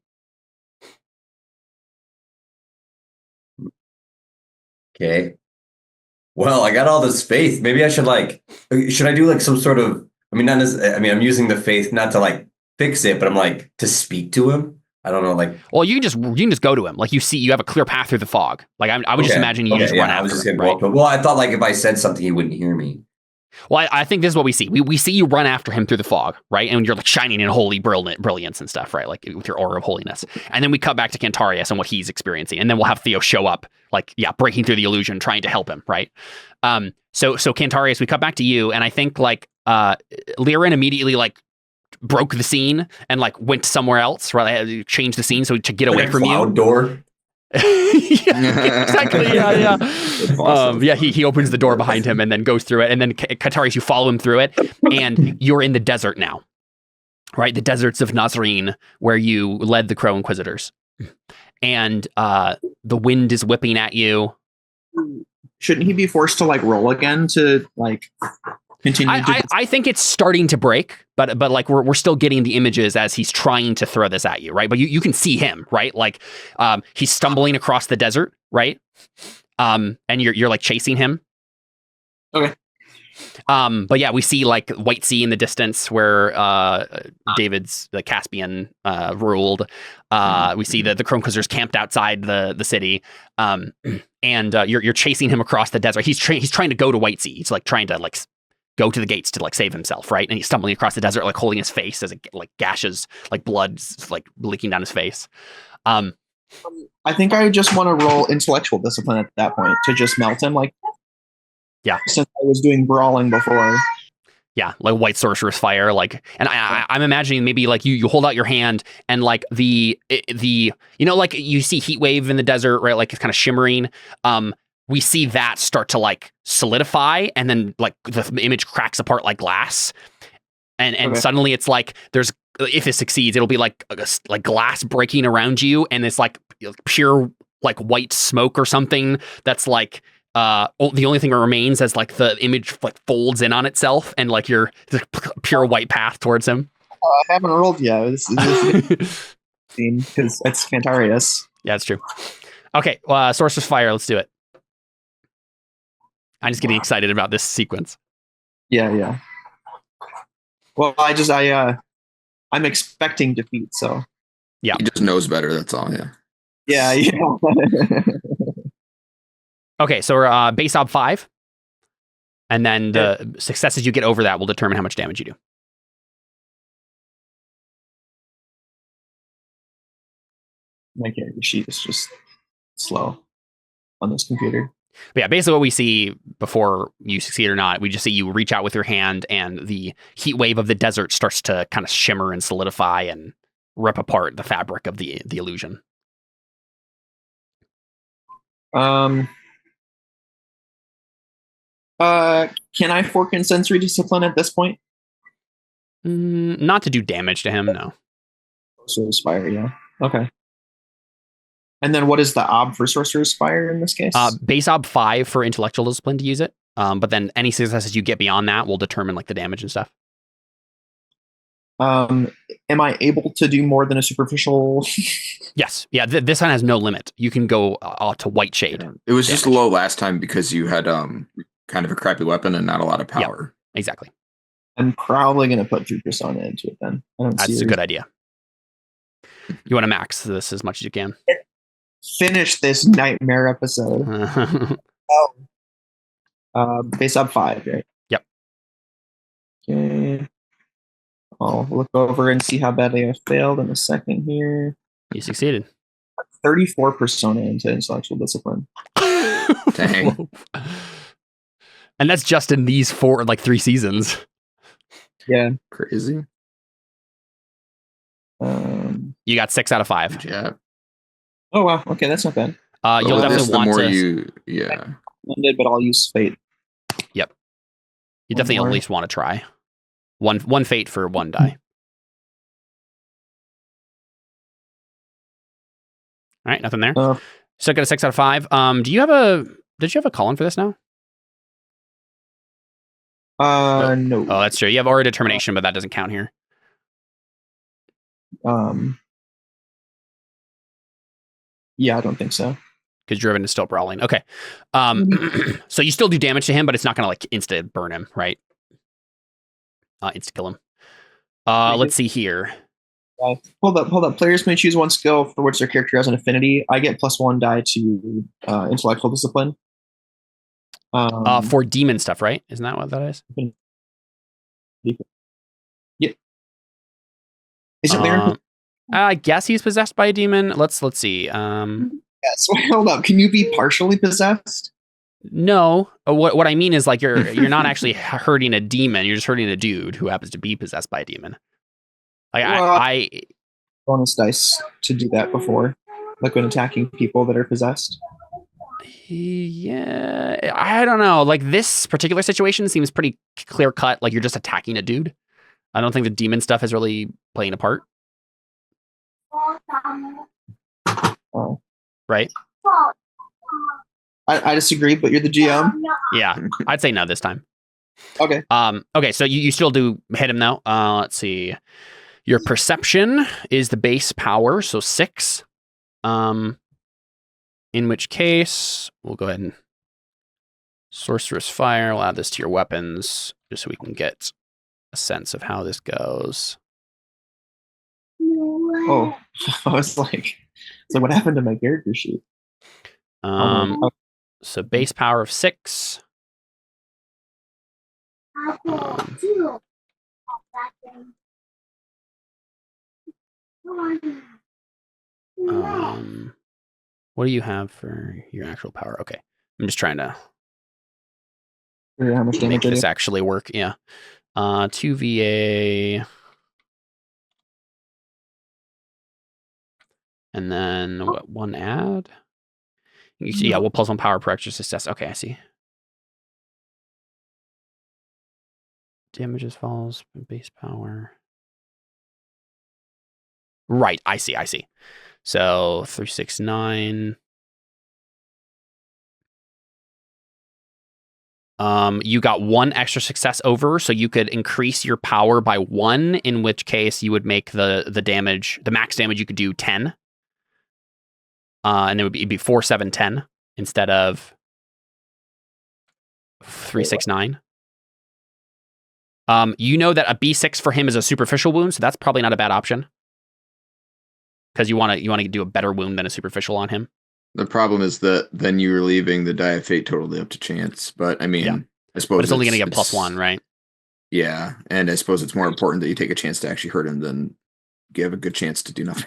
Speaker 2: Okay. Well, I got all this faith. Maybe I should I do like some sort of, I'm using the faith not to like fix it, but I'm like to speak to him. I don't know, like.
Speaker 5: Well, you can just go to him. Like you have a clear path through the fog. Like I would just imagine you just run after him. Right?
Speaker 2: Well, I thought like if I said something, he wouldn't hear me.
Speaker 5: Well, I think this is what we see. We see you run after him through the fog, right? And you're like shining in holy brilliance and stuff, right? Like with your aura of holiness. And then we cut back to Cantarius and what he's experiencing. And then we'll have Theo show up, like, breaking through the illusion, trying to help him, right? So Cantarius, we cut back to you, and I think like Liren immediately like broke the scene and like went somewhere else, right? Changed the scene so to get away from
Speaker 2: cloud
Speaker 5: you.
Speaker 2: Door.
Speaker 5: Yeah, exactly. Yeah. Awesome. He opens the door behind him and then goes through it, and then Cantarius, you follow him through it, and you're in the desert now, right? The deserts of Nazarene, where you led the Crow Inquisitors, and the wind is whipping at you.
Speaker 6: Shouldn't he be forced to like roll again to like continue?
Speaker 5: I think it's starting to break, but like we're still getting the images as he's trying to throw this at you, right? But you can see him, right? Like he's stumbling across the desert, right? And you're like chasing him.
Speaker 6: Okay.
Speaker 5: But yeah, we see like White Sea in the distance where David's the Caspian ruled. We see the Crow Inquisitors camped outside the city. And you're chasing him across the desert. He's trying to go to White Sea. He's like trying to like go to the gates to like save himself, right? And he's stumbling across the desert, like holding his face as it like gashes, like blood's like leaking down his face.
Speaker 6: I think I just want to roll intellectual discipline at that point to just melt him. Like,
Speaker 5: yeah,
Speaker 6: since I was doing brawling before.
Speaker 5: Yeah, like white sorcerer's fire, like, and I'm imagining maybe like you hold out your hand and like the like you see heat wave in the desert, right? Like it's kind of shimmering. We see that start to like solidify, and then like the image cracks apart like glass, and suddenly it's like there's, if it succeeds, it'll be like glass breaking around you, and it's like pure like white smoke or something that's like. The only thing that remains as like the image like folds in on itself, and like you're the pure white path towards him.
Speaker 6: I haven't rolled yet. This is because it's Cantarius.
Speaker 5: Yeah, it's true. Okay, Sorcerer's Fire. Let's do it. I'm just getting excited about this sequence.
Speaker 6: Yeah. Well, I'm expecting defeat, so
Speaker 5: yeah,
Speaker 3: he just knows better. That's all.
Speaker 6: Yeah.
Speaker 5: Okay, so we're base ob 5, and then the successes you get over that will determine how much damage you do.
Speaker 6: My character sheet is just slow on this computer.
Speaker 5: But yeah, basically what we see before you succeed or not, we just see you reach out with your hand, and the heat wave of the desert starts to kind of shimmer and solidify and rip apart the fabric of the illusion.
Speaker 6: Can I fork in sensory discipline at this point?
Speaker 5: Not to do damage to him, no.
Speaker 6: Sorcerer's Fire, yeah. Okay. And then what is the ob for Sorcerer's Fire in this case?
Speaker 5: Base ob 5 for intellectual discipline to use it. But then any successes you get beyond that will determine like the damage and stuff.
Speaker 6: Am I able to do more than a superficial?
Speaker 5: Yes. Yeah. This one has no limit. You can go to white shade.
Speaker 3: It was just low last time because you had kind of a crappy weapon and not a lot of power.
Speaker 5: Yep, exactly.
Speaker 6: I'm probably going to put 3 Persona into it then.
Speaker 5: That's a good idea. You want to max this as much as you can.
Speaker 6: Finish this nightmare episode. Base up 5, right?
Speaker 5: Yep.
Speaker 6: Okay. I'll look over and see how badly I failed in a second here.
Speaker 5: You succeeded.
Speaker 6: 34 Persona into intellectual discipline.
Speaker 3: Dang.
Speaker 5: And that's just in these 3 seasons.
Speaker 6: Yeah.
Speaker 3: Crazy.
Speaker 5: You got 6 out of 5.
Speaker 3: Yeah.
Speaker 6: Oh wow. Okay, that's not bad.
Speaker 5: You'll definitely want to.
Speaker 6: But I'll use fate.
Speaker 5: Yep. You definitely at least want to try. One fate for 1 die. All right, nothing there. So got a 6 out of 5. Did you have a call-in for this now?
Speaker 6: No.
Speaker 5: Oh, that's true. You have aura determination, but that doesn't count here.
Speaker 6: Yeah, I don't think so.
Speaker 5: Because Driven is still brawling. Okay. So you still do damage to him, but it's not going to like insta burn him, right? Insta kill him. Let's see here.
Speaker 6: Hold up. Players may choose one skill for which their character has an affinity. I get +1 die to intellectual discipline.
Speaker 5: For demon stuff, right? Isn't that what that is?
Speaker 6: Yeah. Is it there?
Speaker 5: I guess he's possessed by a demon. Let's see.
Speaker 6: Yes. Hold up. Can you be partially possessed?
Speaker 5: No. What I mean is like you're not actually hurting a demon. You're just hurting a dude who happens to be possessed by a demon. Like I
Speaker 6: bonus dice to do that before, like when attacking people that are possessed.
Speaker 5: Yeah, I don't know. Like this particular situation seems pretty clear cut. Like you're just attacking a dude. I don't think the demon stuff is really playing a part.
Speaker 6: Oh.
Speaker 5: Right?
Speaker 6: I disagree, but you're the GM.
Speaker 5: Yeah, I'd say no this time.
Speaker 6: Okay.
Speaker 5: Okay, so you still do hit him though. Let's see. Your perception is the base power, so 6. In which case, we'll go ahead and Sorcerer's Fire. We'll add this to your weapons just so we can get a sense of how this goes.
Speaker 6: Oh, I was like, what happened to my character sheet?
Speaker 5: So base power of 6. What do you have for your actual power? Okay, I'm just trying to
Speaker 6: How much
Speaker 5: make
Speaker 6: damage I
Speaker 5: this
Speaker 6: do?
Speaker 5: actually work. Yeah, 2 VA, and then what? 1 add. You see, yeah, we'll +1 power per extra success. Okay, I see. Damages falls base power. Right, I see. So 369. You got 1 extra success over, so you could increase your power by 1, in which case you would make the damage, the max damage you could do 10. And it'd be 4, 7, 10 instead of 3, 6, 9. You know that a B6 for him is a superficial wound, so that's probably not a bad option. Because you want to do a better wound than a superficial on him.
Speaker 3: The problem is that then you're leaving the die of fate totally up to chance. But I mean,
Speaker 5: Yeah.
Speaker 3: I suppose
Speaker 5: But it's only going to get +1, right?
Speaker 3: Yeah, and I suppose it's more important that you take a chance to actually hurt him than give a good chance to do nothing.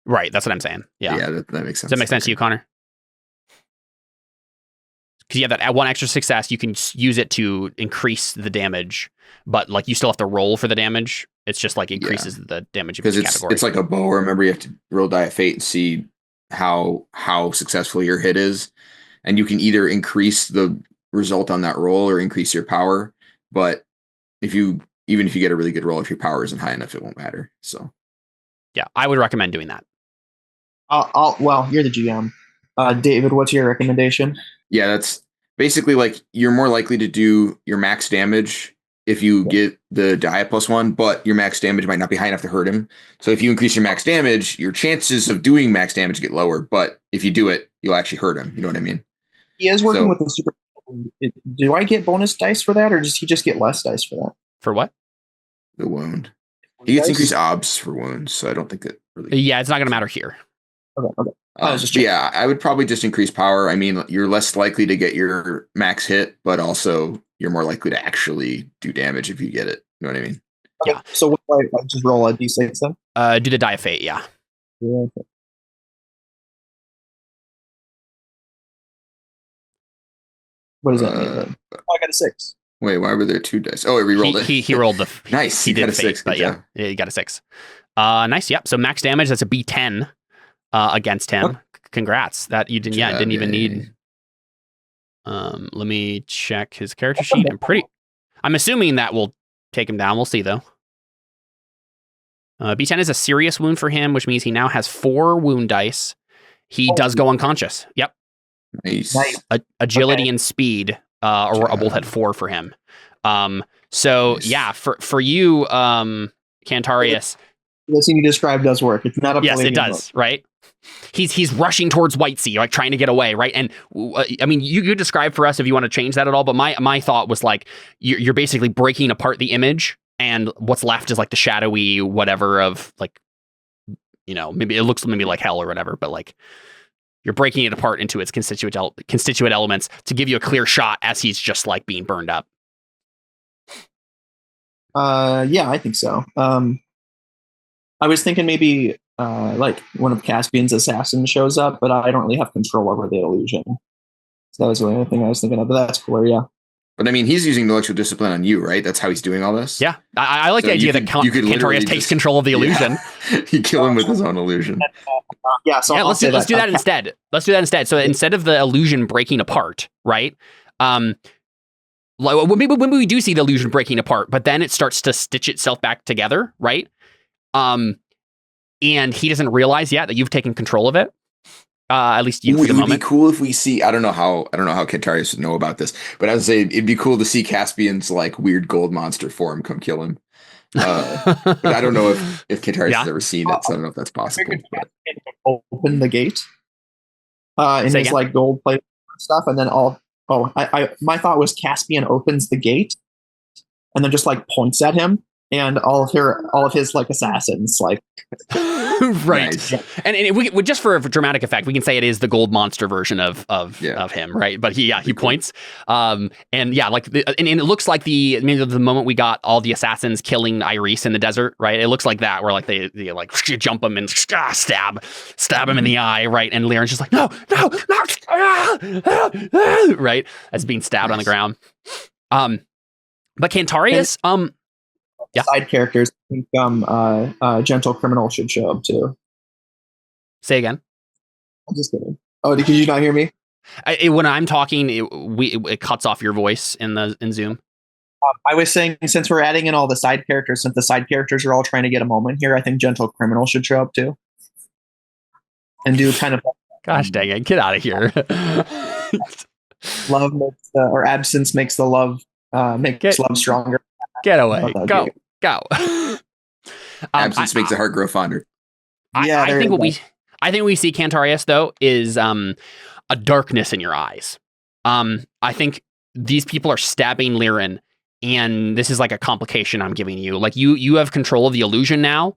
Speaker 5: Right, that's what I'm saying. Yeah.
Speaker 3: That makes sense.
Speaker 5: Does that make sense to you, Connor? Because you have that at 1 extra success, you can use it to increase the damage, but like you still have to roll for the damage. It's just like increases the damage of
Speaker 3: because
Speaker 5: each category.
Speaker 3: it's like a bow. Remember, you have to roll die of fate and see how successful your hit is, and you can either increase the result on that roll or increase your power. But even if you get a really good roll, if your power isn't high enough, it won't matter. So
Speaker 5: yeah, I would recommend doing that.
Speaker 6: Well, you're the GM. David, what's your recommendation?
Speaker 3: Yeah, that's basically like you're more likely to do your max damage if you get the die at +1, but your max damage might not be high enough to hurt him. So if you increase your max damage, your chances of doing max damage get lower. But if you do it, you'll actually hurt him. You know what I mean?
Speaker 6: He is working with the super. Do I get bonus dice for that, or does he just get less dice for that?
Speaker 5: For what?
Speaker 3: The wound. He gets increased obs for wounds, so I don't think it really.
Speaker 5: Yeah, it's not going to matter here.
Speaker 6: Okay.
Speaker 3: Yeah, I would probably just increase power. I mean, you're less likely to get your max hit, but also you're more likely to actually do damage if you get it. You know what I mean?
Speaker 6: Okay. Yeah. So what do I just roll a d6 then?
Speaker 5: Do the die of fate, yeah.
Speaker 6: Okay. What does that mean? I got a 6.
Speaker 3: Wait, why were there 2 dice? Oh, it re-rolled it.
Speaker 5: He rolled the
Speaker 3: nice.
Speaker 5: He did
Speaker 3: got a
Speaker 5: fate,
Speaker 3: 6,
Speaker 5: but yeah, he got a 6. Nice. Yep. So max damage. That's a B10 against him. Congrats. That you didn't. Yeah, didn't even need. Let me check his character sheet. I'm assuming that will take him down. We'll see though. B10 is a serious wound for him, which means he now has 4 wound dice. He does go unconscious. Yep.
Speaker 3: Nice.
Speaker 5: Agility and speed are both at 4 for him. So nice. Yeah, for you, Cantarius.
Speaker 6: The scene you described does work. It's not a
Speaker 5: yes, it does, right? He's rushing towards White Sea, like trying to get away, right? And I mean, you could describe for us if you want to change that at all. But my thought was like you're basically breaking apart the image, and what's left is like the shadowy whatever of like, you know, maybe it looks maybe like hell or whatever, but like you're breaking it apart into its constituent elements to give you a clear shot as he's just like being burned up.
Speaker 6: Yeah, I think so. I was thinking maybe like one of Caspian's assassins shows up, but I don't really have control over the illusion. So that was the only thing I was thinking of, but that's cooler, yeah.
Speaker 3: But I mean, he's using intellectual discipline on you, right? That's how he's doing all this?
Speaker 5: Yeah. I like the idea that Cantarius takes control of the illusion.
Speaker 3: Yeah. You kill him with his own illusion.
Speaker 6: So
Speaker 5: yeah, let's do that instead. Let's do that instead. So instead of the illusion breaking apart, right? When we do see the illusion breaking apart, but then it starts to stitch itself back together, right? And he doesn't realize yet that you've taken control of it. At least you for the moment.
Speaker 3: It would be cool if we see. I don't know how Cantarius would know about this, but I would say it'd be cool to see Caspian's like weird gold monster form come kill him. But I don't know if Cantarius has ever seen it, so I don't know if that's possible.
Speaker 6: Open the gate in his like gold plate stuff, and then my thought was Caspian opens the gate and then just like points at him and all of his like assassins, like
Speaker 5: right.
Speaker 3: Nice.
Speaker 5: And we just for dramatic effect, we can say it is the gold monster version of him, right? But he points, and it looks like the moment we got all the assassins killing Iris in the desert, right? It looks like that, where like they like jump him and stab him in the eye, right? And Liren's just like no, right, as being stabbed on the ground. But Cantarius,
Speaker 6: side characters. I think Gentle Criminal should show up too.
Speaker 5: Say again.
Speaker 6: I'm just kidding. Oh, did you not hear me?
Speaker 5: When I'm talking, it cuts off your voice in Zoom.
Speaker 6: I was saying, since we're adding in all the side characters, since the side characters are all trying to get a moment here, I think Gentle Criminal should show up too, and do kind of.
Speaker 5: Gosh dang it! Get out of here.
Speaker 6: Love makes or absence makes the love makes love stronger.
Speaker 5: Get away! Go!
Speaker 3: Absence makes the heart grow fonder.
Speaker 5: I think we see Cantarius though is a darkness in your eyes. I think these people are stabbing Liren, and this is like a complication I'm giving you. Like you have control of the illusion now,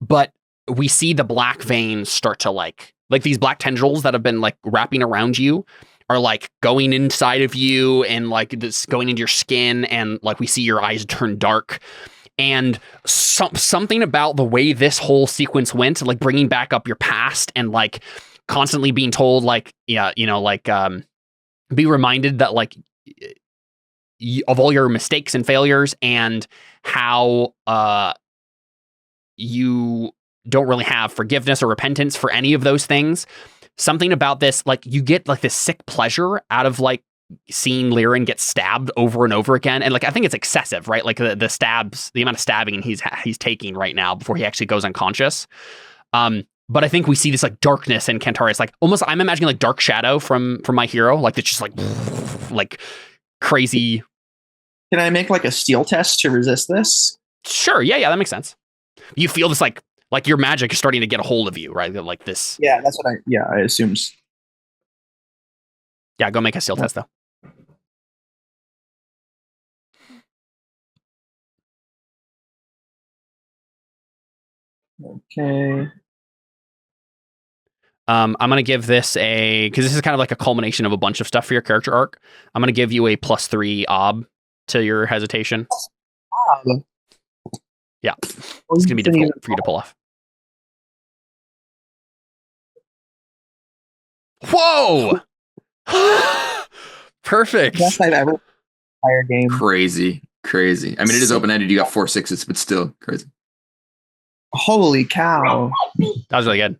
Speaker 5: but we see the black veins start to like these black tendrils that have been like wrapping around you are like going inside of you and like this going into your skin, and like we see your eyes turn dark. And something about the way this whole sequence went, like bringing back up your past and like constantly being told like, yeah, be reminded that like of all your mistakes and failures and how you don't really have forgiveness or repentance for any of those things. Something about this, like you get like this sick pleasure out of like seeing Liren get stabbed over and over again. And like, I think it's excessive, right? Like the stabs, the amount of stabbing he's taking right now before he actually goes unconscious. But I think we see this like darkness in Cantarius, like almost, I'm imagining like Dark Shadow from My Hero. Like it's just like crazy.
Speaker 6: Can I make like a steel test to resist this?
Speaker 5: Sure. Yeah. That makes sense. You feel this like your magic is starting to get a hold of you, right? Like this.
Speaker 6: Yeah, that's what I assumed.
Speaker 5: Yeah, go make a steel test though.
Speaker 6: Okay.
Speaker 5: I'm going to give this because this is kind of like a culmination of a bunch of stuff for your character arc. I'm going to give you a +3 ob to your hesitation. Yeah. It's going to be difficult for you to pull off. Whoa! Perfect.
Speaker 6: Best I've ever entire game.
Speaker 3: Crazy. I mean, it is open-ended. You got 4 6s, but still crazy.
Speaker 6: Holy cow.
Speaker 5: That was really good.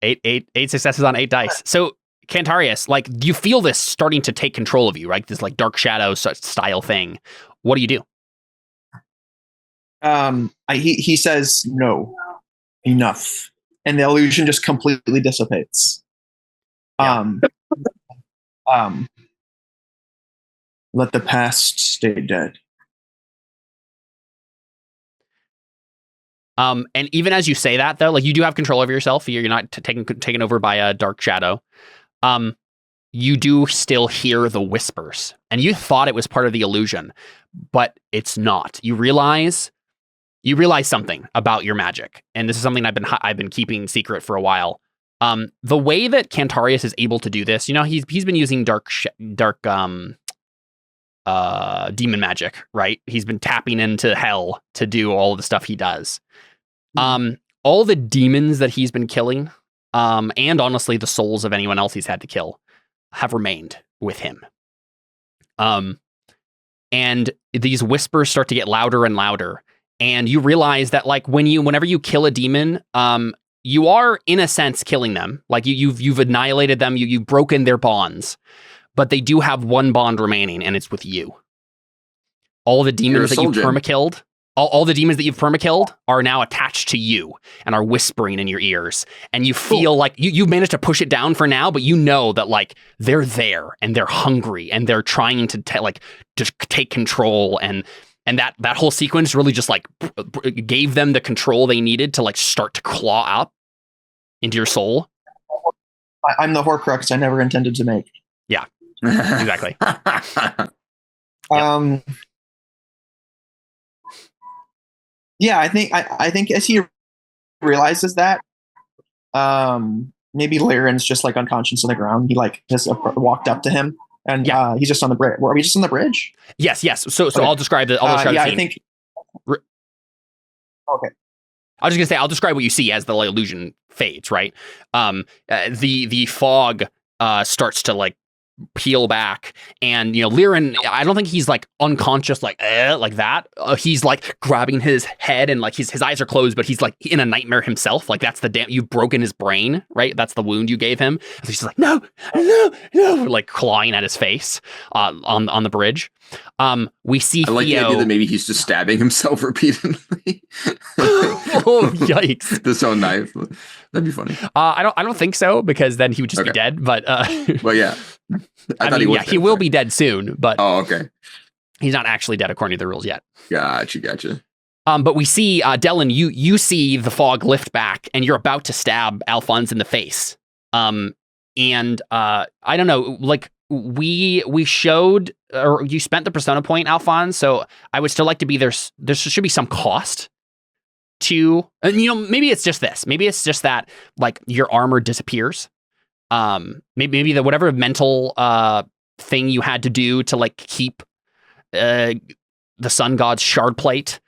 Speaker 5: 8 successes on 8 dice. So Cantarius, like you feel this starting to take control of you, right? This like Dark Shadow style thing. What do you do?
Speaker 6: He says no, enough, and the illusion just completely dissipates.
Speaker 5: Yeah.
Speaker 6: Let the past stay dead.
Speaker 5: And even as you say that, though, like you do have control over yourself. You're not taken over by a Dark Shadow. You do still hear the whispers, and you thought it was part of the illusion, but it's not. You realize something about your magic, and this is something I've been keeping secret for a while. The way that Cantarius is able to do this, he's been using dark demon magic, right? He's been tapping into hell to do all of the stuff he does. All the demons that he's been killing, and honestly the souls of anyone else he's had to kill, have remained with him. And these whispers start to get louder and louder, and you realize that like whenever you kill a demon, you are in a sense killing them. Like you've annihilated them, you've broken their bonds, but they do have one bond remaining, and it's with you. All the demons that you've perma-killed, all the demons that you've perma-killed are now attached to you and are whispering in your ears. And you feel like you've managed to push it down for now, but you know that like they're there and they're hungry and they're trying to just take control. And that whole sequence really just like gave them the control they needed to like start to claw up into your soul.
Speaker 6: I'm the Horcrux I never intended to make.
Speaker 5: Yeah, exactly.
Speaker 6: Yeah, I think as he realizes that, maybe Lyran's just like unconscious on the ground. He like has walked up to him, and he's just on the bridge. Are we just on the bridge?
Speaker 5: Yes. So okay. I'll describe the. I'll describe the scene.
Speaker 6: I think. Okay.
Speaker 5: I was just gonna say I'll describe what you see as the illusion fades. Right. The fog starts to like peel back, and Lyran, I don't think he's like unconscious like that. He's like grabbing his head, and like his eyes are closed, but he's like in a nightmare himself. Like that's you've broken his brain, right? That's the wound you gave him. So he's like no, like clawing at his face on the bridge. We see
Speaker 3: I like
Speaker 5: Theo.
Speaker 3: the idea that maybe he's just stabbing himself repeatedly.
Speaker 5: Oh, yikes!
Speaker 3: This own knife. That'd be funny.
Speaker 5: I don't think so, because then he would just be dead. But
Speaker 3: well, yeah. I thought he was.
Speaker 5: Yeah, he will be dead soon. But
Speaker 3: okay.
Speaker 5: He's not actually dead according to the rules yet.
Speaker 3: Gotcha.
Speaker 5: But we see Dellon. You see the fog lift back, and you're about to stab Alfons in the face. And I don't know, like. We showed, or you spent the persona point, Alfons, so I would still like to be there should be some cost to, and maybe it's just this. Maybe it's just that like your armor disappears. Maybe the whatever mental thing you had to do to like keep the sun god's shard plate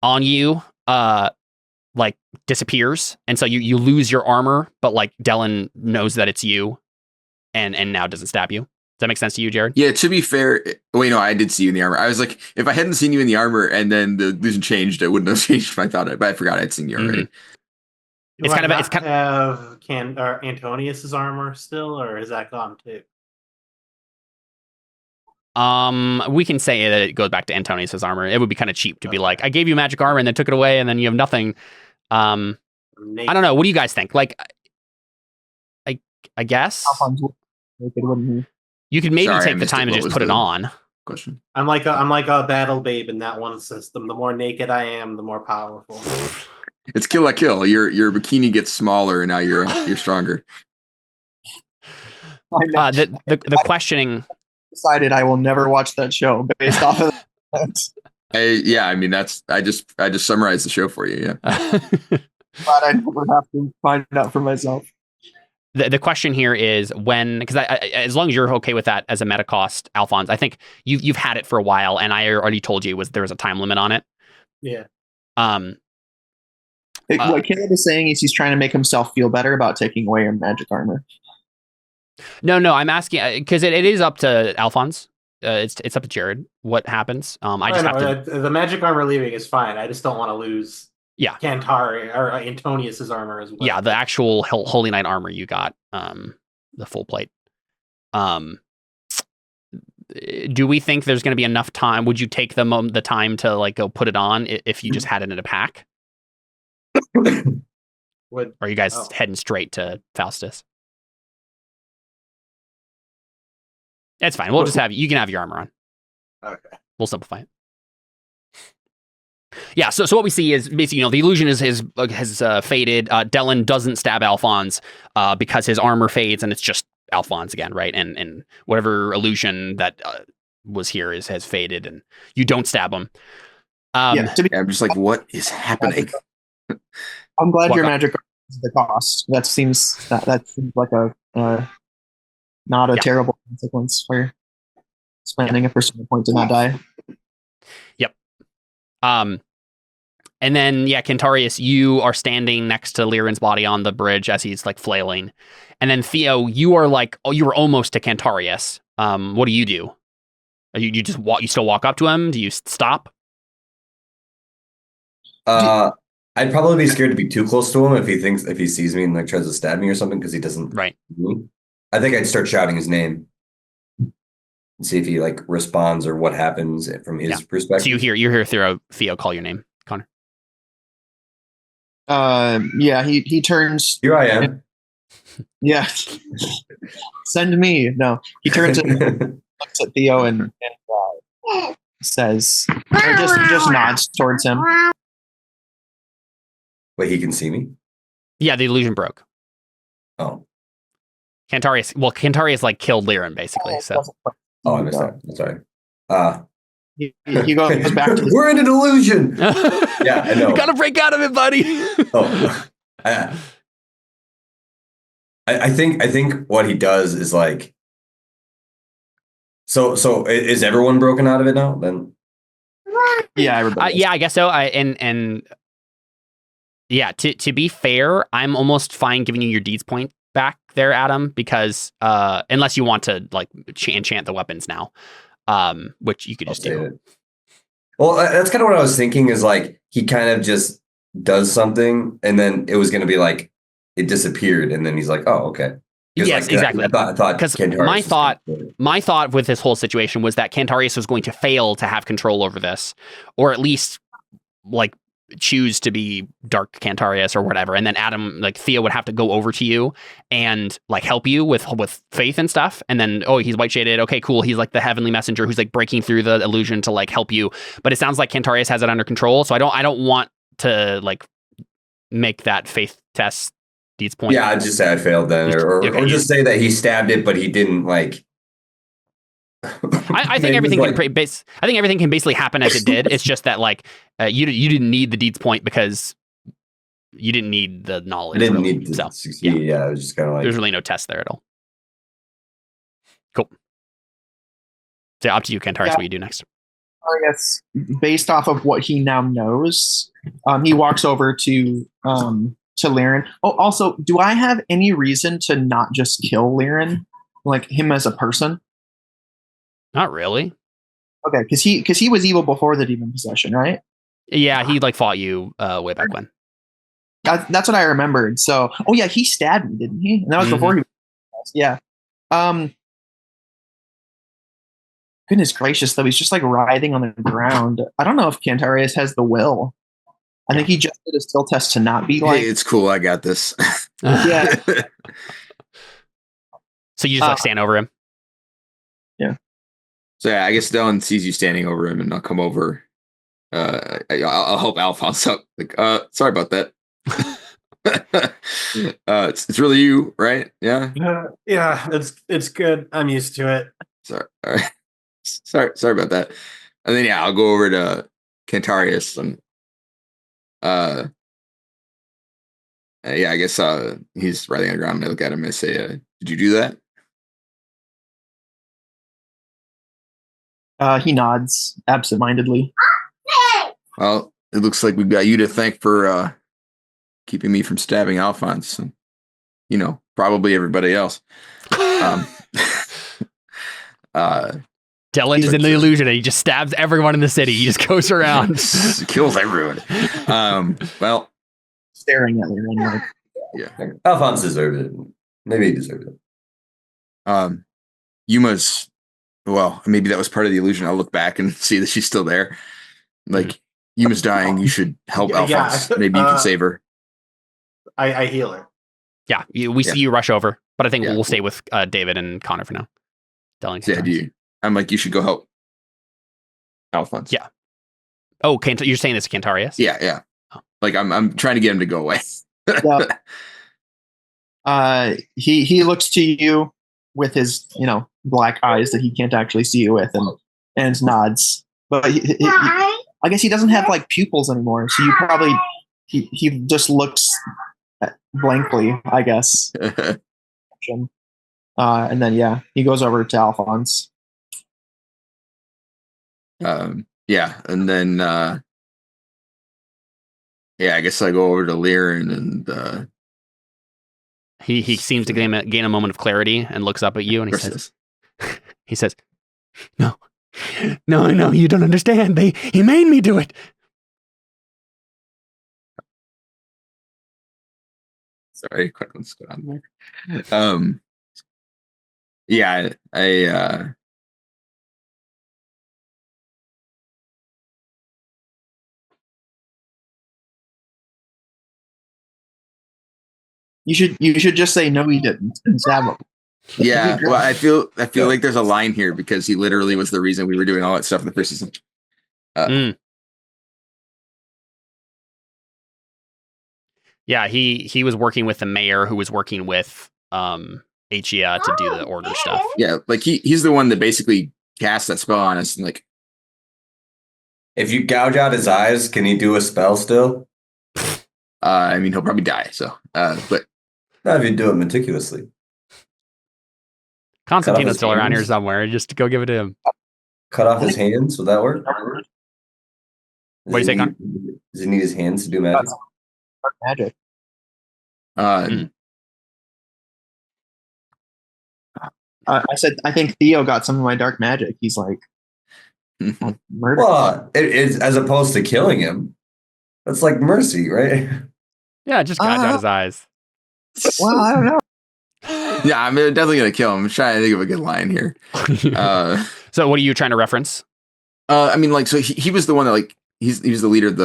Speaker 5: on you like disappears, and so you lose your armor, but like Dellon knows that it's you and now doesn't stab you. Does that make sense to you, Jared?
Speaker 3: Yeah, to be fair, wait, no, I did see you in the armor. I was like, if I hadn't seen you in the armor and then the illusion changed, it wouldn't have changed if I thought it, but I forgot I'd seen you already.
Speaker 5: Mm-hmm. It's kind
Speaker 7: of Antonius's armor still, or is that gone too?
Speaker 5: We can say that it goes back to Antonius's armor. It would be kind of cheap to be like, I gave you magic armor and then took it away and then you have nothing. I don't know. What do you guys think? Like, I guess you could maybe take the time and just put it on.
Speaker 3: Question.
Speaker 7: I'm like a battle babe in that one system. The more naked I am, the more powerful.
Speaker 3: It's kill a kill. Your bikini gets smaller and now you're stronger.
Speaker 5: The questioning.
Speaker 6: Decided I will never watch that show based off of that.
Speaker 3: I mean I just summarized the show for you. Yeah.
Speaker 6: But I never have to find it out for myself.
Speaker 5: The question here is when, because as long as you're okay with that as a meta cost, Alfons, I think you've had it for a while, and I already told you there was a time limit on it.
Speaker 7: Yeah.
Speaker 6: What Caleb is saying is he's trying to make himself feel better about taking away your magic armor.
Speaker 5: No, I'm asking because it is up to Alfons. It's up to Jared. What happens?
Speaker 7: The magic armor leaving is fine. I just don't want to lose.
Speaker 5: Yeah,
Speaker 7: Cantarius or Antonius's armor as well.
Speaker 5: Yeah, the actual Holy Knight armor you got, the full plate. Do we think there's going to be enough time? Would you take the time to like go put it on if you just had it in a pack? Or are you guys heading straight to Faustus? It's fine. We'll just you can have your armor on.
Speaker 7: Okay.
Speaker 5: We'll simplify it. Yeah, so what we see is basically, the illusion has faded. Dellon doesn't stab Alfons because his armor fades, and it's just Alfons again, right? And whatever illusion that was here has faded, and you don't stab him.
Speaker 3: I'm just like, what is happening?
Speaker 6: I'm glad your magic is the cost. That seems like a not a terrible consequence for spending a persona point to not die.
Speaker 5: Yep. And then, Cantarius, you are standing next to Lyran's body on the bridge as he's like flailing. And then Theo, you are like, you were almost to Cantarius. What do? You just walk? You still walk up to him? Do you stop?
Speaker 2: I'd probably be scared to be too close to him if he sees me and like tries to stab me or something because he doesn't.
Speaker 5: Right.
Speaker 2: I think I'd start shouting his name. See if he like responds or what happens from his perspective.
Speaker 5: So you hear Theo call your name, Connor.
Speaker 6: He turns.
Speaker 2: Here I am.
Speaker 6: Yeah. Send me. No, he turns and looks at Theo and says, or just nods towards him.
Speaker 2: Wait, he can see me?
Speaker 5: Yeah, the illusion broke.
Speaker 2: Oh. Cantarius
Speaker 5: like killed Lyran basically. So.
Speaker 2: Oh, I missed that. I'm sorry.
Speaker 6: He goes back to his
Speaker 2: We're in an illusion. Yeah, I know.
Speaker 5: You gotta break out of it, buddy.
Speaker 2: Oh, I think what he does is like. So is everyone broken out of it now? Then.
Speaker 6: Yeah, everybody.
Speaker 5: Yeah, I guess so. And yeah, to be fair, I'm almost fine giving you your deeds point back there, Adam, because unless you want to like enchant the weapons now, which you could just do.
Speaker 2: It. Well, that's kind of what I was thinking. Is like he kind of just does something, and then it was going to be like it disappeared, and then he's like, "Oh, okay."
Speaker 5: Yes,
Speaker 2: like,
Speaker 5: exactly.
Speaker 2: I thought
Speaker 5: because my thought with this whole situation was that Cantarius was going to fail to have control over this, or at least like choose to be Dark Cantarius or whatever, and then Adam, like Theo, would have to go over to you and like help you with faith and stuff, and then he's white shaded. Okay, cool. He's like the heavenly messenger who's like breaking through the illusion to like help you. But it sounds like Cantarius has it under control, so I don't want to like make that faith test. Point.
Speaker 2: Yeah, I'd just say I failed then, or just say that he stabbed it, but he didn't like.
Speaker 5: I think everything like, I think everything can basically happen as it did. It's just that like you didn't need the deeds point because you didn't need the knowledge.
Speaker 2: I didn't need to succeed. Yeah, it was just kind of like
Speaker 5: there's really no test there at all. Cool. So up to you, Cantarius. What do you do next?
Speaker 6: I guess based off of what he now knows, he walks over to Liren. Oh, also, do I have any reason to not just kill Liren, like him as a person?
Speaker 5: Not really.
Speaker 6: Okay, because he was evil before the demon possession, right?
Speaker 5: Yeah, he like fought you way back when.
Speaker 6: That's what I remembered. So, yeah, he stabbed me, didn't he? And that was before he. Yeah. Goodness gracious, though, he's just like writhing on the ground. I don't know if Cantarius has the will. I think he just did a skill test to not be like.
Speaker 3: Hey, it's cool. I got this.
Speaker 6: Yeah.
Speaker 5: So you just like stand over him.
Speaker 6: Yeah.
Speaker 3: So yeah, I guess Dellon sees you standing over him, and I'll come over. I'll help Alfons up. Like, sorry about that. It's really you, right? Yeah.
Speaker 7: Yeah, it's good. I'm used to it.
Speaker 3: Sorry. All right. Sorry about that. And then I'll go over to Cantarius and. I guess he's writhing on the ground, and I look at him and I say, "Did you do that?"
Speaker 6: He nods absentmindedly.
Speaker 3: Well, it looks like we've got you to thank for keeping me from stabbing Alfons, and probably everybody else.
Speaker 5: Dellon is in the illusion, and he just stabs everyone in the city. He just goes around,
Speaker 3: kills everyone. Well,
Speaker 6: staring at me. Like,
Speaker 2: yeah, Alfons deserved it. Maybe he deserved it.
Speaker 3: Yuma's. Well, maybe that was part of the illusion. I'll look back and see that she's still there. Like Yuma's dying. You should help Alfons. Maybe you can save her.
Speaker 7: I heal her.
Speaker 5: Yeah, we see you rush over, but I think we'll stay with David and Connor for now. Dellon.
Speaker 3: Yeah, I'm like, you should go help Alfons.
Speaker 5: Yeah. Oh, you're saying this is Cantarius?
Speaker 3: Yeah. Oh. Like I'm trying to get him to go away.
Speaker 6: He looks to you with his black eyes that he can't actually see you with, and nods. But I guess he doesn't have like pupils anymore, so you probably he just looks blankly, I guess. And then he goes over to Alfons.
Speaker 3: And then I guess I go over to Liren, and
Speaker 5: he seems to gain a moment of clarity and looks up at you, and he says, no, you don't understand. He made me do it.
Speaker 3: Sorry, quick, let's go down there. I
Speaker 6: You should just say no, he didn't, and stab him.
Speaker 3: Yeah, well, I feel like there's a line here because he literally was the reason we were doing all that stuff in the first season.
Speaker 5: Yeah, he was working with the mayor, who was working with Achia to do the order stuff.
Speaker 3: Yeah, like he's the one that basically cast that spell on us, and like
Speaker 2: If you gouge out his eyes, can he do a spell still?
Speaker 3: I mean, he'll probably die. So, but
Speaker 2: Not if you do it meticulously.
Speaker 5: Constantino's still around here
Speaker 2: hands?
Speaker 5: somewhere. Just go give it to him.
Speaker 2: Cut off his hands, would that work?
Speaker 5: What do you say, Con?
Speaker 2: Does he need his hands to do magic?
Speaker 6: Dark magic.
Speaker 5: Mm.
Speaker 6: I said I think Theo got some of my dark magic. He's like murder.
Speaker 2: Well, it's as opposed to killing him. That's like mercy, right?
Speaker 5: Yeah, just gouge out his eyes.
Speaker 6: Well, I don't know.
Speaker 3: yeah, I'm definitely gonna kill him. I'm trying to think of a good line here.
Speaker 5: So what are you trying to reference?
Speaker 3: I mean, like, so he was the one that like he was the leader of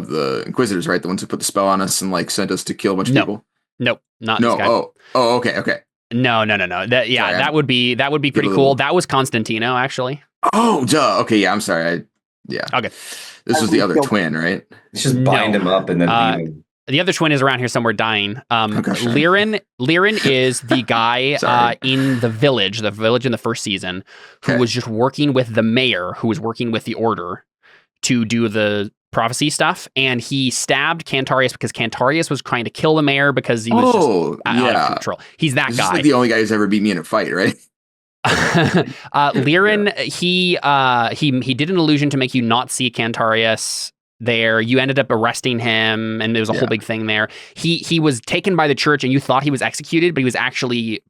Speaker 3: the Inquisitors, right? The ones who put the spell on us and like sent us to kill a bunch of people.
Speaker 5: Nope, not
Speaker 3: No.
Speaker 5: this guy.
Speaker 3: Oh, okay.
Speaker 5: No. That
Speaker 3: Sorry,
Speaker 5: that would be pretty cool. That was Constantino, actually.
Speaker 3: Oh, duh. Okay, yeah. I'm sorry.
Speaker 5: Okay.
Speaker 3: This was the other twin, right?
Speaker 2: Let's just bind him up and then leave him.
Speaker 5: The other twin is around here somewhere dying. Liren is the guy in the village in the first season, who was just working with the mayor, who was working with the order to do the prophecy stuff. And he stabbed Cantarius because Cantarius was trying to kill the mayor because he was out of control. He's that guy.
Speaker 3: Like the only guy who's ever beat me in a fight, right?
Speaker 5: Liren, he did an illusion to make you not see Cantarius there. You ended up arresting him, and there was a whole big thing there. He was taken by the church, and you thought he was executed, but he was actually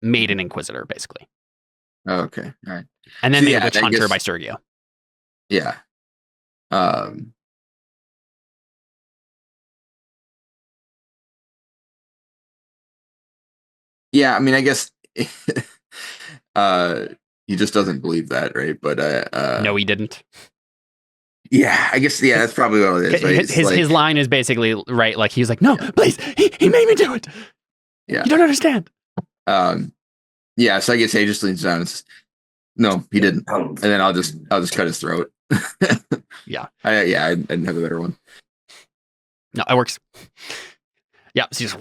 Speaker 5: made an inquisitor, basically.
Speaker 3: Okay, all right.
Speaker 5: And then made a witch hunter by Sergio.
Speaker 3: Yeah. Yeah, I mean, I guess he just doesn't believe that, right? But
Speaker 5: no, he didn't.
Speaker 3: Yeah, I guess that's probably what it is. Right?
Speaker 5: His line is basically right. Like he's like, no, please, he made me do it.
Speaker 3: Yeah,
Speaker 5: you don't understand.
Speaker 3: Yeah, so I guess he just leans down and says, no, he didn't, and then I'll just cut his throat.
Speaker 5: Yeah,
Speaker 3: I didn't have a better one.
Speaker 5: No, it works. Yeah, so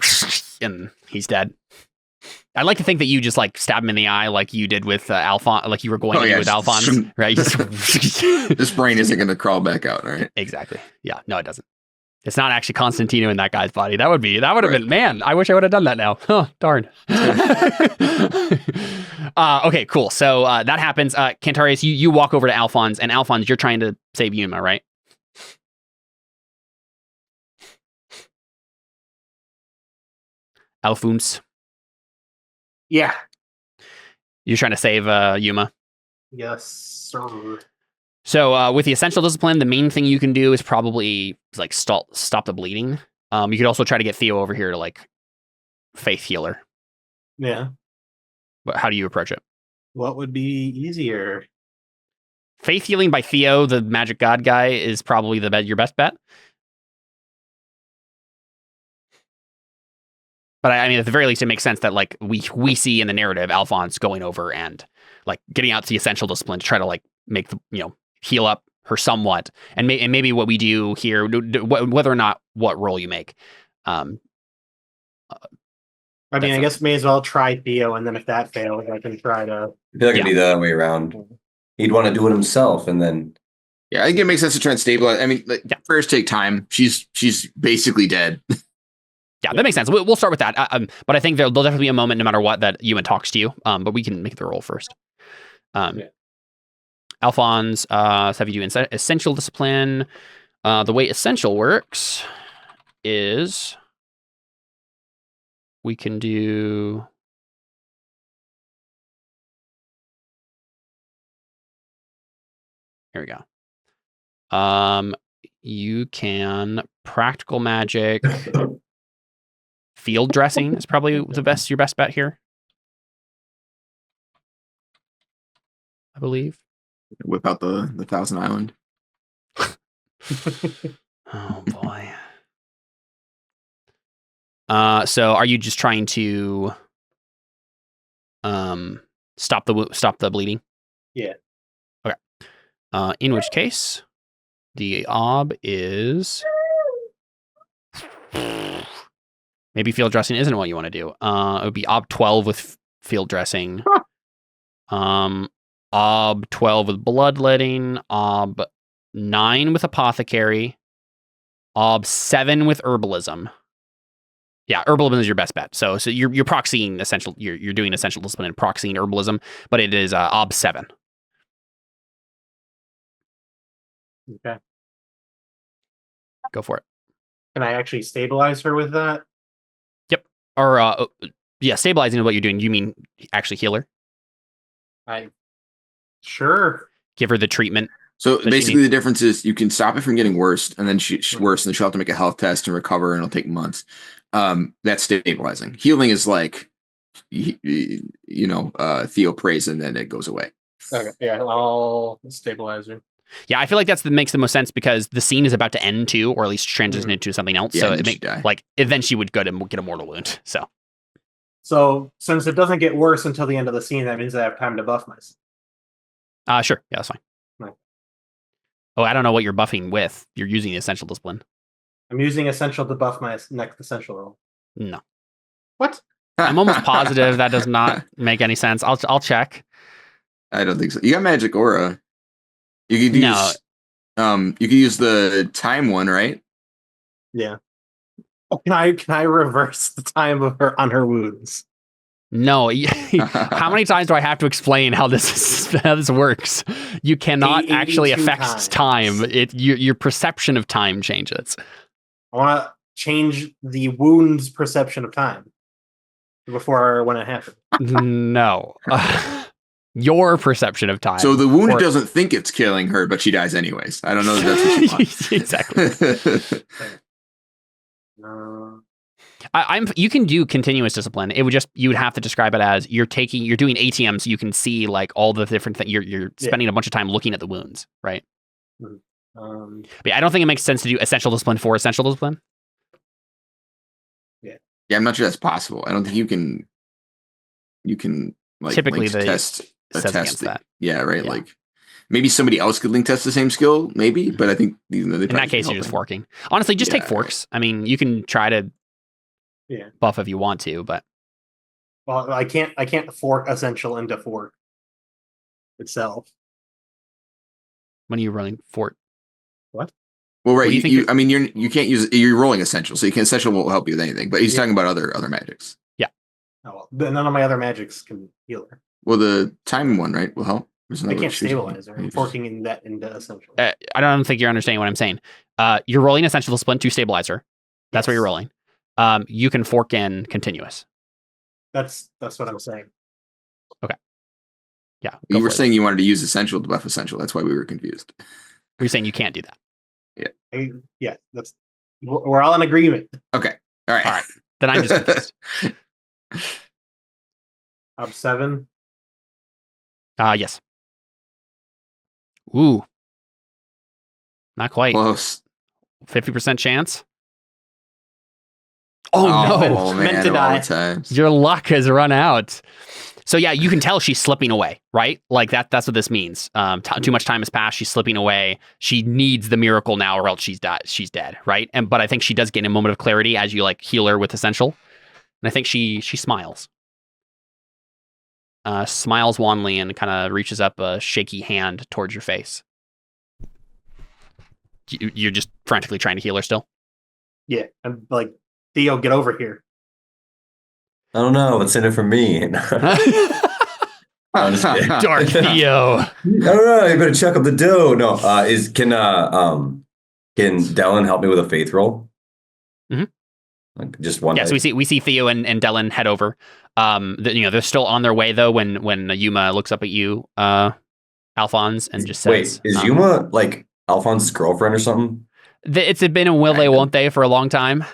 Speaker 5: and he's dead. I like to think that you just like stab him in the eye like you did with Alfons, like you were going to do with Alfons, right?
Speaker 3: This brain isn't going to crawl back out, right?
Speaker 5: Exactly. Yeah. No, it doesn't. It's not actually Constantino in that guy's body. That would have been, man, I wish I would have done that now. Oh, darn. Okay, cool. So that happens. Cantarius, you walk over to Alfons, and Alfons, you're trying to save Yuma, right? Alfons.
Speaker 7: Yeah.
Speaker 5: You're trying to save Yuma?
Speaker 7: Yes, sir.
Speaker 5: So with the essential discipline, the main thing you can do is probably like stop the bleeding. You could also try to get Theo over here to like faith healer.
Speaker 7: Yeah.
Speaker 5: But how do you approach it?
Speaker 7: What would be easier?
Speaker 5: Faith healing by Theo, the magic god guy, is probably your best bet. But I mean, at the very least, it makes sense that like we see in the narrative Alfons going over and like getting out the essential discipline to try to like make the heal up her somewhat, and maybe what we do here, whether or not what role you make.
Speaker 7: I mean, I guess may as well try Theo, and then if that fails, I can try to.
Speaker 2: I feel like it'd be the other way around. He'd want to do it himself, and then.
Speaker 3: Yeah, I think it makes sense to try and stabilize. I mean, first take time. She's basically dead.
Speaker 5: Yeah, that makes sense. We'll start with that. But I think there'll definitely be a moment, no matter what, that Ewan talks to you. But we can make the roll first. Alfons, have you do essential discipline. The way essential works is we can do. Here we go. You can practical magic. Field dressing is probably your best bet here, I believe.
Speaker 3: Whip out the Thousand Island.
Speaker 5: Oh boy. So are you just trying to stop the bleeding?
Speaker 7: Yeah.
Speaker 5: Okay. In which case, the ob is. Maybe field dressing isn't what you want to do. It would be ob 12 with field dressing. Ob 12 with bloodletting. Ob 9 with apothecary, ob 7 with herbalism. Yeah, herbalism is your best bet. So you're proxying essential. You're doing essential discipline and proxying herbalism, but it is ob 7.
Speaker 7: Okay.
Speaker 5: Go for it.
Speaker 7: Can I actually stabilize her with that?
Speaker 5: Yep. Or yeah, stabilizing is what you're doing. You mean actually heal her?
Speaker 7: Sure.
Speaker 5: Give her the treatment.
Speaker 3: So
Speaker 5: that she
Speaker 3: basically,
Speaker 5: needs.
Speaker 3: the difference is you can stop it from getting worse, and then she's worse, and then she'll have to make a health test and recover, and it'll take months. That's stabilizing. Healing is like, Theo prays, and then it goes away.
Speaker 7: Okay. Yeah, I'll stabilize her.
Speaker 5: Yeah, I feel like that makes the most sense because the scene is about to end too, or at least transition into something else.
Speaker 3: Yeah,
Speaker 5: So
Speaker 3: and
Speaker 5: it
Speaker 3: then she'd die.
Speaker 5: like then she would go to get a mortal wound.
Speaker 7: So since it doesn't get worse until the end of the scene, that means I have time to buff myself.
Speaker 5: Sure, yeah, that's fine.
Speaker 7: Right.
Speaker 5: Oh, I don't know what you're buffing with. You're using the essential discipline.
Speaker 7: I'm using essential to buff my next essential roll.
Speaker 5: No,
Speaker 7: What?
Speaker 5: I'm almost positive that does not make any sense. I'll check.
Speaker 3: I don't think so. You got magic aura. You could use you could use the time one, right?
Speaker 7: Yeah. Oh, can I reverse the time of her on her wounds?
Speaker 5: No, how many times do I have to explain how this works? You cannot actually
Speaker 7: 82
Speaker 5: affect time. Your perception of time changes.
Speaker 7: I want to change the wound's perception of time before when it happened.
Speaker 5: No, your perception of time.
Speaker 3: So the wound doesn't think it's killing her, but she dies anyways. I don't know if that's what she wants.
Speaker 5: Exactly. You can do continuous discipline. It would you would have to describe it as you're doing ATM so you can see like all the different things. You're spending a bunch of time looking at the wounds, right?
Speaker 7: Mm-hmm.
Speaker 5: But yeah, I don't think it makes sense to do essential discipline for essential discipline.
Speaker 3: Yeah, I'm not sure that's possible. I don't think you can like
Speaker 5: Typically
Speaker 3: link
Speaker 5: says against that.
Speaker 3: Yeah, right.
Speaker 5: Yeah.
Speaker 3: Like maybe somebody else could link test the same skill, maybe, but I think they
Speaker 5: In that case, you're just forking. Honestly, just take forks. I mean, you can try to buff if you want to, but
Speaker 7: I can't fork essential into fork itself.
Speaker 5: When are you running fort?
Speaker 7: What?
Speaker 3: Well, right.
Speaker 5: You
Speaker 3: can't use. You're rolling essential, so essential won't help you with anything. But he's talking about other magics.
Speaker 5: Yeah.
Speaker 7: Oh, well, none of my other magics can heal her.
Speaker 3: Well, the time one, right, will help.
Speaker 7: I can't stabilize her. I'm forking into essential.
Speaker 5: I don't think you're understanding what I'm saying. You're rolling essential discipline to stabilize her. That's what you're rolling. You can fork in continuous.
Speaker 7: That's what I'm saying.
Speaker 5: Okay. Yeah.
Speaker 3: You were saying you wanted to use essential to buff essential. That's why we were confused.
Speaker 5: You're saying you can't do that.
Speaker 7: Yeah. We're all in agreement.
Speaker 3: Okay. All right.
Speaker 5: Then I'm just confused.
Speaker 7: Up 7.
Speaker 5: Yes. Ooh. Not quite.
Speaker 3: Close.
Speaker 5: 50% chance. Oh no.
Speaker 3: Man,
Speaker 7: Meant to die.
Speaker 3: all the times.
Speaker 5: Your luck has run out. So yeah, you can tell she's slipping away, right? Like that's what this means. Too much time has passed. She's slipping away. She needs the miracle now, or else she's dead, right? But I think she does gain a moment of clarity as you like heal her with essential, and I think she smiles, smiles wanly, and kind of reaches up a shaky hand towards your face. You're just frantically trying to heal her still.
Speaker 7: Yeah, I'm like, Theo, get over here.
Speaker 2: I don't know what's in it for me. I'm just kidding.
Speaker 5: Dark Theo.
Speaker 2: I don't know. You better check up the dough. No, can Dellon help me with a faith roll?
Speaker 5: Mm-hmm.
Speaker 2: Like just one.
Speaker 5: Yeah, so we see Theo and Dellon head over. They're still on their way though when Yuma looks up at you, Alfons, and just says,
Speaker 2: "Wait, is Yuma like Alphonse's girlfriend or something?"
Speaker 5: It's been a will they won't they for a long time.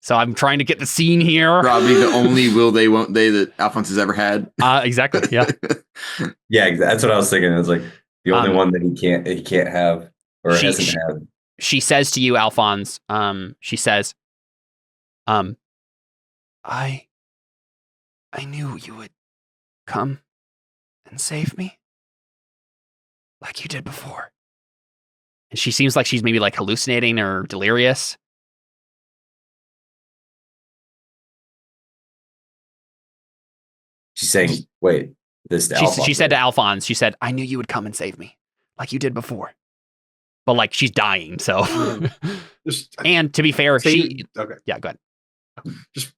Speaker 5: So I'm trying to get the scene here.
Speaker 3: Probably the only will they won't they that Alphonse has ever had.
Speaker 5: Exactly. Yeah.
Speaker 2: Yeah, that's what I was thinking. It's like the only one that he can't have or hasn't had.
Speaker 5: She says to you, Alphons, she says, I knew you would come and save me like you did before. And she seems like she's maybe like hallucinating or delirious.
Speaker 2: She's saying, wait, this
Speaker 5: She said to Alphons, she said, I knew you would come and save me like you did before. but like she's dying. So,
Speaker 7: Just
Speaker 5: and to be fair,
Speaker 7: okay.
Speaker 5: Yeah, go ahead.
Speaker 7: Just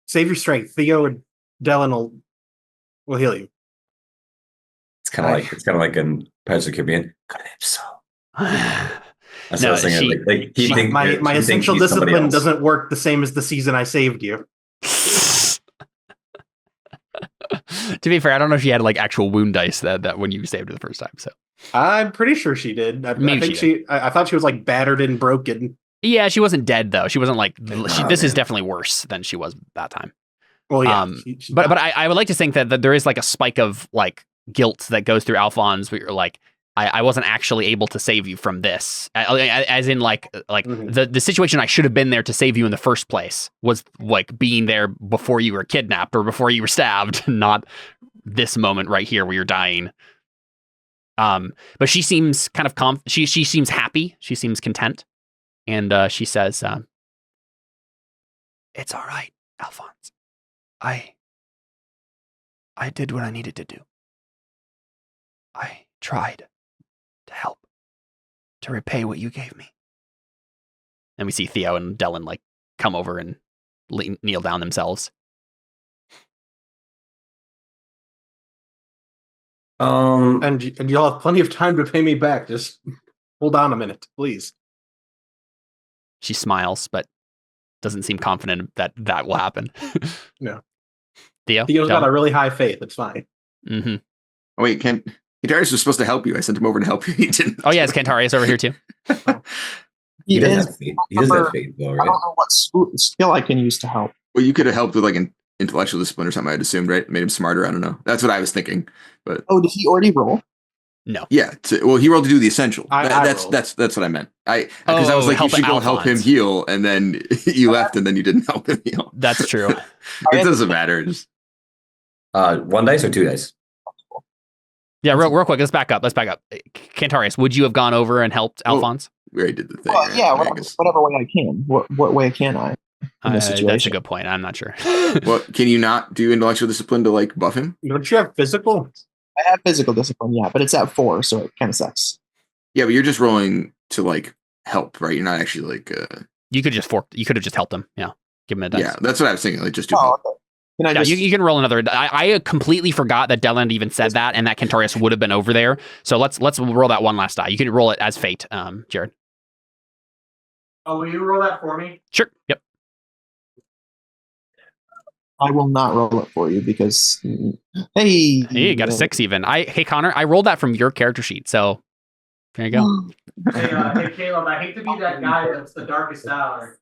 Speaker 7: save your strength. Theo and Dellon will heal you.
Speaker 2: It's kind of like in Pirates of the Caribbean. Calypso. That's what I was thinking. Like he thinks
Speaker 7: my
Speaker 2: he
Speaker 7: essential
Speaker 2: thinks he's somebody
Speaker 7: discipline
Speaker 2: else.
Speaker 7: doesn't work the same as the season I saved you.
Speaker 5: To be fair, I don't know if she had like actual wound dice that when you saved her the first time. So
Speaker 7: I'm pretty sure she did. I
Speaker 5: Maybe
Speaker 7: think I thought she was like battered and broken.
Speaker 5: yeah, she wasn't dead though. She wasn't like this is
Speaker 2: man.
Speaker 5: definitely worse than she was that time.
Speaker 7: Well, yeah.
Speaker 5: But I would like to think that there is like a spike of like guilt that goes through Alfons where you're like, I wasn't actually able to save you from this. As in like the situation I should have been there to save you in the first place was like being there before you were kidnapped or before you were stabbed, not this moment right here where you're dying. But she seems kind of she seems happy. She seems content. And she says, it's all right, Alfons. I did what I needed to do. I tried to help, to repay what you gave me. And we see Theo and Dellon like come over and kneel down themselves.
Speaker 7: And you'll have plenty of time to pay me back. Just hold on a minute, please.
Speaker 5: She smiles, but doesn't seem confident that will happen.
Speaker 7: No.
Speaker 5: Theo's
Speaker 7: got a really high faith. It's fine.
Speaker 5: Mm-hmm.
Speaker 3: Oh, wait, Cantarius was supposed to help you. I sent him over to help you. He didn't.
Speaker 5: Oh, yeah, is Cantarius over here too?
Speaker 2: He does have faith. He does have faith, though,
Speaker 6: I
Speaker 2: right?
Speaker 6: don't know what skill I can use to help.
Speaker 3: Well, you could have helped with like an intellectual discipline or something, I'd assumed, right? Made him smarter. I don't know. That's what I was thinking. But
Speaker 6: Oh, did he already roll?
Speaker 5: No.
Speaker 3: yeah, he rolled to do the essential.
Speaker 7: That's
Speaker 3: That's what I meant. Because I was like, you should go help him heal, and then you left, and then you didn't help him heal.
Speaker 5: That's true.
Speaker 3: It doesn't matter. Just
Speaker 2: 1 dice or 2 dice?
Speaker 5: Yeah, real quick. Let's back up. Cantarius, would you have gone over and helped Alfons?
Speaker 3: we already did the thing.
Speaker 6: Well,
Speaker 3: right?
Speaker 6: yeah,
Speaker 3: I guess.
Speaker 6: whatever way I can. What way can I? In this
Speaker 5: That's a
Speaker 6: situation.
Speaker 5: good point. I'm not sure.
Speaker 3: Well, can you not do intellectual discipline to like buff him?
Speaker 7: Don't you have physical?
Speaker 6: I have physical discipline, yeah, but it's at 4, so it kind of sucks.
Speaker 3: Yeah, but you're just rolling to like help, right? You're not actually like.
Speaker 5: You could have just helped him. Yeah, give him a dice.
Speaker 3: Yeah, that's what I was thinking. Like just do.
Speaker 6: Oh,
Speaker 3: help.
Speaker 6: okay. Can I
Speaker 5: Yeah,
Speaker 6: just,
Speaker 5: you can roll another. I completely forgot that Dellon even said that, and that Cantarius would have been over there. So let's roll that one last die. You can roll it as fate, Jared.
Speaker 7: Oh, will you roll that for me?
Speaker 5: Sure. Yep.
Speaker 6: I will not roll it for you because hey,
Speaker 5: You got a 6 even. Hey Connor, I rolled that from your character sheet. So there you go.
Speaker 7: Hey Caleb, I hate to be that guy that's the darkest hour.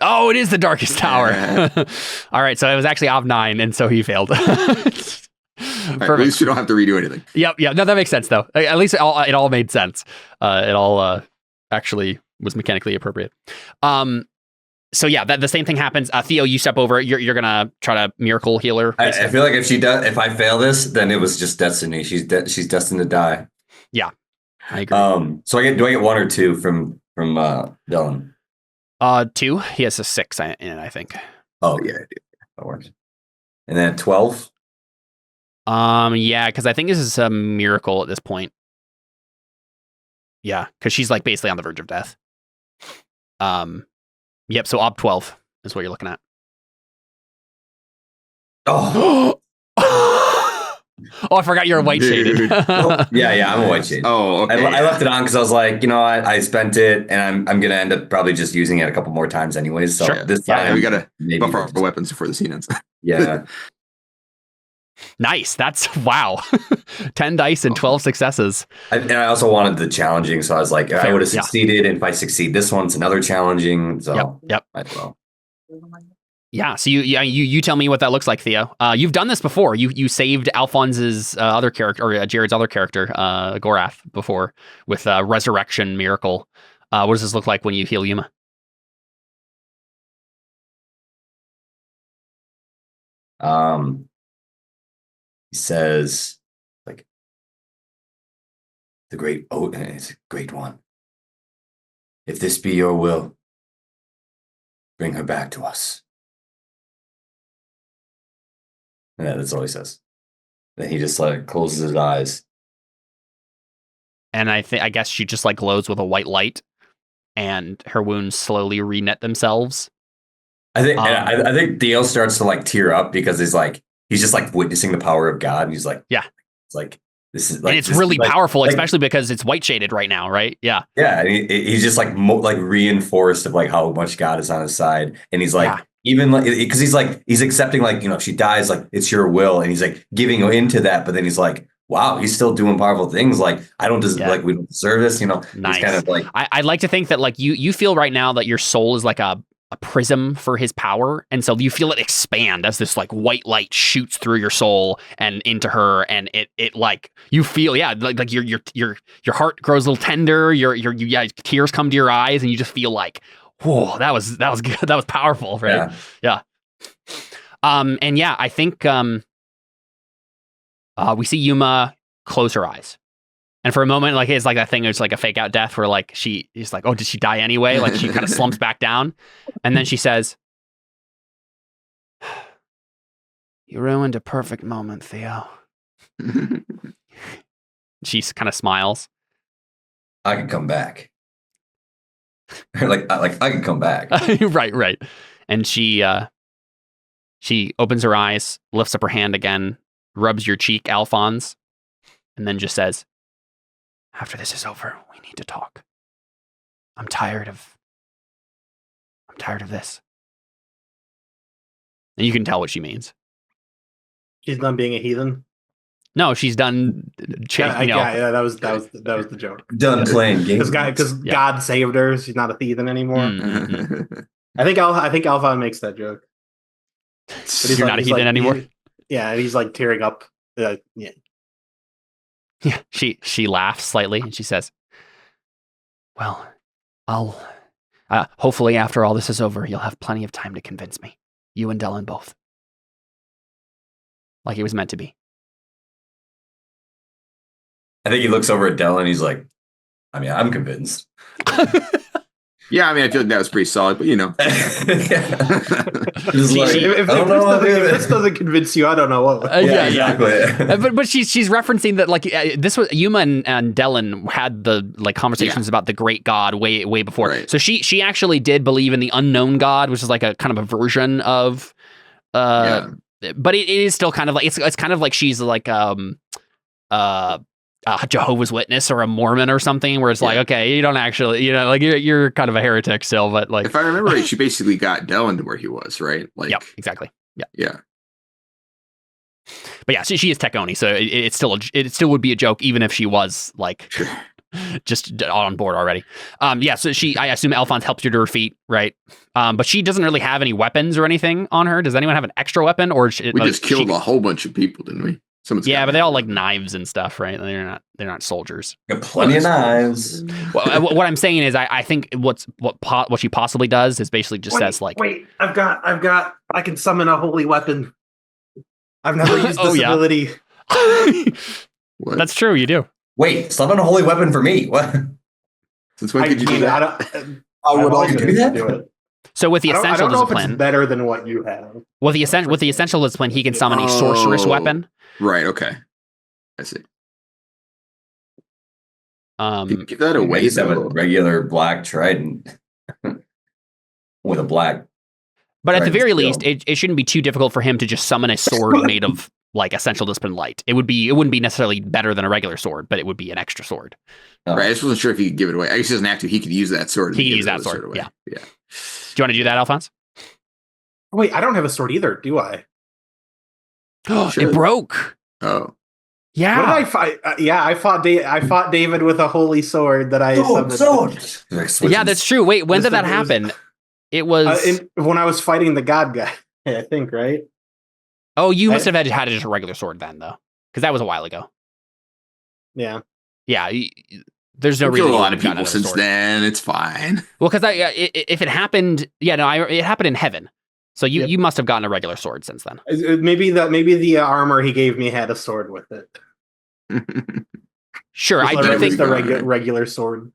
Speaker 5: Oh, it is the darkest tower.
Speaker 3: Yeah.
Speaker 5: All right, so it was actually of 9, and so he failed.
Speaker 3: All right, at least you don't have to redo anything.
Speaker 5: Yep. No, that makes sense though. At least it all made sense. It all actually was mechanically appropriate. So yeah, the same thing happens. Theo, you step over. You're gonna try to miracle heal her.
Speaker 2: I feel like if I fail this, then it was just destiny. She's destined to die.
Speaker 5: Yeah, I agree.
Speaker 2: So do I get 1 or 2 from Dellon?
Speaker 5: 2. He has a 6 in it, I think.
Speaker 2: Oh yeah, that works. And then 12.
Speaker 5: Yeah, because I think this is a miracle at this point. Yeah, because she's like basically on the verge of death. Yep. So ob 12 is what you're looking at.
Speaker 2: Oh.
Speaker 5: Oh, I forgot you're a white shaded.
Speaker 2: Yeah, I'm a white shade.
Speaker 3: Oh, okay.
Speaker 2: I left it on because I was like, I spent it, and I'm gonna end up probably just using it a couple more times anyways. So
Speaker 5: Sure.
Speaker 2: this
Speaker 3: Yeah,
Speaker 2: time
Speaker 3: we gotta
Speaker 2: maybe
Speaker 3: buff our weapons before the scene ends.
Speaker 2: Yeah.
Speaker 5: Nice. That's wow. 10 dice and 12 successes.
Speaker 2: And I also wanted the challenging, so I was like, I would have succeeded, and if I succeed this one, it's another challenging. So
Speaker 5: Yep.
Speaker 2: might as well.
Speaker 5: Yeah. So you tell me what that looks like, Theo. You've done this before. You saved Alphonse's other character, or Jared's other character, Gorath, before with Resurrection Miracle. What does this look like when you heal Yuma?
Speaker 2: He says, like, it's a great one. If this be your will, bring her back to us. Yeah, that's all he says. Then he just like closes his eyes.
Speaker 5: and I guess she just like glows with a white light, and her wounds slowly reknit themselves.
Speaker 2: I think Theo starts to like tear up because he's just like witnessing the power of God, and he's like,
Speaker 5: yeah,
Speaker 2: it's like this is like,
Speaker 5: and it's really powerful, especially because it's white shaded right now, right? Yeah,
Speaker 2: yeah, and he's just like like reinforced of like how much God is on his side, and he's like even like because he's accepting like if she dies like it's your will, and he's like giving into that, but then he's like, wow, he's still doing powerful things. Like I don't like we don't deserve this,
Speaker 5: Nice.
Speaker 2: He's kind of like
Speaker 5: I'd like to think that like you feel right now that your soul is like a prism for his power, and so you feel it expand as this like white light shoots through your soul and into her, and it like you feel like your heart grows a little tender, your tears come to your eyes, and you just feel like, whoa, that was good, that was powerful, right? Yeah. And yeah, I think we see Yuma close her eyes. And for a moment, like it's like that thing, it's like a fake out death where like she's like, oh, did she die anyway? Like she kind of slumps back down. And then she says, you ruined a perfect moment, Theo. She kind of smiles.
Speaker 2: I could come back. like I could come back.
Speaker 5: Right. And she opens her eyes, lifts up her hand again, rubs your cheek, Alfons, and then just says, after this is over, we need to talk. I'm tired of this. And you can tell what she means.
Speaker 7: She's done being a heathen.
Speaker 5: No, she's done.
Speaker 7: That was the joke.
Speaker 2: Done playing games
Speaker 7: because God saved her. She's not a heathen anymore.
Speaker 5: Mm-hmm.
Speaker 7: I think Alfons makes that joke.
Speaker 5: But you're not a heathen anymore.
Speaker 7: And he's like tearing up. Yeah.
Speaker 5: Yeah, she laughs slightly and she says, well, I'll hopefully after all this is over, you'll have plenty of time to convince me. You and Dellon both. Like it was meant to be.
Speaker 2: I think he looks over at Dellon. He's like, I mean, I'm convinced.
Speaker 3: Yeah, I mean, I feel like that was pretty solid, but
Speaker 7: If this doesn't convince you, I don't know what.
Speaker 2: Yeah, exactly.
Speaker 5: But she's referencing that like this was Yuma and Dellon had the like conversations about the great God way before. Right. So she actually did believe in the unknown God, which is like a kind of a version of. But it is still kind of like it's kind of like she's like a Jehovah's Witness or a Mormon or something, where it's like, okay, you don't actually, like you're kind of a heretic still, but like,
Speaker 3: if I remember right, she basically got Dellon to where he was, right? Like,
Speaker 5: yep, exactly.
Speaker 3: Yeah.
Speaker 5: But yeah, she is tech only, so it still would be a joke, even if she was like just on board already. So I assume Alfons helps her to her feet, right? But she doesn't really have any weapons or anything on her. Does anyone have an extra weapon, or
Speaker 3: we just killed a whole bunch of people, didn't we?
Speaker 5: But they all like knives and stuff, right? They're not soldiers.
Speaker 2: Got plenty of knives.
Speaker 5: What I'm saying is, I think what she possibly does is basically just says like,
Speaker 7: wait, I can summon a holy weapon. I've never used this ability.
Speaker 5: That's true, you do.
Speaker 2: Wait, summon a holy weapon for me. What?
Speaker 3: Since when could you do that?
Speaker 2: I would like to do that.
Speaker 5: So with the essential
Speaker 7: I don't know
Speaker 5: discipline,
Speaker 7: if it's better than what you have.
Speaker 5: With the essential discipline, he can summon a sorceress weapon.
Speaker 3: Right. Okay. I see. Give that
Speaker 2: You
Speaker 3: away.
Speaker 2: just have a regular black trident with a black.
Speaker 5: But at the very least, it shouldn't be too difficult for him to just summon a sword made of like essential discipline light. It wouldn't be necessarily better than a regular sword, but it would be an extra sword.
Speaker 3: Right. I just wasn't sure if he could give it away. I guess he doesn't have to. He could use that sword.
Speaker 5: He could use that sword.
Speaker 3: Away.
Speaker 5: Yeah.
Speaker 3: Yeah.
Speaker 5: Do you want to do that, Alfons?
Speaker 7: Wait, I don't have a sword either, do I?
Speaker 5: It broke.
Speaker 3: Oh.
Speaker 5: Yeah.
Speaker 7: What did I fight? I fought David with a holy sword that I summoned.
Speaker 5: Yeah, that's true. Wait, when did that happen? It was
Speaker 7: when I was fighting the god guy, I think, right?
Speaker 5: Oh, you must have had just a regular sword then, though, because that was a while ago.
Speaker 7: Yeah.
Speaker 5: Yeah. There's no reason.
Speaker 3: Killed a lot of people since then. It's fine.
Speaker 5: Well, because if it happened, it happened in heaven. So you must have gotten a regular sword since then.
Speaker 7: Maybe the armor he gave me had a sword with it.
Speaker 5: Sure, I do think
Speaker 7: the regular sword.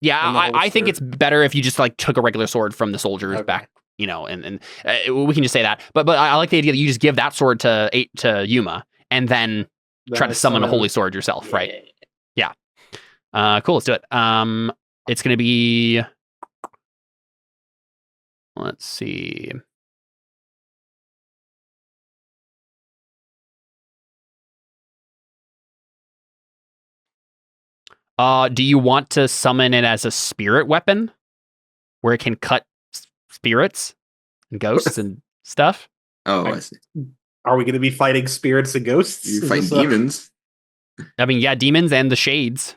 Speaker 5: Yeah, I think it's better if you just like took a regular sword from the soldiers back, and we can just say that. But I like the idea that you just give that sword to Yuma and then try to summon a holy sword yourself, right? Yeah. Cool. Let's do it. It's going to be. Let's see. Do you want to summon it as a spirit weapon, where it can cut spirits and ghosts and stuff?
Speaker 3: Oh, I see.
Speaker 7: Are we going to be fighting spirits and ghosts?
Speaker 3: You're fighting demons.
Speaker 5: I mean, yeah, demons and the shades.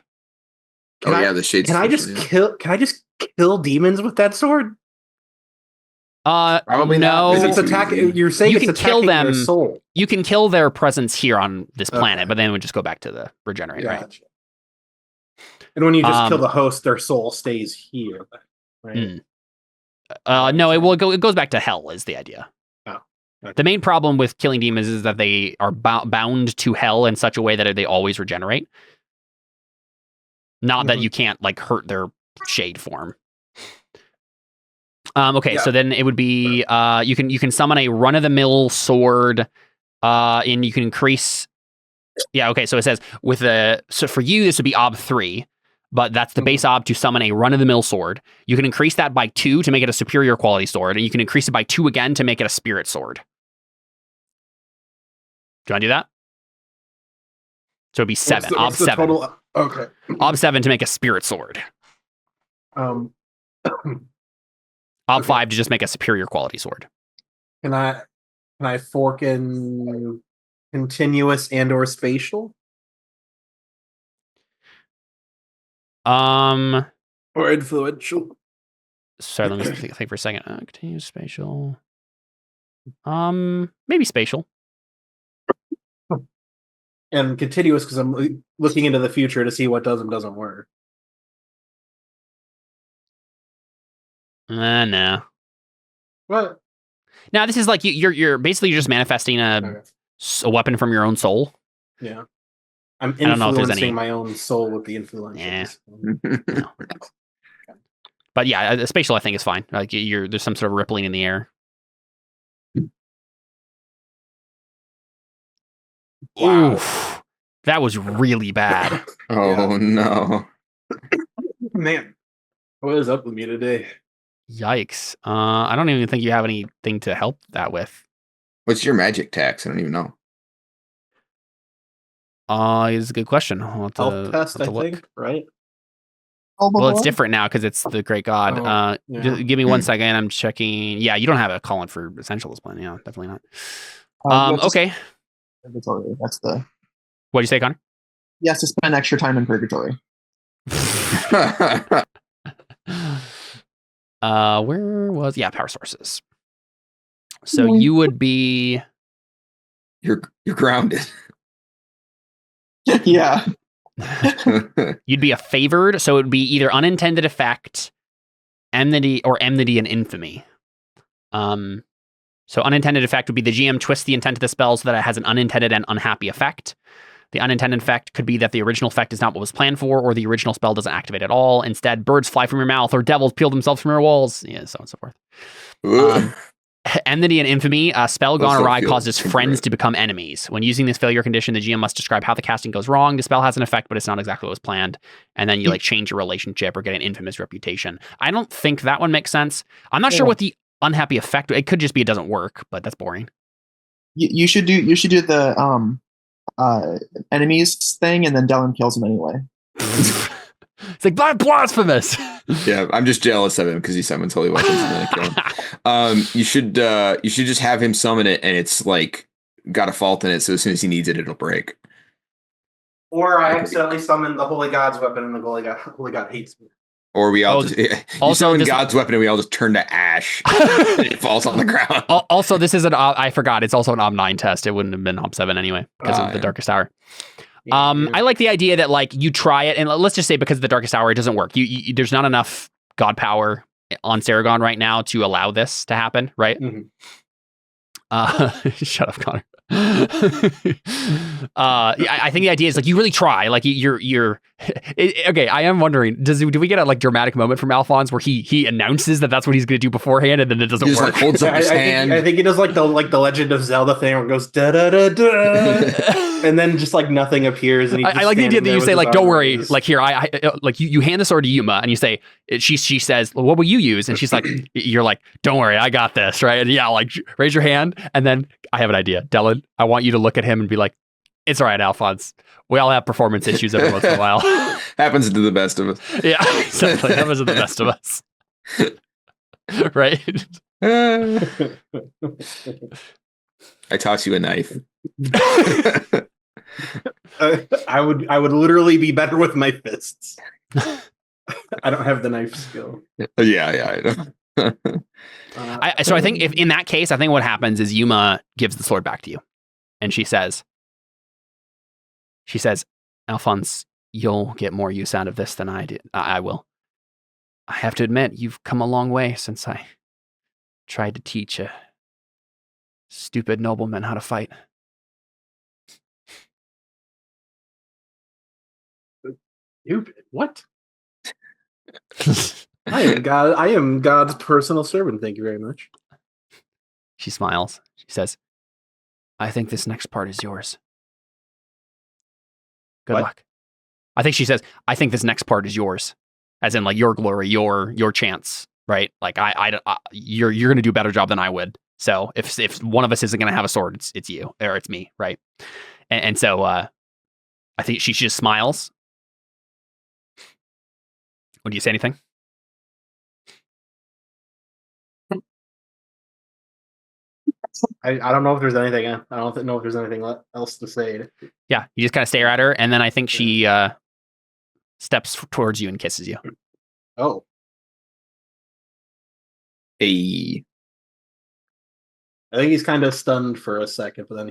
Speaker 3: The shades.
Speaker 7: Can I just kill demons with that sword?
Speaker 3: Probably
Speaker 5: no.
Speaker 3: not.
Speaker 7: Because it's attacking. You're saying
Speaker 5: You
Speaker 7: it's
Speaker 5: can kill
Speaker 7: attacking
Speaker 5: them.
Speaker 7: their soul.
Speaker 5: You can kill their presence here on this planet,
Speaker 7: Okay.
Speaker 5: but then it would just go back to the regenerate, right?
Speaker 7: Gotcha. And when you just kill the host, their soul stays here, right?
Speaker 5: No, it goes back to hell is the idea.
Speaker 7: Oh, okay.
Speaker 5: The main problem with killing demons is that they are bound to hell in such a way that they always regenerate. Not that you can't like hurt their shade form. Okay, so then it would be you can summon a run of the mill sword, and you can increase. Yeah, okay. So it says so for you this would be ob 3, but that's the base ob to summon a run of the mill sword. You can increase that by 2 to make it a superior quality sword, and you can increase it by 2 again to make it a spirit sword. Do you want to do that? So it'd be 7. Ob 7.
Speaker 7: Total? Okay.
Speaker 5: Ob 7 to make a spirit sword. Ob 5 to just make a superior quality sword.
Speaker 7: Can I fork in continuous and or spatial?
Speaker 5: Or
Speaker 7: influential.
Speaker 5: Sorry, let me think for a second. Continuous spatial. Maybe spatial.
Speaker 7: And continuous because I'm looking into the future to see what does and doesn't work.
Speaker 5: No.
Speaker 7: What?
Speaker 5: Now this is like you're basically just manifesting a weapon from your own soul.
Speaker 7: Yeah. I'm
Speaker 5: I don't know if there's
Speaker 7: influencing
Speaker 5: any-
Speaker 7: my own soul with the influence.
Speaker 5: No. But yeah, a spatial I think is fine. Like there's some sort of rippling in the air.
Speaker 7: Wow.
Speaker 5: Oof, that was really bad.
Speaker 3: Oh no.
Speaker 7: Man, what is up with me today?
Speaker 5: Yikes. I don't even think you have anything to help that with.
Speaker 3: What's your magic tax? I don't even know.
Speaker 5: Is a good question.
Speaker 7: Health test, I think, right?
Speaker 5: Well, it's different now because it's the great god.
Speaker 7: Oh, yeah.
Speaker 5: Just give me 1 second. I'm checking. Yeah, you don't have a call-in for Essential this plan. Yeah, definitely not. Okay.
Speaker 6: Purgatory. That's the.
Speaker 5: What'd you say, Connor?
Speaker 6: Yes, to spend extra time in purgatory.
Speaker 5: Where was power sources? So you would be
Speaker 3: You're grounded.
Speaker 6: Yeah.
Speaker 5: you'd be a favored, so it would be either unintended effect, enmity, or enmity and infamy. So unintended effect would be the GM twists the intent of the spell so that it has an unintended and unhappy effect. The unintended effect could be that the original effect is not what was planned for, or the original spell doesn't activate at all. Instead, birds fly from your mouth, or devils peel themselves from your walls. Yeah, so on and so forth. Enmity and infamy, a spell gone awry causes friends to become enemies. When using this failure condition, the GM must describe how the casting goes wrong. The spell has an effect, but it's not exactly what was planned. And then you like change your relationship or get an infamous reputation. I don't think that one makes sense. I'm not sure what the unhappy effect. It could just be it doesn't work, but that's boring.
Speaker 6: You should do the enemies thing, and then Dellon kills him anyway.
Speaker 5: It's like blasphemous.
Speaker 3: Yeah, I'm just jealous of him because he summons holy weapons and then I kill him. You should just have him summon it, and it's like got a fault in it, so as soon as he needs it, it'll break.
Speaker 7: Or I accidentally summon the Holy God's weapon, and the Holy God hates me.
Speaker 3: Or we all you
Speaker 5: also
Speaker 3: summon God's weapon, and we all just turn to ash, and it falls on the ground.
Speaker 5: Also, this is I forgot. It's also an Ob 9 test. It wouldn't have been Ob 7 anyway because of the Darkest Hour. I like the idea that like you try it, and let's just say because of the Darkest Hour, it doesn't work. There's not enough God power on Serragon right now to allow this to happen, right?
Speaker 7: Mm-hmm.
Speaker 5: Shut up, Connor. I think the idea is like you really try, like you're Okay, I am wondering, do we get a like dramatic moment from Alfons where he announces that that's what he's going to do beforehand, and then it doesn't
Speaker 3: He just
Speaker 5: work?
Speaker 3: like holds up his hand.
Speaker 7: I think he does like the Legend of Zelda thing where it goes da da da da, and then just like nothing appears. And
Speaker 5: I like the idea that you say like, "Don't worry," like here, I like you hand the sword to Yuma, and you say, she says, well, "What will you use?" And she's like, "You're like, don't worry, I got this, right?" And yeah, like raise your hand, and then I have an idea, Dellon. I want you to look at him and be like, "It's all right, Alfons. We all have performance issues every once in a while.
Speaker 3: Happens to the best of us.
Speaker 5: Yeah, exactly. Happens to the best of us, right?"
Speaker 3: I toss you a knife.
Speaker 7: I would literally be better with my fists. I don't have the knife skill.
Speaker 3: Yeah, I know.
Speaker 5: So I think if in that case, I think what happens is Yuma gives the sword back to you, and she says, "Alphonse, you'll get more use out of this than I did. I will. I have to admit, you've come a long way since I tried to teach a stupid nobleman how to fight."
Speaker 7: Stupid. What? I am God's personal servant. Thank you very much.
Speaker 5: She smiles. She says, "I think this next part is yours. Good
Speaker 7: What?
Speaker 5: luck." I think she says, "I think this next part is yours," as in like your glory, your chance, right? Like you're going to do a better job than I would. So if one of us isn't going to have a sword, it's you or it's me, right? And so I think she just smiles. Would you say anything?
Speaker 7: I don't know if there's anything. I don't know if there's anything else to say.
Speaker 5: Yeah, you just kind of stare at her, and then I think she steps towards you and kisses you.
Speaker 7: Oh,
Speaker 3: Hey.
Speaker 7: I think he's kind of stunned for a second, but then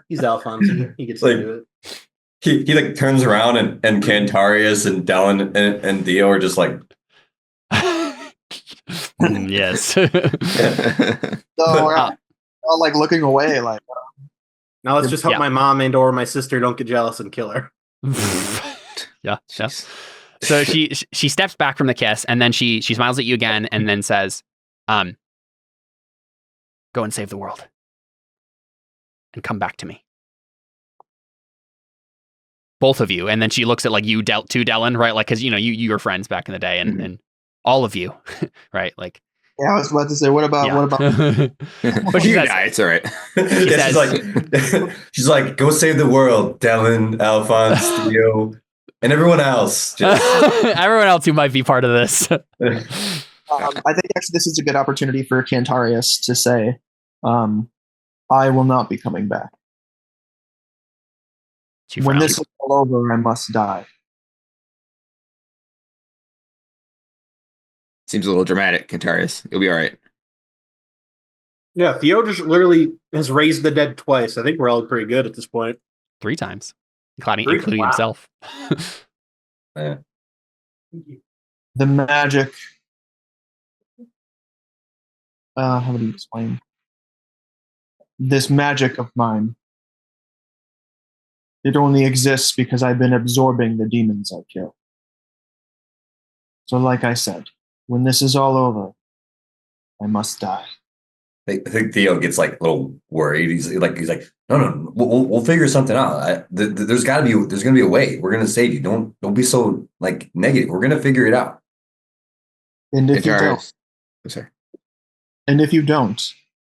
Speaker 7: he's Alphonse. He gets
Speaker 2: Like-
Speaker 7: into it.
Speaker 2: He like turns around and Cantarius and Dellon and Theo are just like,
Speaker 5: Yes.
Speaker 6: So we're all like looking away, like
Speaker 7: Now let's just hope
Speaker 5: Yeah.
Speaker 7: my mom and or my sister don't get jealous and kill her.
Speaker 5: Yeah. So she steps back from the kiss, and then she smiles at you again, and then says, "Go and save the world, and come back to me, both of you." And then she looks at like you, Dellon, right? Like because you were friends back in the day, and all of you, right? Like
Speaker 6: yeah, I was about to say, what about
Speaker 5: But she
Speaker 3: You
Speaker 5: says,
Speaker 3: die, it's all right.
Speaker 2: she's like, go save the world, Dellon, Alphonse, Theo, and everyone else. Just
Speaker 5: everyone else who might be part of this.
Speaker 6: I think actually this is a good opportunity for Cantarius to say, I will not be coming back.
Speaker 5: She
Speaker 6: When
Speaker 5: frowns.
Speaker 6: this is all over, I must die.
Speaker 3: Seems a little dramatic, Cantarius. You'll be all right.
Speaker 7: Yeah, Theo just literally has raised the dead twice. I think we're all pretty good at this point.
Speaker 5: 3 times, including
Speaker 7: Wow.
Speaker 5: himself.
Speaker 2: Yeah.
Speaker 6: The magic. How do you explain? This magic of mine. It only exists because I've been absorbing the demons I kill. So like I said, when this is all over, I must die.
Speaker 2: I think Theo gets like a little worried. He's like, no, we'll figure something out. There's gonna be a way. We're gonna save you. Don't be so like negative. We're gonna figure it out.
Speaker 6: And if you don't,
Speaker 3: Cantarius. I'm sorry.
Speaker 6: and if you don't,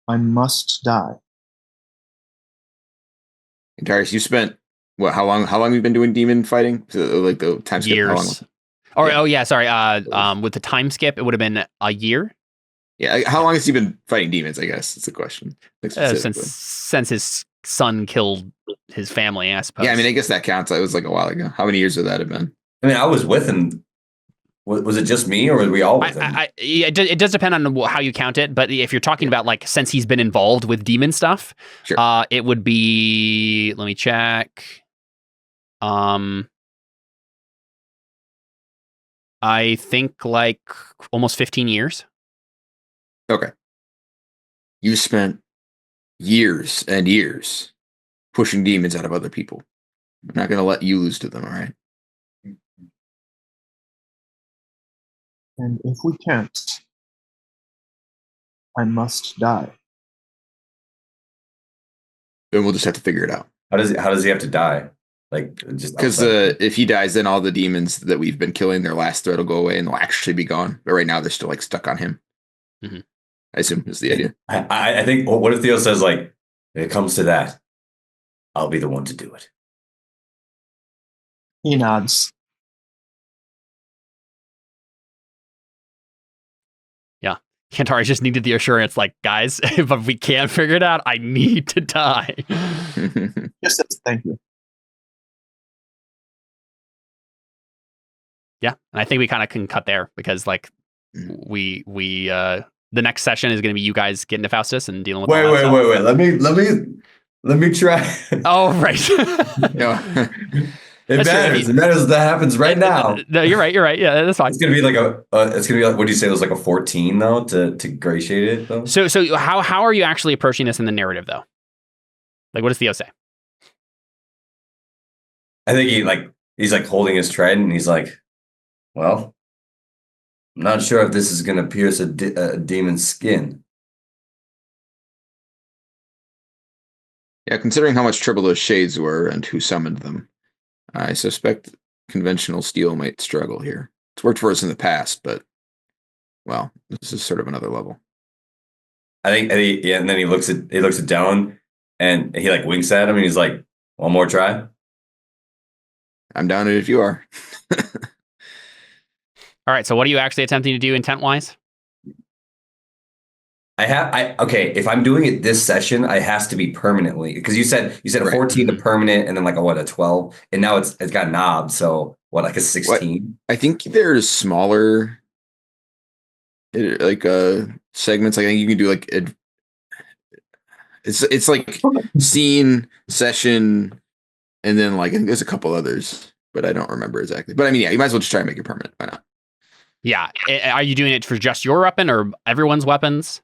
Speaker 6: I must die.
Speaker 3: Cantarius, you spent what? How long have you been doing demon fighting? So, like the time skip. How long?
Speaker 5: Years. Or
Speaker 3: Yeah.
Speaker 5: oh yeah, sorry. With the time skip, it would have been a year
Speaker 3: Yeah, how long has he been fighting demons? I guess it's the question. Like, specifically.
Speaker 5: since his son killed his family. I suppose.
Speaker 3: Yeah, I mean, I guess that counts. It was like a while ago. How many years would that have been?
Speaker 2: I mean, I was with him. Was it just me, or were we all with him?
Speaker 5: It does depend on how you count it, but if you're talking about like since he's been involved with demon stuff,
Speaker 3: Sure.
Speaker 5: it would be. Let me check. I think like almost 15 years.
Speaker 3: Okay. You spent years and years pushing demons out of other people. I'm not going to let you lose to them, all right?
Speaker 6: And if we can't, I must die.
Speaker 3: Then we'll just have to figure it out.
Speaker 2: How does he have to die? Like, just
Speaker 3: Because if he dies, then all the demons that we've been killing, their last threat will go away and they'll actually be gone. But right now, they're still like stuck on him.
Speaker 5: Mhm.
Speaker 3: I assume is the idea.
Speaker 2: I think. What if Theo says like, if it comes to that, I'll be the one to do it.
Speaker 6: He nods.
Speaker 5: Cantarius just needed the assurance, like, guys, if we can't figure it out, I need to die.
Speaker 6: Just says thank you.
Speaker 5: Yeah, and I think we kind of can cut there because, like, we the next session is going to be you guys getting to Faustus and dealing with.
Speaker 2: Wait. Let me try.
Speaker 5: Oh, right.
Speaker 3: No.
Speaker 2: It matters. It matters. That happens right now.
Speaker 5: No, you're right. Yeah, that's fine.
Speaker 2: It's gonna be like it's gonna be like. What do you say? It was like a 14 though to gratiate it though.
Speaker 5: So how are you actually approaching this in the narrative though? Like, what does Theo say?
Speaker 2: I think he's like holding his trident and he's like, well, I'm not sure if this is gonna pierce a demon's skin.
Speaker 3: Yeah, considering how much trouble those shades were and who summoned them, I suspect conventional steel might struggle here. It's worked for us in the past, but, well, this is sort of another level.
Speaker 2: I think yeah, and then he looks at Dellon and he like winks at him and he's like, one more try.
Speaker 3: I'm down it if you are.
Speaker 5: All right, so what are you actually attempting to do intent-wise?
Speaker 2: Okay, if I'm doing it this session, I has to be permanently because you said a
Speaker 3: Right.
Speaker 2: 14 to permanent and then like a 12 and now it's got knobs, so what, like a 16?
Speaker 3: I think there's smaller segments. I think you can do like it's like scene, session, and then like I think there's a couple others, but I don't remember exactly. But I mean, yeah, you might as well just try and make it permanent. Why not?
Speaker 5: Yeah, are you doing it for just your weapon or everyone's weapons?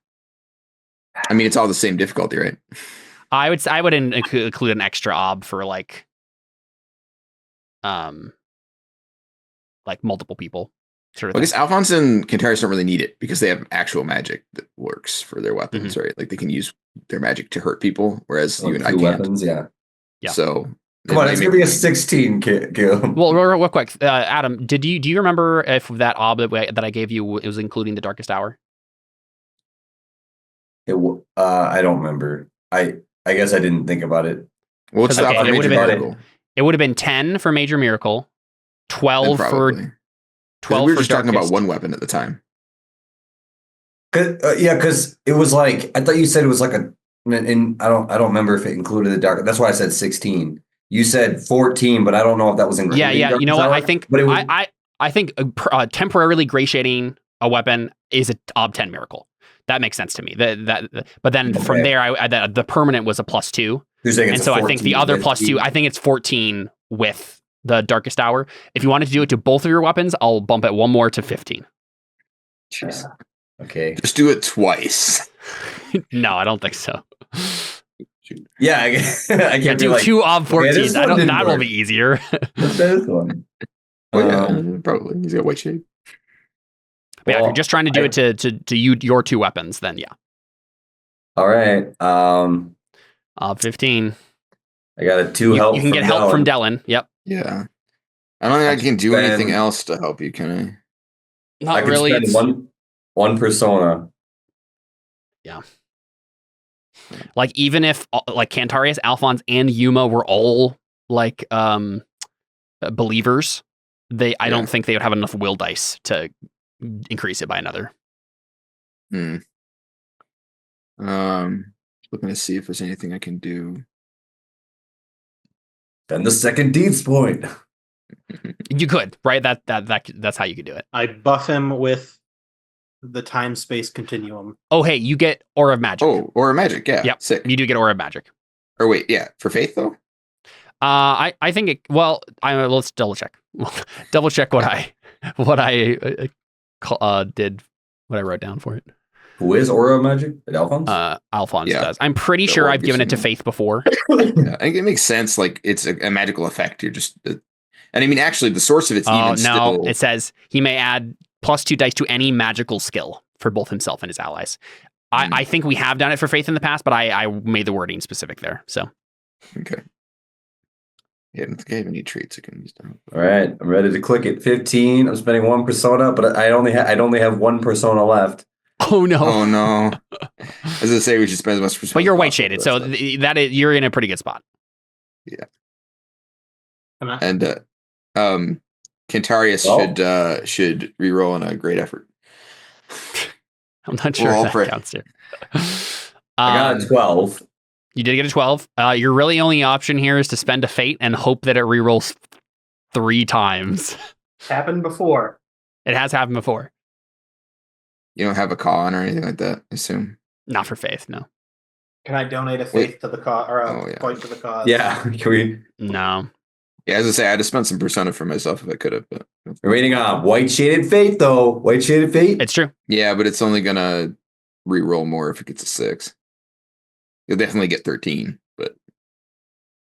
Speaker 3: I mean, it's all the same difficulty, right?
Speaker 5: I would include an extra ob for like multiple people. Sort of
Speaker 3: Well, I guess Alfons and Cantarius don't really need it because they have actual magic that works for their weapons, right? Like they can use their magic to hurt people, whereas you and I can't.
Speaker 2: Weapons, yeah.
Speaker 3: So
Speaker 2: come on, it's gonna be a 16, Gil.
Speaker 5: Well, real quick, Adam, do you remember if that ob that I gave you it was including the darkest hour?
Speaker 2: I don't remember. I guess I didn't think about it.
Speaker 3: What's the
Speaker 5: Okay,
Speaker 3: major miracle?
Speaker 5: It would have been 10 for major miracle, 12 for 12
Speaker 3: we were
Speaker 5: for
Speaker 3: just talking
Speaker 5: darkest.
Speaker 3: about one weapon at the time.
Speaker 2: Yeah, because it was like I thought you said it was like and I don't remember if it included the dark. That's why I said 16. You said 14, but I don't know if that was included.
Speaker 5: Yeah. You know what?
Speaker 2: Hour,
Speaker 5: I think
Speaker 2: was,
Speaker 5: I think temporarily gratiating a weapon is a ob 10 miracle. That makes sense to me. But then from there, the permanent was a +2. And so I think the other +2, I think it's 14 with the darkest hour. If you wanted to do it to both of your weapons, I'll bump it one more to 15.
Speaker 2: Jeez. Okay.
Speaker 3: Just do it twice.
Speaker 5: No, I don't think so.
Speaker 2: Yeah, I can't
Speaker 5: do
Speaker 2: like,
Speaker 5: 2 ob 14s.
Speaker 2: Yeah,
Speaker 5: that will be easier.
Speaker 2: What's this one?
Speaker 3: Probably. He's got white shade.
Speaker 5: But yeah, if you're just trying to do it to your 2 weapons, then yeah.
Speaker 2: All right.
Speaker 5: Ob 15.
Speaker 2: I got a 2 help.
Speaker 5: You can get help from Dellon. Yep.
Speaker 3: Yeah. I don't think I can do anything else to help you, can I?
Speaker 5: Not
Speaker 2: I can
Speaker 5: really.
Speaker 2: spend one persona.
Speaker 5: Yeah. Like even if like Cantarius, Alfons, and Yuma were all like believers, I don't think they would have enough will dice to increase it by another.
Speaker 3: Looking to see if there's anything I can do.
Speaker 2: Then the second deeds point.
Speaker 5: You could, right? That's how you could do it.
Speaker 7: I buff him with the time-space continuum.
Speaker 5: Oh, hey, you get Aura of Magic.
Speaker 3: Oh, Aura of Magic, yeah.
Speaker 5: Yep.
Speaker 3: Sick.
Speaker 5: You do get Aura of Magic.
Speaker 3: Or wait, yeah, for Faith though?
Speaker 5: I think it. Well, let's double check. Double check what I did. What I wrote down for it.
Speaker 2: Who is aura magic? Alfons?
Speaker 5: Alfons
Speaker 3: Yeah.
Speaker 5: does. I'm pretty
Speaker 3: The
Speaker 5: sure
Speaker 3: orb
Speaker 5: I've given it to
Speaker 3: gives him-
Speaker 5: Faith before.
Speaker 3: Yeah, I think it makes sense. Like it's a magical effect. You're just, and I mean, actually, the source of it's
Speaker 5: Oh,
Speaker 3: even
Speaker 5: no.
Speaker 3: still.
Speaker 5: It says he may add +2 dice to any magical skill for both himself and his allies. I think we have done it for Faith in the past, but I made the wording specific there. So
Speaker 3: Okay. Yeah, I don't think I have any traits I can use now.
Speaker 2: All right, I'm ready to click it. 15. I'm spending one persona, but I only have one persona left.
Speaker 5: oh no.
Speaker 3: Oh no! As I say, we should spend as much.
Speaker 5: But you're
Speaker 3: as
Speaker 5: white
Speaker 3: possible
Speaker 5: shaded,
Speaker 3: for
Speaker 5: so
Speaker 3: that stuff.
Speaker 5: you're in a pretty good spot.
Speaker 3: And Cantarius should reroll on a great effort.
Speaker 5: I'm not sure
Speaker 3: Well,
Speaker 5: if that counts here.
Speaker 2: I got a 12.
Speaker 5: You did get a 12. Your really only option here is to spend a fate and hope that it rerolls 3 times.
Speaker 7: Happened before.
Speaker 5: It has happened before.
Speaker 3: You don't have a con or anything like that, I assume.
Speaker 5: Not for Faith, no.
Speaker 7: Can I donate a
Speaker 3: Wait.
Speaker 7: faith to the cause or a
Speaker 3: Oh, yeah.
Speaker 7: point to the cause?
Speaker 2: Yeah, can we?
Speaker 5: No.
Speaker 3: Yeah, as I say, I'd have spent some persona for myself if I could have. But
Speaker 2: We're waiting on white shaded fate, though. White shaded fate.
Speaker 5: It's true.
Speaker 3: yeah, but it's only gonna re-roll more if it gets a 6. You'll definitely get 13. But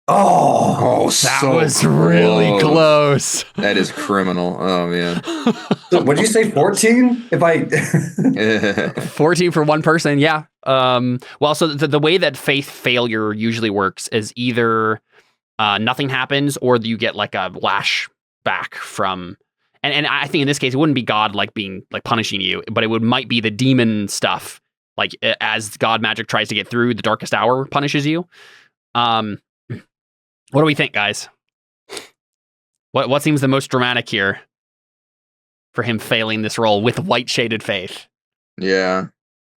Speaker 2: Oh,
Speaker 5: That
Speaker 3: so
Speaker 5: was really close.
Speaker 3: That is criminal. Oh man.
Speaker 2: so what did you say? 14? If I
Speaker 5: 14 for one person, yeah. Well, so the way that Faith failure usually works is either nothing happens or you get like a lash back from, and I think in this case it wouldn't be God like being like punishing you, but it might be the demon stuff. Like as God magic tries to get through, the darkest hour punishes you. What do we think, guys? What seems the most dramatic here for him failing this role with white shaded Faith?
Speaker 3: Yeah.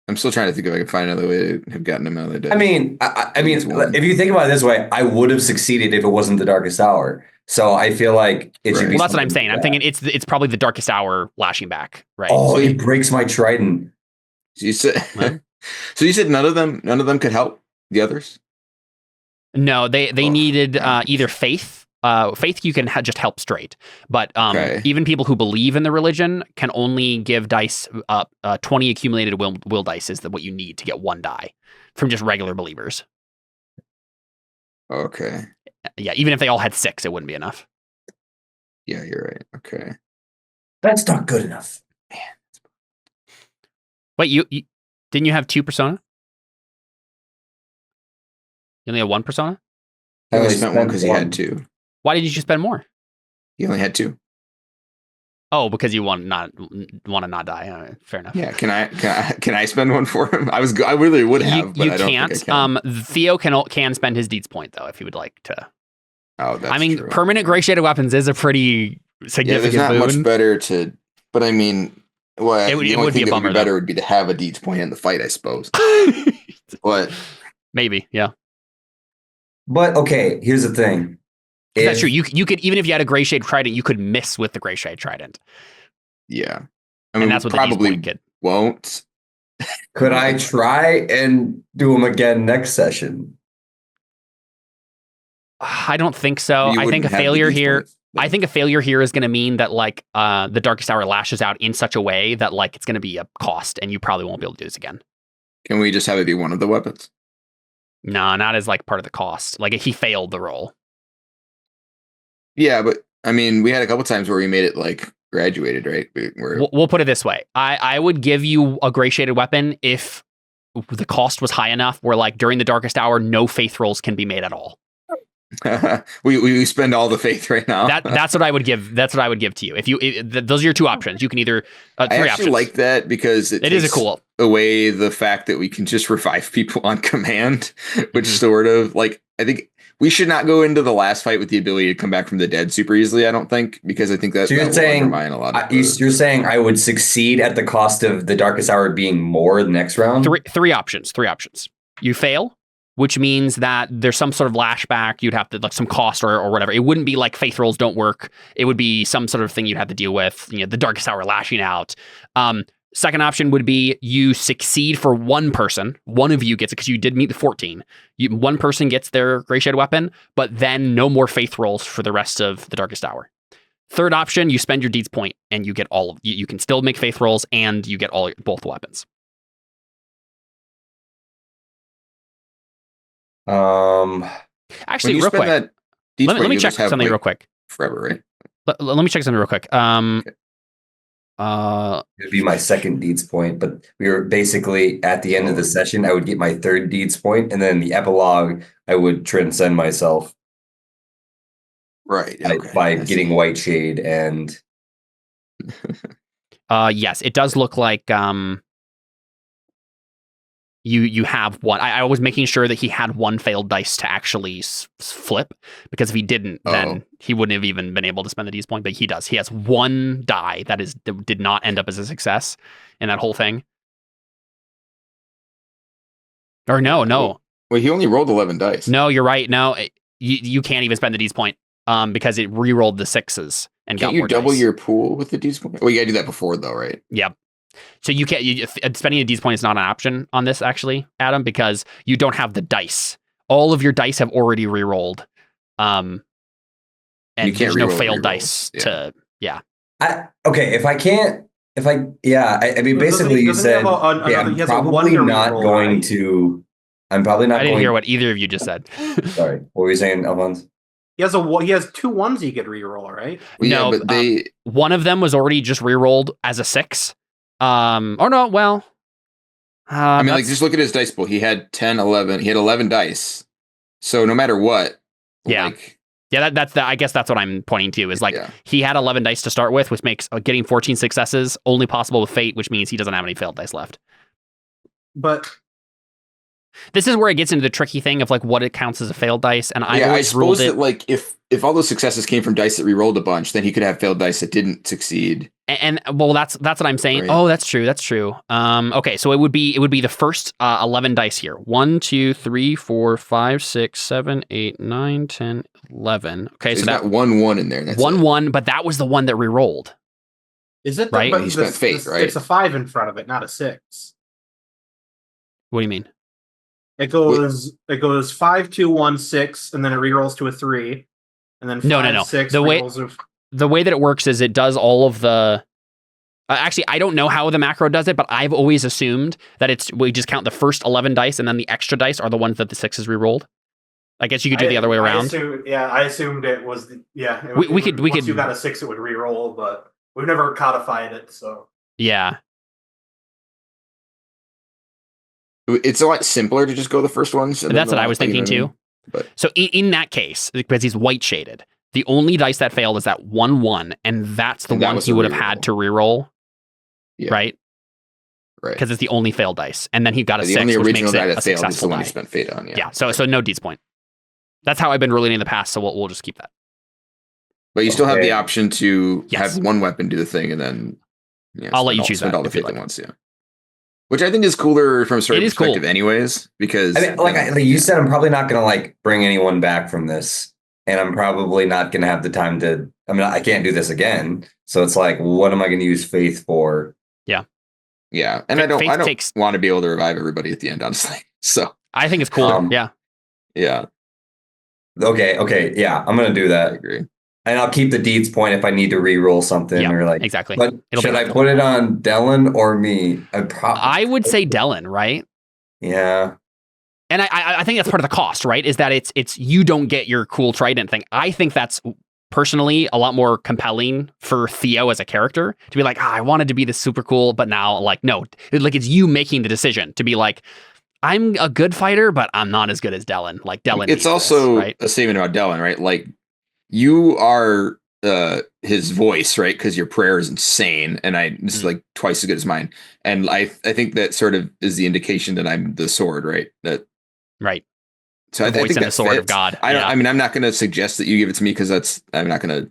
Speaker 3: I'm still trying to think if I can find another way to have gotten him out of the day.
Speaker 2: I mean,
Speaker 3: It's one.
Speaker 2: if you think about it this way, I would have succeeded if it wasn't the darkest hour. So I feel like it should
Speaker 3: Right.
Speaker 2: be.
Speaker 5: Well, that's what I'm
Speaker 2: something
Speaker 5: saying. I'm
Speaker 2: like
Speaker 5: thinking it's probably the darkest hour lashing back, right?
Speaker 2: Oh,
Speaker 5: So
Speaker 2: it breaks my trident.
Speaker 3: So you said, so you said none of them could help the others?
Speaker 5: no, they needed either Faith. Faith you can just help straight, but
Speaker 3: Okay.
Speaker 5: even people who believe in the religion can only give dice 20 accumulated will dice is what you need to get 1 die from just regular believers.
Speaker 3: Okay.
Speaker 5: Yeah, even if they all had 6, it wouldn't be enough.
Speaker 3: Yeah, you're right. Okay.
Speaker 2: That's not good enough.
Speaker 5: Wait, you didn't you have 2 persona? You only have 1 persona?
Speaker 3: I only
Speaker 2: only
Speaker 3: spent one
Speaker 2: spent
Speaker 3: because he
Speaker 2: one.
Speaker 3: had 2.
Speaker 5: Why did you just spend more?
Speaker 3: He only had 2.
Speaker 5: Oh, because you want to not die. Fair enough.
Speaker 3: Yeah. Can I spend one for him? I really would have, but
Speaker 5: You
Speaker 3: I don't
Speaker 5: can't.
Speaker 3: think I can.
Speaker 5: Theo can spend his deeds point though if he would like to.
Speaker 3: Oh, that's
Speaker 5: I mean,
Speaker 3: true.
Speaker 5: permanent gray shaded weapons is a pretty
Speaker 3: Yeah,
Speaker 5: significant
Speaker 3: there's not
Speaker 5: boon.
Speaker 3: much better to. But I mean, well,
Speaker 5: It would-
Speaker 3: the
Speaker 5: it
Speaker 3: only
Speaker 5: would be
Speaker 3: thing
Speaker 5: a
Speaker 3: that would
Speaker 5: bummer,
Speaker 3: be
Speaker 5: though.
Speaker 3: better would be to have a deeds point in the fight, I suppose. But
Speaker 5: Maybe, yeah.
Speaker 2: But okay, here's the thing.
Speaker 5: 'Cause that's
Speaker 2: If-
Speaker 5: true. You could even if you had a gray shade trident, you could miss with the gray shade trident,
Speaker 3: yeah, I
Speaker 5: and
Speaker 3: mean,
Speaker 5: that's what the
Speaker 3: probably
Speaker 5: deeds point could.
Speaker 3: won't.
Speaker 2: Could I try and do them again next session?
Speaker 5: I don't think so.
Speaker 3: You
Speaker 5: I think
Speaker 3: wouldn't
Speaker 5: a
Speaker 3: have the
Speaker 5: failure
Speaker 3: deeds
Speaker 5: here.
Speaker 3: points.
Speaker 5: I think a failure here is going to mean that like the darkest hour lashes out in such a way that like it's going to be a cost, and you probably won't be able to do this again.
Speaker 3: Can we just have it be one of the weapons?
Speaker 5: No, not as like part of the cost. Like he failed the roll.
Speaker 3: Yeah, but I mean, we had a couple times where we made it like graduated, right? Where
Speaker 5: We'll put it this way. I would give you a gray shaded weapon if the cost was high enough where like during the darkest hour, no faith rolls can be made at all.
Speaker 3: we spend all the faith right now.
Speaker 5: That's what I would give. That's what I would give to you. Those are your 2 options. You can either 3
Speaker 3: I actually
Speaker 5: options.
Speaker 3: like that because
Speaker 5: It is a cool.
Speaker 3: away the fact that we can just revive people on command, which
Speaker 5: Mhm.
Speaker 3: sort of like I think we should not go into the last fight with the ability to come back from the dead super easily. I don't think because I think that,
Speaker 2: So you're
Speaker 3: that will
Speaker 2: saying
Speaker 3: undermine a lot of.
Speaker 2: you're saying I would succeed at the cost of the darkest hour being more the next round?
Speaker 5: Three options. You fail, which means that there's some sort of lashback. You'd have to like some cost or whatever. It wouldn't be like faith rolls don't work. It would be some sort of thing you'd have to deal with. You know, the darkest hour lashing out. Second option would be you succeed for one person. One of you gets it because you did meet the 14. One person gets their gray shade weapon, but then no more faith rolls for the rest of the darkest hour. Third option, you spend your deeds point and you get all of you can still make faith rolls and you get both weapons. Actually,
Speaker 3: When you
Speaker 5: real
Speaker 3: spend
Speaker 5: quick,
Speaker 3: that deeds
Speaker 5: let
Speaker 3: point,
Speaker 5: me
Speaker 3: you
Speaker 5: check
Speaker 3: just have,
Speaker 5: something
Speaker 3: like,
Speaker 5: real quick.
Speaker 3: forever, right?
Speaker 5: Let me check something real quick.
Speaker 2: It'd be my second deeds point, but we were basically at the end of the session. I would get my third deeds point, and then the epilogue, I would transcend myself
Speaker 3: Right. Okay.
Speaker 2: by
Speaker 3: I
Speaker 2: getting
Speaker 3: see.
Speaker 2: white shade and
Speaker 5: yes, it does look like you have one. I was making sure that he had one failed dice to actually flip, because if he didn't, then he wouldn't have even been able to spend the D's point. But he does. He has one die that did not end up as a success in that whole thing. Or no.
Speaker 3: Well, he only rolled 11 dice.
Speaker 5: No, you're right. No, you can't even spend the D's point because it re-rolled the sixes and
Speaker 3: Can't
Speaker 5: got
Speaker 3: you
Speaker 5: more
Speaker 3: double
Speaker 5: dice.
Speaker 3: your pool with the D's point? Well, you gotta do that before, though, right?
Speaker 5: Yep. So you can't. Spending a D's point is not an option on this, actually, Adam, because you don't have the dice. All of your dice have already re-rolled, and
Speaker 3: You can't
Speaker 5: there's no
Speaker 3: re-roll
Speaker 5: failed
Speaker 3: re-rolls.
Speaker 5: dice to. Yeah.
Speaker 2: okay, if I can't, if I, yeah, I mean, basically, you
Speaker 7: doesn't he
Speaker 2: said,
Speaker 7: have
Speaker 2: okay,
Speaker 7: he
Speaker 2: I'm
Speaker 7: has a one
Speaker 2: probably
Speaker 7: to
Speaker 2: not
Speaker 7: reroll,
Speaker 2: going
Speaker 7: right?
Speaker 2: to. I'm probably not
Speaker 5: I didn't
Speaker 2: going.
Speaker 5: hear what either of you just said.
Speaker 2: Sorry, what were you saying, Alfons?
Speaker 7: He has 2 ones he could reroll, right?
Speaker 3: Well,
Speaker 5: No,
Speaker 3: yeah, but they.
Speaker 5: One of them was already just re-rolled as a 6. Or no, well.
Speaker 3: I mean, like, just look at his dice pool. He had 10, 11. He had 11 dice. So no matter what,
Speaker 5: Yeah.
Speaker 3: like,
Speaker 5: Yeah, I guess that's what I'm pointing to, is like, he had 11 dice to start with, which makes getting 14 successes only possible with fate, which means he doesn't have any failed dice left.
Speaker 7: But
Speaker 5: this is where it gets into the tricky thing of like what it counts as a failed dice, and I
Speaker 3: I
Speaker 5: always ruled
Speaker 3: suppose
Speaker 5: it.
Speaker 3: that, like, if all those successes came from dice that re-rolled a bunch, then he could have failed dice that didn't succeed.
Speaker 5: And well, that's what I'm saying.
Speaker 3: Right.
Speaker 5: Oh, that's true. Okay, so it would be the first 11 dice here. 1, 2, 3, 4, 5, 6, 7, 8, 9, 10, 11. Okay, so
Speaker 3: that
Speaker 5: that
Speaker 3: 1 in there. That's
Speaker 5: 1, but that was the one that re-rolled.
Speaker 7: is it
Speaker 5: Right?
Speaker 7: But
Speaker 3: He spent fate, right?
Speaker 7: It's a 5 in front of it, not a 6.
Speaker 5: What do you mean?
Speaker 7: It goes 5, 2, 1, 6, and then it rerolls to a 3, and then 5,
Speaker 5: No.
Speaker 7: 6
Speaker 5: The way-
Speaker 7: rerolls
Speaker 5: The way that it works is it does all of the. Actually, I don't know how the macro does it, but I've always assumed that we just count the first 11 dice, and then the extra dice are the ones that the 6 re-rolled. I guess you could do the other way around.
Speaker 7: I assumed it was
Speaker 5: We could
Speaker 7: once you got a 6, it would re-roll, but we've never codified it, so
Speaker 5: Yeah.
Speaker 3: It's a lot simpler to just go the first ones.
Speaker 5: That's what I was thinking too.
Speaker 3: But
Speaker 5: So in that case, because he's white shaded, the only dice that failed is that 1, and that's the
Speaker 3: And that
Speaker 5: one
Speaker 3: was
Speaker 5: he
Speaker 3: a
Speaker 5: would have
Speaker 3: reroll.
Speaker 5: had to reroll.
Speaker 3: Yeah.
Speaker 5: Right?
Speaker 3: right.
Speaker 5: Because it's the only failed dice. And then he got a
Speaker 3: The
Speaker 5: 6,
Speaker 3: only
Speaker 5: which
Speaker 3: original
Speaker 5: makes
Speaker 3: die
Speaker 5: it a
Speaker 3: that failed is the
Speaker 5: successful
Speaker 3: one
Speaker 5: die.
Speaker 3: you spent fate on.
Speaker 5: Yeah, so no D's point. That's how I've been ruling in the past, so we'll just keep that.
Speaker 3: But you still have
Speaker 2: Okay.
Speaker 3: the option to
Speaker 5: Yes.
Speaker 3: have one weapon do the thing, and then
Speaker 5: I'll let you
Speaker 3: spend
Speaker 5: choose
Speaker 3: spend
Speaker 5: that
Speaker 3: all the
Speaker 5: if you'd
Speaker 3: fate at
Speaker 5: like.
Speaker 3: once. Yeah, which I think is cooler from a certain
Speaker 5: It is cool.
Speaker 3: perspective, anyways. Because
Speaker 2: I mean, like you said, I'm probably not going to like bring anyone back from this, and I'm probably not going to have the time to. I mean, I can't do this again, so it's like, what am I going to use faith for?
Speaker 3: yeah, and I don't
Speaker 5: takes-
Speaker 3: want to be able to revive everybody at the end, honestly. So
Speaker 5: I think it's cooler. Yeah.
Speaker 3: yeah,
Speaker 2: Okay, yeah, I'm going to do
Speaker 3: I
Speaker 2: that,
Speaker 3: agree.
Speaker 2: and I'll keep the deeds point if I need to re-roll something
Speaker 5: Yeah,
Speaker 2: or like.
Speaker 5: exactly.
Speaker 2: But
Speaker 5: It'll be
Speaker 2: should I
Speaker 5: helpful.
Speaker 2: put it on Dellon or me?
Speaker 5: I would say Dellon, right?
Speaker 2: Yeah.
Speaker 5: And I think that's part of the cost, right? Is that it's you don't get your cool trident thing. I think that's personally a lot more compelling for Theo as a character to be like, I wanted to be this super cool, but now like no, like it's you making the decision to be like, I'm a good fighter, but I'm not as good as Dellon. Like Dellon.
Speaker 3: It's
Speaker 5: needs
Speaker 3: also
Speaker 5: this, right?
Speaker 3: a statement about Dellon, right? Like you are his voice, right? Because your prayer is insane, and this is like twice as good as mine. And I think that sort of is the indication that I'm the sword, right? That
Speaker 5: right.
Speaker 3: so
Speaker 5: The
Speaker 3: I
Speaker 5: voice
Speaker 3: think
Speaker 5: and
Speaker 3: that
Speaker 5: the sword of
Speaker 3: fits.
Speaker 5: God.
Speaker 3: I don't.
Speaker 5: Yeah.
Speaker 3: I mean, I'm not going to suggest that you give it to me because I'm not going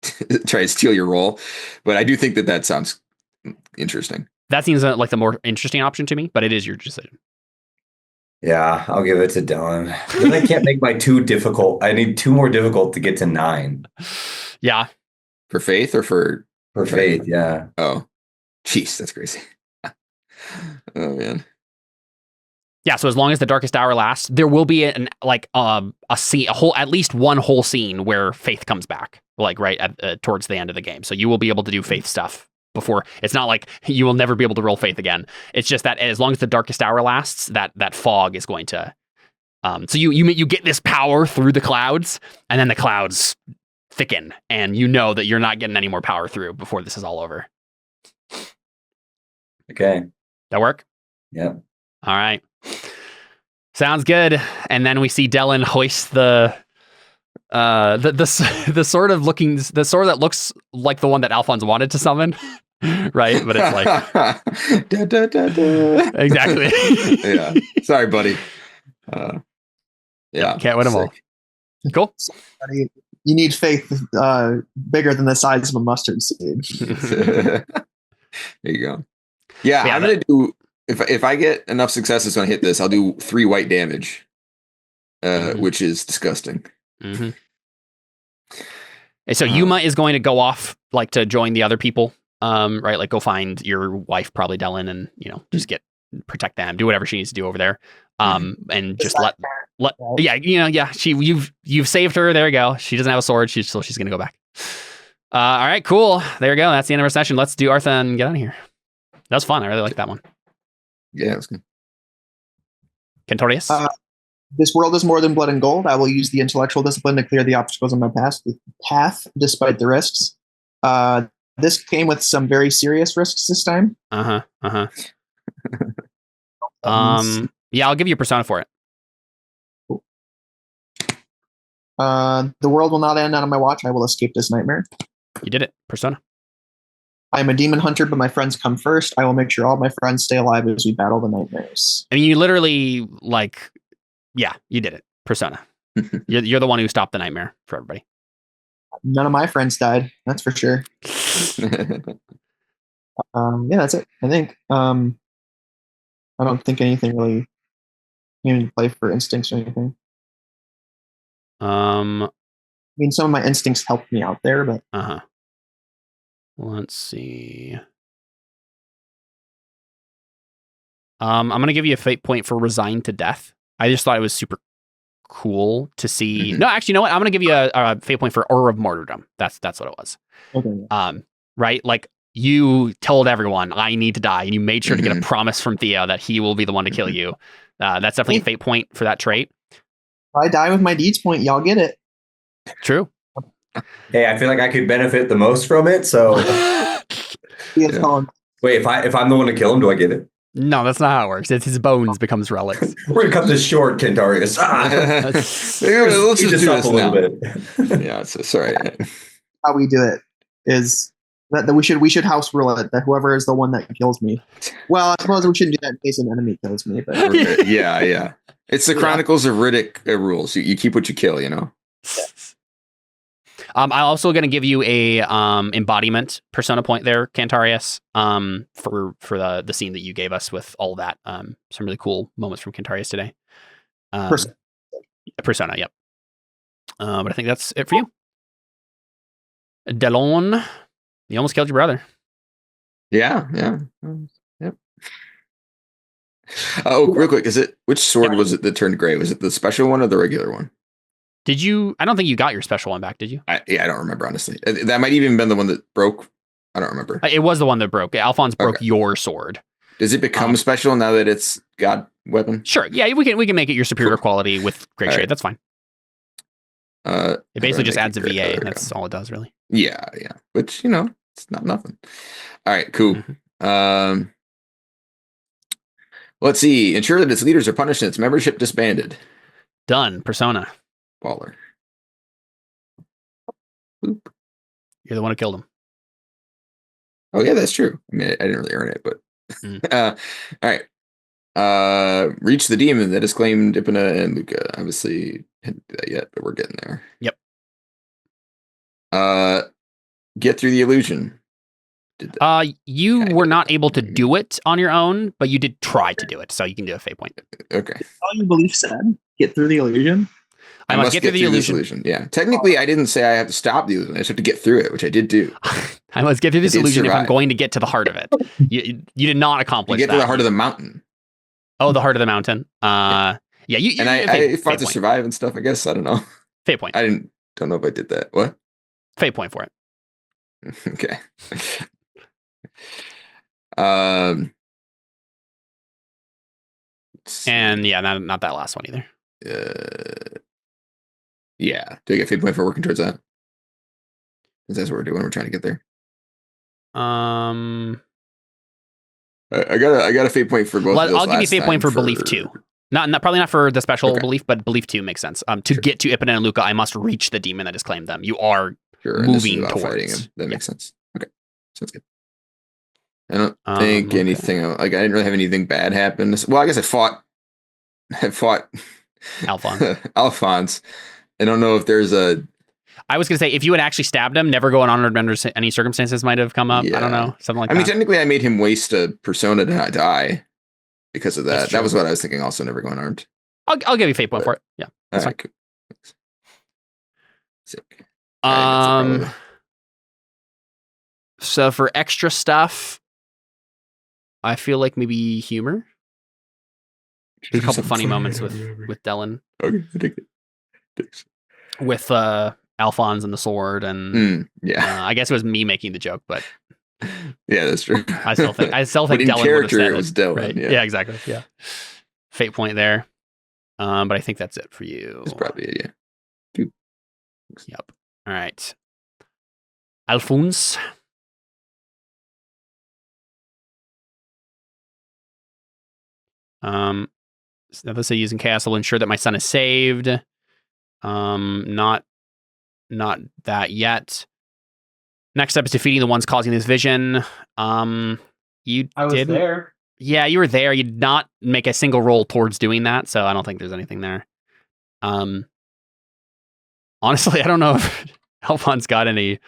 Speaker 3: to try to steal your role. But I do think that sounds interesting.
Speaker 5: That seems like the more interesting option to me, but it is your decision.
Speaker 2: Yeah, I'll give it to Dellon. Then I can't make my 2 difficult. I need 2 more difficult to get to 9
Speaker 5: Yeah.
Speaker 3: For faith or for
Speaker 2: faith. Yeah.
Speaker 3: oh, jeez, that's crazy. Oh man.
Speaker 5: Yeah, so as long as the darkest hour lasts, there will be a scene, at least one whole scene where Faith comes back, like right at, towards the end of the game. So you will be able to do Faith stuff before. It's not like you will never be able to roll Faith again. It's just that as long as the darkest hour lasts, that fog is going to So you get this power through the clouds, and then the clouds thicken, and you know that you're not getting any more power through before this is all over.
Speaker 2: Okay.
Speaker 5: That work?
Speaker 2: Yeah.
Speaker 5: All right. Sounds good. And then we see Dellon hoist the sword that looks like the one that Alfons wanted to summon. Right? But it's like
Speaker 3: Da, da, da, da.
Speaker 5: exactly.
Speaker 3: Yeah. Sorry, buddy. Yeah.
Speaker 5: Can't win them all. Cool.
Speaker 6: You need faith bigger than the size of a mustard seed.
Speaker 3: There you go. Yeah,
Speaker 5: Yeah,
Speaker 3: I'm gonna do if I get enough successes when I hit this, I'll do 3 white damage, which is disgusting.
Speaker 5: Mm-hmm. And so Yuma is going to go off like to join the other people, right? Like go find your wife, probably Dellon, and just protect them, do whatever she needs to do over there, and just let you've saved her. There you go. She doesn't have a sword. She's gonna go back. All right, cool. There you go. That's the end of our session. Let's do Artha and get out of here. That was fun. I really like that one.
Speaker 3: Yeah, that's good.
Speaker 5: Cantarius?
Speaker 6: This world is more than blood and gold. I will use the intellectual discipline to clear the obstacles on my path, despite the risks. This came with some very serious risks this time.
Speaker 5: Yeah, I'll give you a persona for it.
Speaker 6: The world will not end on my watch. I will escape this nightmare.
Speaker 5: You did it. Persona.
Speaker 6: I am a demon hunter, but my friends come first. I will make sure all my friends stay alive as we battle the nightmares.
Speaker 5: I mean, you literally you did it. Persona. You're the one who stopped the nightmare for everybody.
Speaker 6: None of my friends died. That's for sure. That's it. I think. I don't think anything really came into play for instincts or anything. I mean, some of my instincts helped me out there, but
Speaker 5: let's see. I'm gonna give you a fate point for resigned to death. I just thought it was super cool to see. No, actually, you know what? I'm gonna give you a fate point for Aura of Martyrdom. That's what it was.
Speaker 6: Okay.
Speaker 5: Right? Like you told everyone I need to die, and you made sure to get a promise from Theo that he will be the one to kill you. That's definitely a fate point for that trait.
Speaker 6: If I die with my deeds point, y'all get it.
Speaker 5: True.
Speaker 2: Hey, I feel like I could benefit the most from it. So wait, if I'm the one to kill him, do I get it?
Speaker 5: No, that's not how it works. It's his bones becomes relics.
Speaker 2: We're gonna cut this short, Cantarius.
Speaker 3: Let's just do this
Speaker 2: a little
Speaker 3: now.
Speaker 2: bit.
Speaker 3: Yeah, sorry.
Speaker 6: How we do it is that we should house rule it, that whoever is the one that kills me. Well, I suppose we shouldn't do that in case an enemy kills me. But
Speaker 3: Yeah. It's the Chronicles of Riddick rules. You keep what you kill,
Speaker 5: I'm also going to give you a embodiment persona point there, Cantarius, for the scene that you gave us with all that. Some really cool moments from Cantarius today. Persona, yep. But I think that's it for you. Dellon, you almost killed your brother.
Speaker 3: Yeah. Yep. Oh, real quick, which sword was it that turned gray? Was it the special one or the regular one?
Speaker 5: Did you? I don't think you got your special one back, did you?
Speaker 3: I don't remember, honestly. That might even been the one that broke. I don't remember.
Speaker 5: It was the one that broke. Alfons broke your sword.
Speaker 3: Does it become special now that it's God weapon?
Speaker 5: Sure. Yeah, we can make it your superior quality with Great Shade. Right. That's fine. It basically just adds a VA. That's all it does, really.
Speaker 3: Yeah. Which it's not nothing. All right, cool. Let's see. Ensure that its leaders are punished and its membership disbanded.
Speaker 5: Done. Persona.
Speaker 3: Baller.
Speaker 5: Boop. You're the one who killed him.
Speaker 3: Oh yeah, that's true. I mean, I didn't really earn it, but all right. Reach the demon that has claimed Ipana and Luca. Obviously, didn't do that yet, but we're getting there.
Speaker 5: Yep.
Speaker 3: Get through the illusion.
Speaker 5: You were not able to do it on your own, but you did try to do it, so you can do a fate point.
Speaker 3: Okay.
Speaker 6: All your belief said, get through the illusion.
Speaker 5: I must get through the illusion.
Speaker 3: Yeah. Technically, I didn't say I have to stop the illusion. I just have to get through it, which I did do.
Speaker 5: I must get through this illusion if I'm going to get to the heart of it. You did not accomplish that.
Speaker 3: Get to the heart of the mountain.
Speaker 5: Oh, the heart of the mountain.
Speaker 3: Yeah. I fought to survive and stuff, I guess. I don't know.
Speaker 5: Fate point.
Speaker 3: I don't know if I did that. What?
Speaker 5: Fate point for it.
Speaker 3: Okay.
Speaker 5: And yeah, not that last one either.
Speaker 3: Yeah. Do I get fate point for working towards that? Because that's what we're doing. We're trying to get there.
Speaker 5: Um,
Speaker 3: I got a fate point for both. Of those
Speaker 5: I'll give you fate point for belief 2. Not probably not for the special belief, but belief 2 makes sense. To get to Ipponen and Luca, I must reach the demon that has claimed them. You are moving towards
Speaker 3: fighting him. That makes sense. Okay, sounds good. I don't think anything. Like I didn't really have anything bad happen. Well, I guess I fought
Speaker 5: Alfons.
Speaker 3: Alfons. I don't know if there's a.
Speaker 5: I was gonna say if you had actually stabbed him, never go unhonored under any circumstances might have come up.
Speaker 3: Yeah.
Speaker 5: I don't know, something like that.
Speaker 3: I mean, technically, I made him waste a persona to not die because of that. That was what I was thinking. Also, never going armed.
Speaker 5: I'll give you a fate point for it. Yeah, that's fine.
Speaker 3: Cool. Sick.
Speaker 5: So for extra stuff, I feel like maybe humor. There's a couple funny moments with Dellon.
Speaker 3: Okay, I take it. Thanks.
Speaker 5: With Alfons and the sword, and I guess it was me making the joke, but
Speaker 3: yeah, that's true.
Speaker 5: I still think Dellon would have said it.
Speaker 3: Dellon,
Speaker 5: right?
Speaker 3: Yeah,
Speaker 5: exactly. Yeah, fate point there. But I think that's it for you.
Speaker 3: That's probably it. Yeah.
Speaker 5: Yep. All right, Alfons. So let's say using chaos will ensure that my son is saved. Not that yet. Next up is defeating the ones causing this vision. I was
Speaker 7: there.
Speaker 5: Yeah, you were there. You did not make a single roll towards doing that, so I don't think there's anything there. Honestly, I don't know if Alfons got any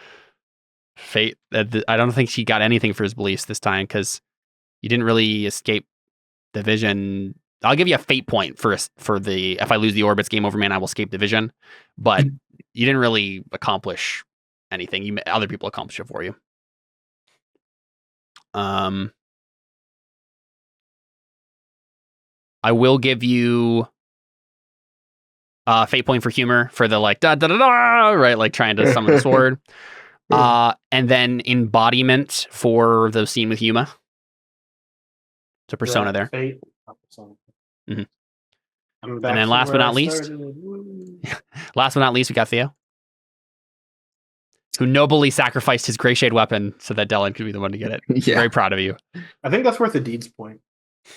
Speaker 5: fate. I don't think she got anything for his beliefs this time because you didn't really escape the vision. I'll give you a fate point for the if I lose the orbits, game over, man. I will escape the vision, but you didn't really accomplish anything. Other people accomplished it for you. I will give you fate point for humor for the like da da da da, right, like trying to summon the sword. And then embodiment for the scene with Yuma. It's a persona there.
Speaker 7: Fate.
Speaker 5: Mm-hmm. And then last but not least, we got Theo, who nobly sacrificed his gray shade weapon so that Dellon could be the one to get it.
Speaker 3: Yeah.
Speaker 5: Very proud of you.
Speaker 7: I think that's worth a deeds point.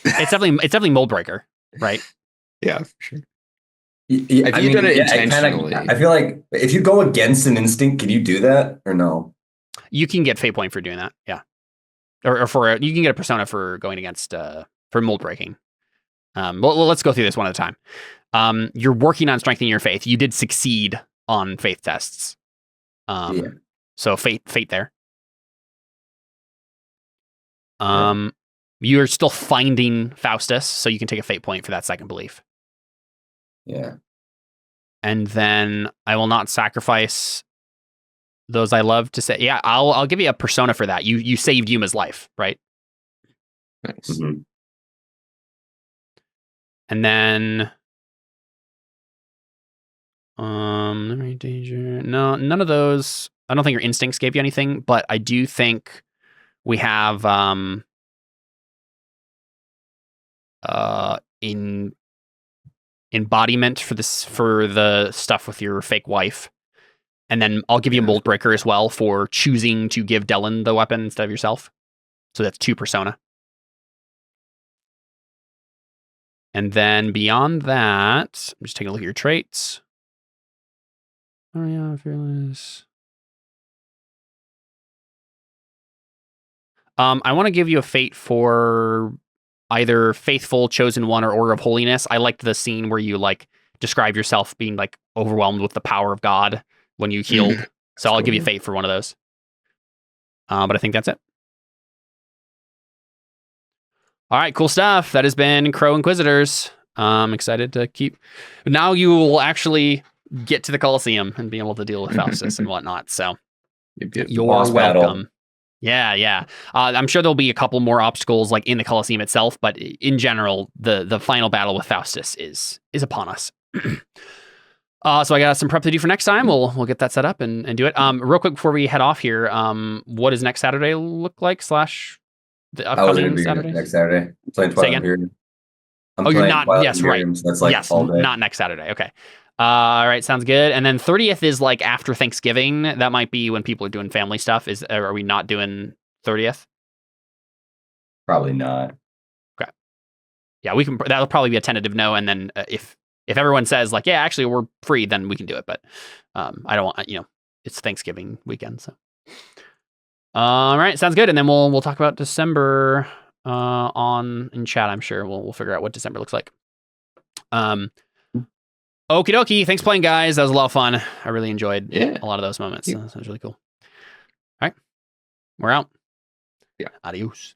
Speaker 5: It's definitely mold breaker, right?
Speaker 3: Yeah, for sure.
Speaker 2: Have you done it intentionally? I feel like if you go against an instinct, can you do that or no?
Speaker 5: You can get fate point for doing that. Yeah, or you can get a persona for going against for mold breaking. Well, let's go through this one at a time. You're working on strengthening your faith. You did succeed on faith tests. So fate there. You're still finding Faustus, so you can take a fate point for that second belief.
Speaker 2: Yeah.
Speaker 5: And then I will not sacrifice those I love to say. Yeah, I'll give you a persona for that. You saved Yuma's life, right?
Speaker 3: Nice.
Speaker 2: Mm-hmm.
Speaker 5: And then memory danger. No, none of those. I don't think your instincts gave you anything, but I do think we have in embodiment for the stuff with your fake wife. And then I'll give you a mold breaker as well for choosing to give Dellon the weapon instead of yourself. So that's 2 persona. And then beyond that, I'm just taking a look at your traits. Oh yeah, fearless. I want to give you a fate for either faithful, chosen one, or order of holiness. I liked the scene where you like describe yourself being like overwhelmed with the power of God when you healed. So I'll give you fate for one of those. But I think that's it. All right, cool stuff. That has been Crow Inquisitors. I'm excited to keep. Now you will actually get to the Colosseum and be able to deal with Faustus and whatnot. So you're welcome. Battle. Yeah. I'm sure there'll be a couple more obstacles like in the Colosseum itself, but in general, the final battle with Faustus is upon us. So I got some prep to do for next time. We'll get that set up and do it. Real quick before we head off here, what does next Saturday look like / the upcoming Saturday?
Speaker 2: Next Saturday. Playing Twilight here. I'm
Speaker 5: Oh, you're
Speaker 2: playing
Speaker 5: not.
Speaker 2: Twilight
Speaker 5: Yes, right.
Speaker 2: Imperium, so that's like
Speaker 5: yes,
Speaker 2: all day.
Speaker 5: not next Saturday. Okay. All right, sounds good. And then 30th is like after Thanksgiving. That might be when people are doing family stuff. Are we not doing 30th?
Speaker 2: Probably not.
Speaker 5: Okay. Yeah, we can. That'll probably be a tentative no. And then if everyone says like, yeah, actually we're free, then we can do it. But I don't want it's Thanksgiving weekend, so. All right, sounds good. And then we'll talk about December in chat. I'm sure we'll figure out what December looks like. Okie dokie. Thanks for playing, guys. That was a lot of fun. I really enjoyed a lot of those moments. That was really cool. All right. We're out.
Speaker 3: Yeah.
Speaker 5: Adios.